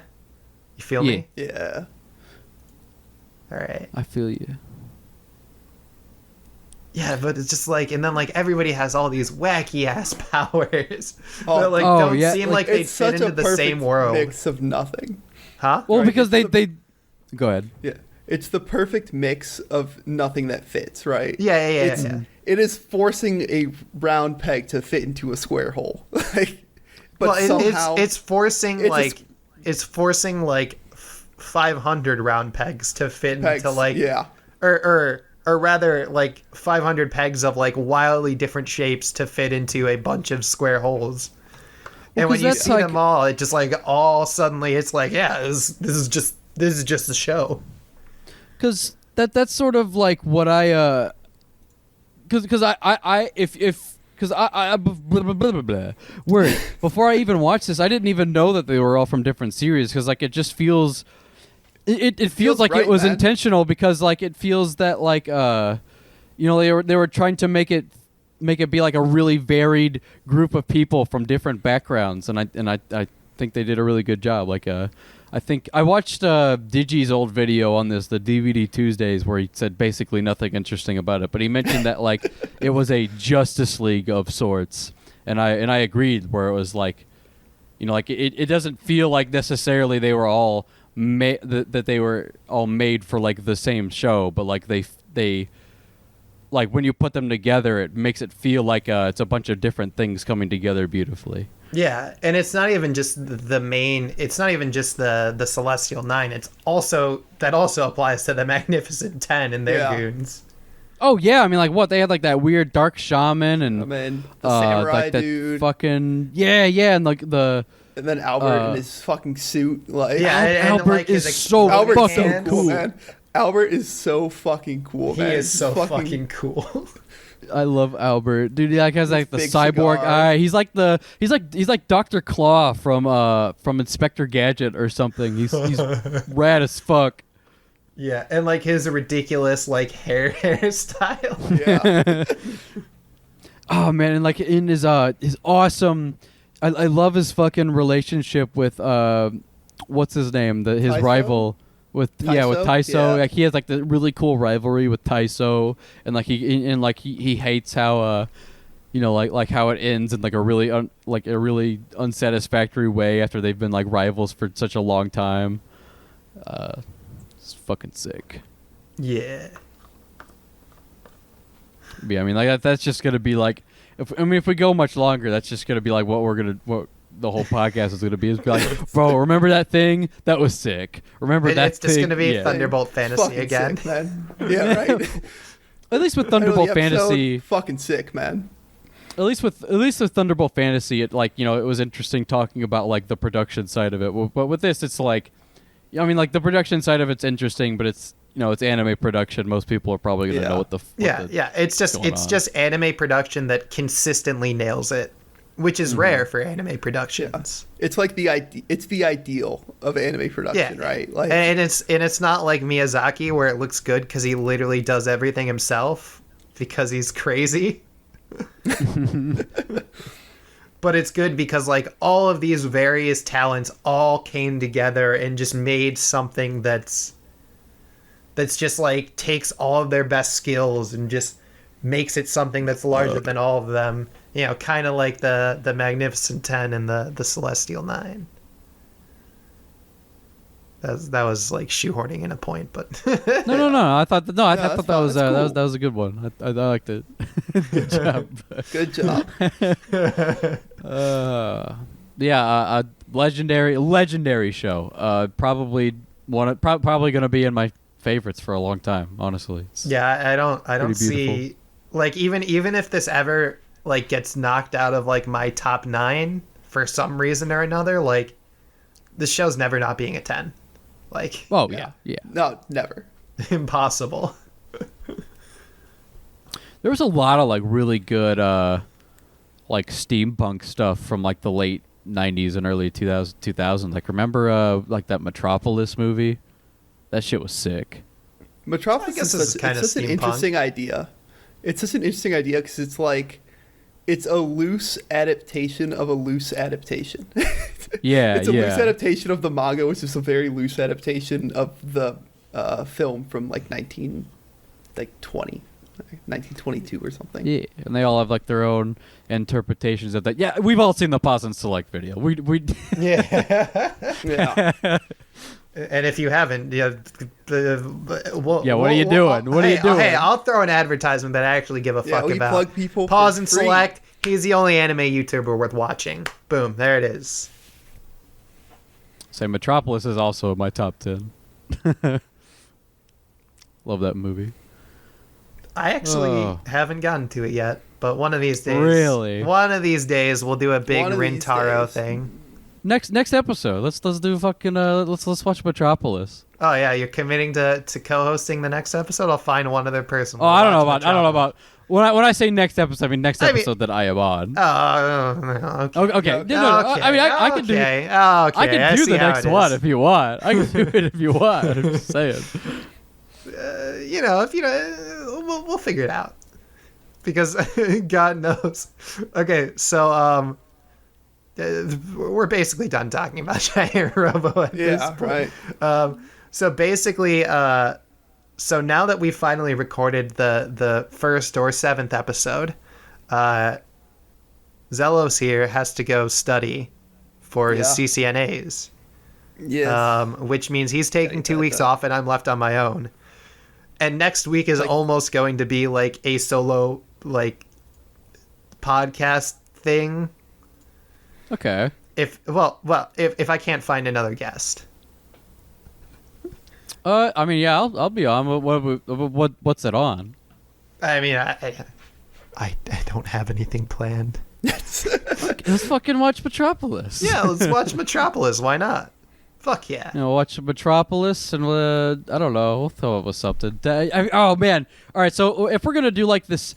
you feel Yeah. me? Yeah. All right. I feel you. Yeah, but it's just like, and then like everybody has all these wacky ass powers Oh. that like Oh, don't yeah, seem like, like they It's fit such a into the perfect same world, mix of nothing. huh? Well, Right, because it's they go ahead. Yeah. It's the perfect mix of nothing that fits, right? Yeah, It's, yeah. It is forcing a round peg to fit into a square hole. Like, but Well, somehow it's forcing it's a like it's forcing like 500 round pegs to fit pegs, into like yeah. or rather like 500 pegs of like wildly different shapes to fit into a bunch of square holes. And when 'cause you that's see like- them all, it just like all suddenly it's like, yeah, this is just the show. Because that's sort of like what I because I blah, blah, blah, blah, blah. Word. Before I even watched this, I didn't even know that they were all from different series, because like it just feels it feels feels like right, it was man. intentional, because like it feels that like they were trying to make it be like a really varied group of people from different backgrounds, and I think they did a really good job. Like I think I watched Digi's old video on this, the DVD Tuesdays, where he said basically nothing interesting about it, but he mentioned that like it was a Justice League of sorts, and I agreed, where it was like, like it doesn't feel like necessarily they were all that they were all made for like the same show, but like they like when you put them together, it makes it feel like it's a bunch of different things coming together beautifully. Yeah, and it's not even just the main. It's not even just the Celestial 9. It's also applies to the Magnificent 10 and their Yeah. goons. Oh yeah, I mean like what they had like that weird dark shaman and I mean, the samurai like that dude, fucking and like the and then Albert in his fucking suit. Like, Yeah, and Albert like his is so Albert's so hands. cool, man. Albert is so fucking cool, He man. is so fucking cool. I love Albert, dude. He like has like the big cyborg cigar. eye. He's like Dr. Claw from Inspector Gadget or something. He's rad as fuck. Yeah, and like his ridiculous like hairstyle. Yeah. Oh man, and like in his awesome, I love his fucking relationship with what's his name, his Taiso? with with Taiso. Yeah. Like he has like the really cool rivalry with Taiso, and like he hates how like how it ends in like a really unsatisfactory way after they've been like rivals for such a long time. It's fucking sick. Yeah. Yeah, I mean, like that's just gonna be like, if we go much longer, that's just gonna be like what the whole podcast is gonna be. Is be like, bro, remember that thing? That was sick. Remember that It's just thing? gonna be Yeah. Thunderbolt Fantasy Fucking again. sick, man. Yeah, right. At least with Thunderbolt Title of the episode, Fantasy, fucking sick, man. at least with Thunderbolt Fantasy, it like it was interesting talking about like the production side of it. But with this, it's like, I mean, like the production side of it's interesting, but it's it's anime production. Most people are probably gonna know what the It's just anime production that consistently nails it, which is rare for anime productions. It's like the ideal of anime production, right? Like, and it's not like Miyazaki where it looks good because he literally does everything himself because he's crazy. But it's good because like all of these various talents all came together and just made something that's just like takes all of their best skills and just makes it something that's larger than all of them. Kind of like the Magnificent 10 and the Celestial 9. That was like shoehorning in a point, but No. I thought that was cool. that was a good one. I liked it. Good job. good job. Legendary show. Probably gonna be in my favorites for a long time. Honestly. yeah, I don't see beautiful. like even if this ever like gets knocked out of like my top 9 for some reason or another, like this show's never not being a 10. Like, Oh yeah. No, never. impossible. There was a lot of like really good like steampunk stuff from like the late 90s and early 2000s. Like remember like that Metropolis movie? That shit was sick. Metropolis I guess is this is kinda such an steampunk. interesting idea. It's such an interesting idea because it's like it's a loose adaptation of a loose adaptation. Yeah, It's a loose adaptation of the manga, which is a very loose adaptation of the film from like 1922 or something. Yeah, and they all have like their own interpretations of that. Yeah, we've all seen the Pause and Select video. We Yeah. Yeah. And if you haven't, what are you doing? What are you doing? Hey, I'll throw an advertisement that I actually give a Yeah, fuck we about. plug people Pause for and free. Select. He's the only anime YouTuber worth watching. Boom, there it is. say Metropolis is also in my top 10. Love that movie. I actually haven't gotten to it yet, but one of these days. Really? One of these days we'll do a big One of these Rintaro days. thing. Next episode, let's do fucking let's watch Metropolis. Oh yeah, you're committing to co-hosting the next episode? I'll find one other person. Oh, I don't know about when I say next episode, I mean next I mean- episode that I am on. Oh, okay. Okay. No. I mean, I can do. Okay. I can do see the how next it one is. if you want. I can do it if you want. I'm just saying. We'll figure it out. Because God knows. Okay, so we're basically done talking about Giant Robo at this Yeah, point. right. So basically, so now that we finally recorded the first or 7th episode, Xelloss here has to go study for his Yeah. CCNAs. Yes. Which means he's taking 2 weeks done. off and I'm left on my own. And next week is almost going to be like a solo like podcast thing. Okay. If I can't find another guest. I mean, yeah, I'll be on. What's it on? I mean, I don't have anything planned. Let's fucking watch Metropolis. Yeah, let's watch Metropolis. Why not? Fuck yeah. Watch Metropolis, and I don't know. We'll throw it with something. Oh man! All right, so if we're gonna do like this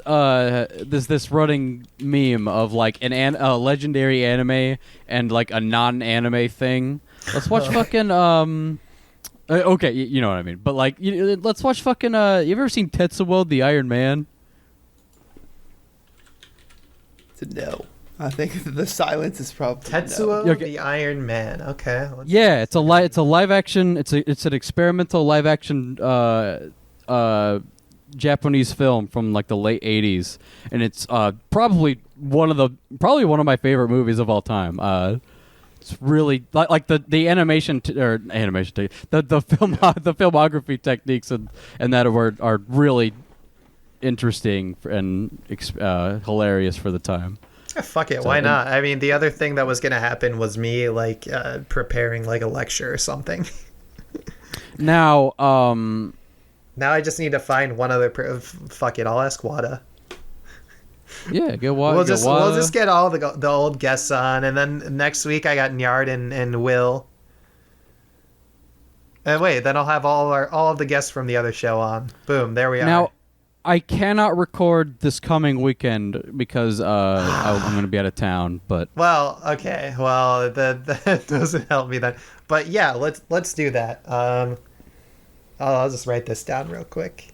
running meme of like a legendary anime and like a non-anime thing, let's watch fucking okay, you know what I mean. But like, let's watch fucking. You ever seen Tetsuo the Iron Man? No. I think the silence is probably Tetsuo no. the Iron Man. Okay. Yeah, it's a live action. It's an experimental live action Japanese film from like the late '80s, and it's probably one of my favorite movies of all time. It's really like the animation the filmography techniques and that are really interesting and hilarious for the time. Fuck it, why not? I mean, the other thing that was gonna happen was me like preparing like a lecture or something. Now I just need to find one other. Fuck it, I'll ask Wada. Yeah, get Wada. We'll just get all the old guests on, and then next week I got Nyard and Will. And wait, then I'll have all of the guests from the other show on. Boom, there we are. Now, I cannot record this coming weekend because I'm going to be out of town. But well, okay, well that doesn't help me then. But yeah, let's do that. I'll just write this down real quick.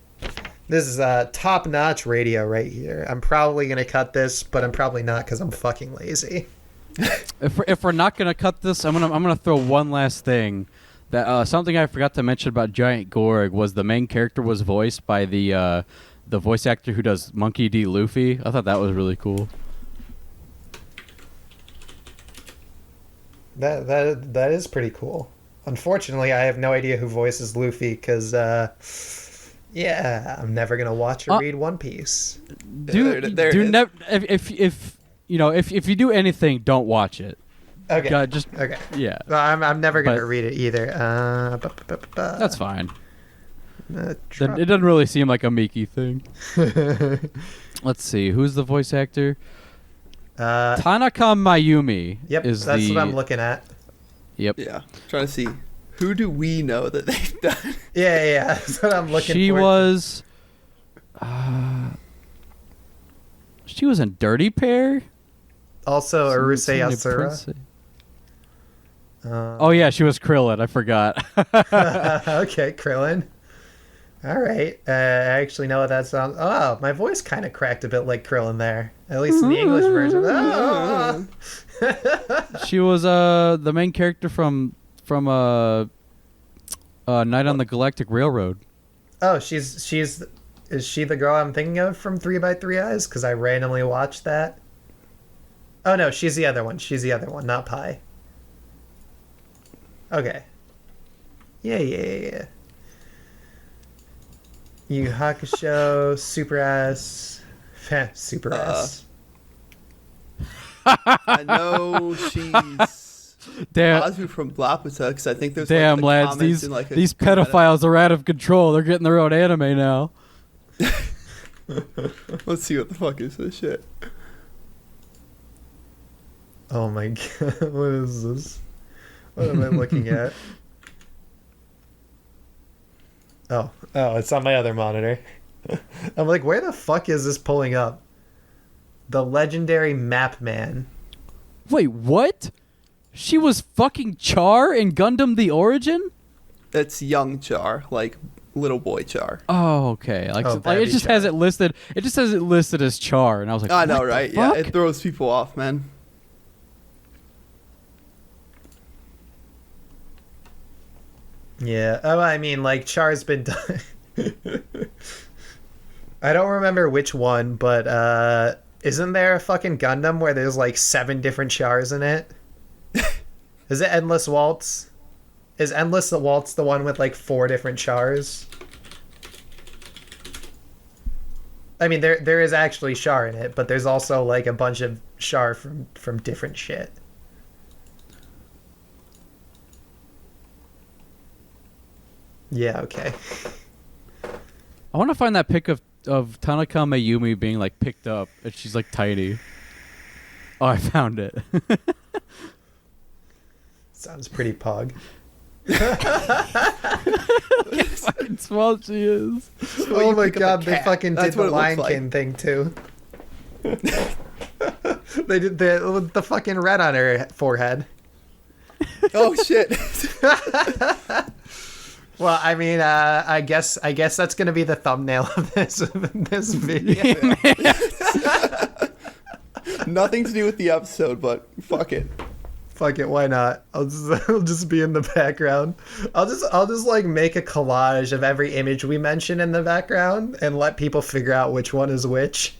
This is top-notch radio right here. I'm probably gonna cut this, but I'm probably not because I'm fucking lazy. If we're not gonna cut this, I'm gonna throw one last thing. That something I forgot to mention about Giant Gorg was the main character was voiced by the voice actor who does Monkey D. Luffy. I thought that was really cool. That is pretty cool. Unfortunately, I have no idea who voices Luffy because, I'm never gonna watch or read One Piece. If you do anything, don't watch it. Okay. Okay. Yeah. Well, I'm never gonna read it either. That's fine. It doesn't really seem like a Miki thing. Let's see. Who's the voice actor? Tanaka Mayumi. Yep. That's what I'm looking at. Yep. Yeah. Trying to see who do we know that they've done. Yeah. That's what I'm looking for. She was in Dirty Pair. Also, Urusei Asura. Oh yeah, she was Krillin. I forgot. Okay, Krillin. All right. I actually know what that sounds. Oh, my voice kind of cracked a bit like Krillin there. At least in the English version. Oh. She was the main character from Night on the Galactic Railroad. Oh, is she the girl I'm thinking of from 3 by 3 Eyes? Because I randomly watched that. Oh no, she's the other one. Not Pi. Okay. Yeah. Yu Yu Hakusho, Super Ass. Super Ass. I know she's Damn. Azu from Laputa because I think there's damn lads, these pedophiles are out of control. They're getting their own anime now. Let's see what the fuck is this shit. Oh my god, what is this? What am I looking at? Oh, it's on my other monitor. I'm like, where the fuck is this pulling up? The legendary Map Man. Wait, what? She was fucking Char in Gundam The Origin? That's young Char, like little boy Char. Oh, okay. It just has it listed. It just has it listed as Char, and I was like, I know, what right? the fuck? Yeah, it throws people off, man. Yeah. Oh, I mean, like, Char's been done. I don't remember which one, but isn't there a fucking Gundam where there's like 7 different Chars in it? Is it Endless Waltz? Is Endless Waltz the one with like 4 different Chars? I mean, there is actually Char in it, but there's also like a bunch of Char from different shit. Yeah, okay. I want to find that pic of Tanaka Mayumi being like picked up, and she's like tiny. Oh, I found it. Sounds pretty pog. Fucking small she is. Oh my god, they cat. fucking That's did the what it Lion looks like. King thing too. They did the fucking red on her forehead. Oh shit. Well, I mean, I guess that's gonna be the thumbnail of this video. Nothing to do with the episode, but fuck it. Fuck it, why not? I'll just be in the background. I'll just like make a collage of every image we mention in the background and let people figure out which one is which.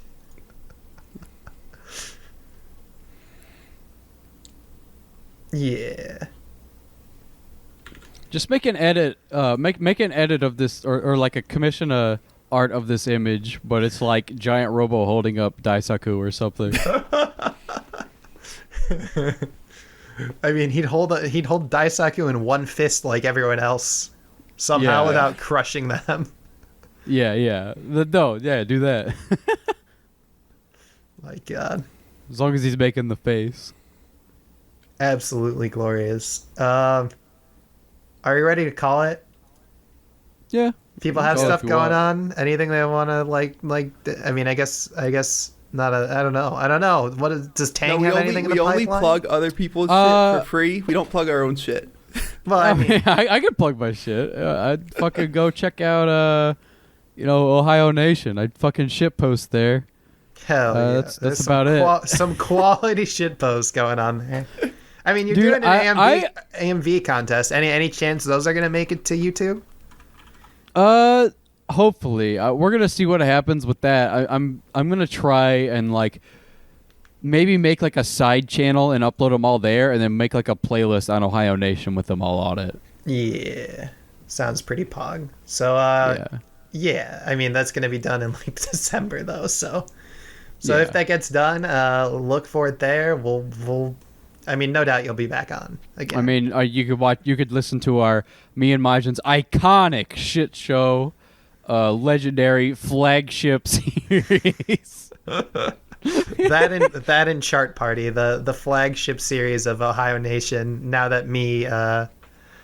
Yeah. Just make an edit. Make an edit of this, or like a commission art of this image, but it's like giant Robo holding up Daisaku or something. I mean, he'd hold Daisaku in one fist like everyone else, somehow Yeah. without crushing them. Yeah. Do that. My God, As long as he's making the face. absolutely glorious. Are you ready to call it? Yeah. People have Call it stuff if you going want. on. Anything they want to like? I mean, I guess not. I don't know. Does Tang have anything in we the only pipeline? plug other people's shit for free. We don't plug our own shit. Well, I mean, I can plug my shit. I'd fucking go check out, Ohio Nation. I'd fucking shit post there. hell yeah. That's There's about it. Some quality shit posts going on there. I mean, you're Dude, doing an AMV contest. Any chance those are gonna make it to YouTube? Hopefully. We're gonna see what happens with that. I'm gonna try and like maybe make like a side channel and upload them all there, and then make like a playlist on Ohio Nation with them all on it. Yeah, sounds pretty pog. So yeah, I mean that's gonna be done in like December though. So Yeah. if that gets done, look for it there. We'll. I mean, no doubt you'll be back on again. I mean, you could listen to our me and Majin's iconic shit show, legendary flagship series. that and Chart Party, the flagship series of Ohio Nation. Now that me,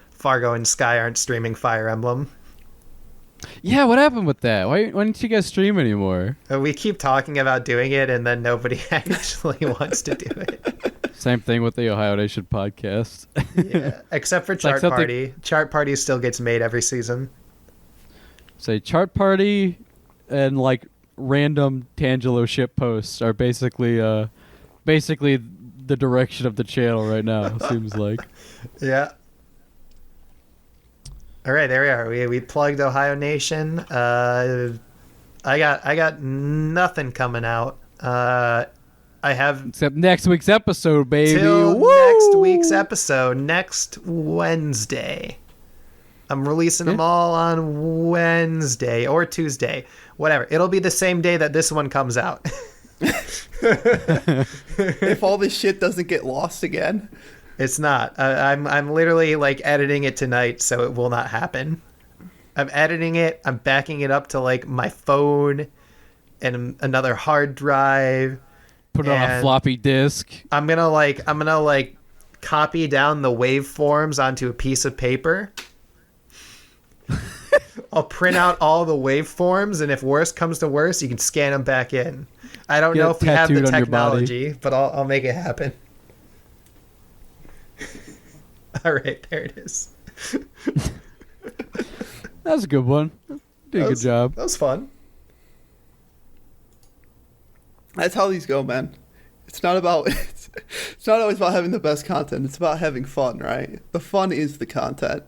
Fargo, and Sky aren't streaming Fire Emblem, Yeah, what happened with that? Why didn't you guys stream anymore? we keep talking about doing it, and then nobody actually wants to do it. Same thing with the Ohio Nation podcast. Yeah, except for like Chart something- Party. Chart Party still gets made every season. Say Chart Party and like random Tangelo ship posts are basically the direction of the channel right now. Seems like. Yeah. All right, there we are. We plugged Ohio Nation. I got nothing coming out. I have Except next week's episode, baby. till Woo! next week's episode, next Wednesday. I'm releasing them all on Wednesday or Tuesday, whatever. It'll be the same day that this one comes out. If all this shit doesn't get lost again. It's not. I'm literally like editing it tonight, so it will not happen. I'm editing it. I'm backing it up to like my phone and another hard drive. Put it on a and floppy disk. I'm gonna copy down the waveforms onto a piece of paper. I'll print out all the waveforms, and if worse comes to worse, you can scan them back in. I don't Get know it if we have the tattooed on your body. technology, but I'll make it happen. All right, there it is. That was a good one. Did a good job. That was fun. That's how these go, man. It's not about it's not always about having the best content. It's about having fun, right? The fun is the content.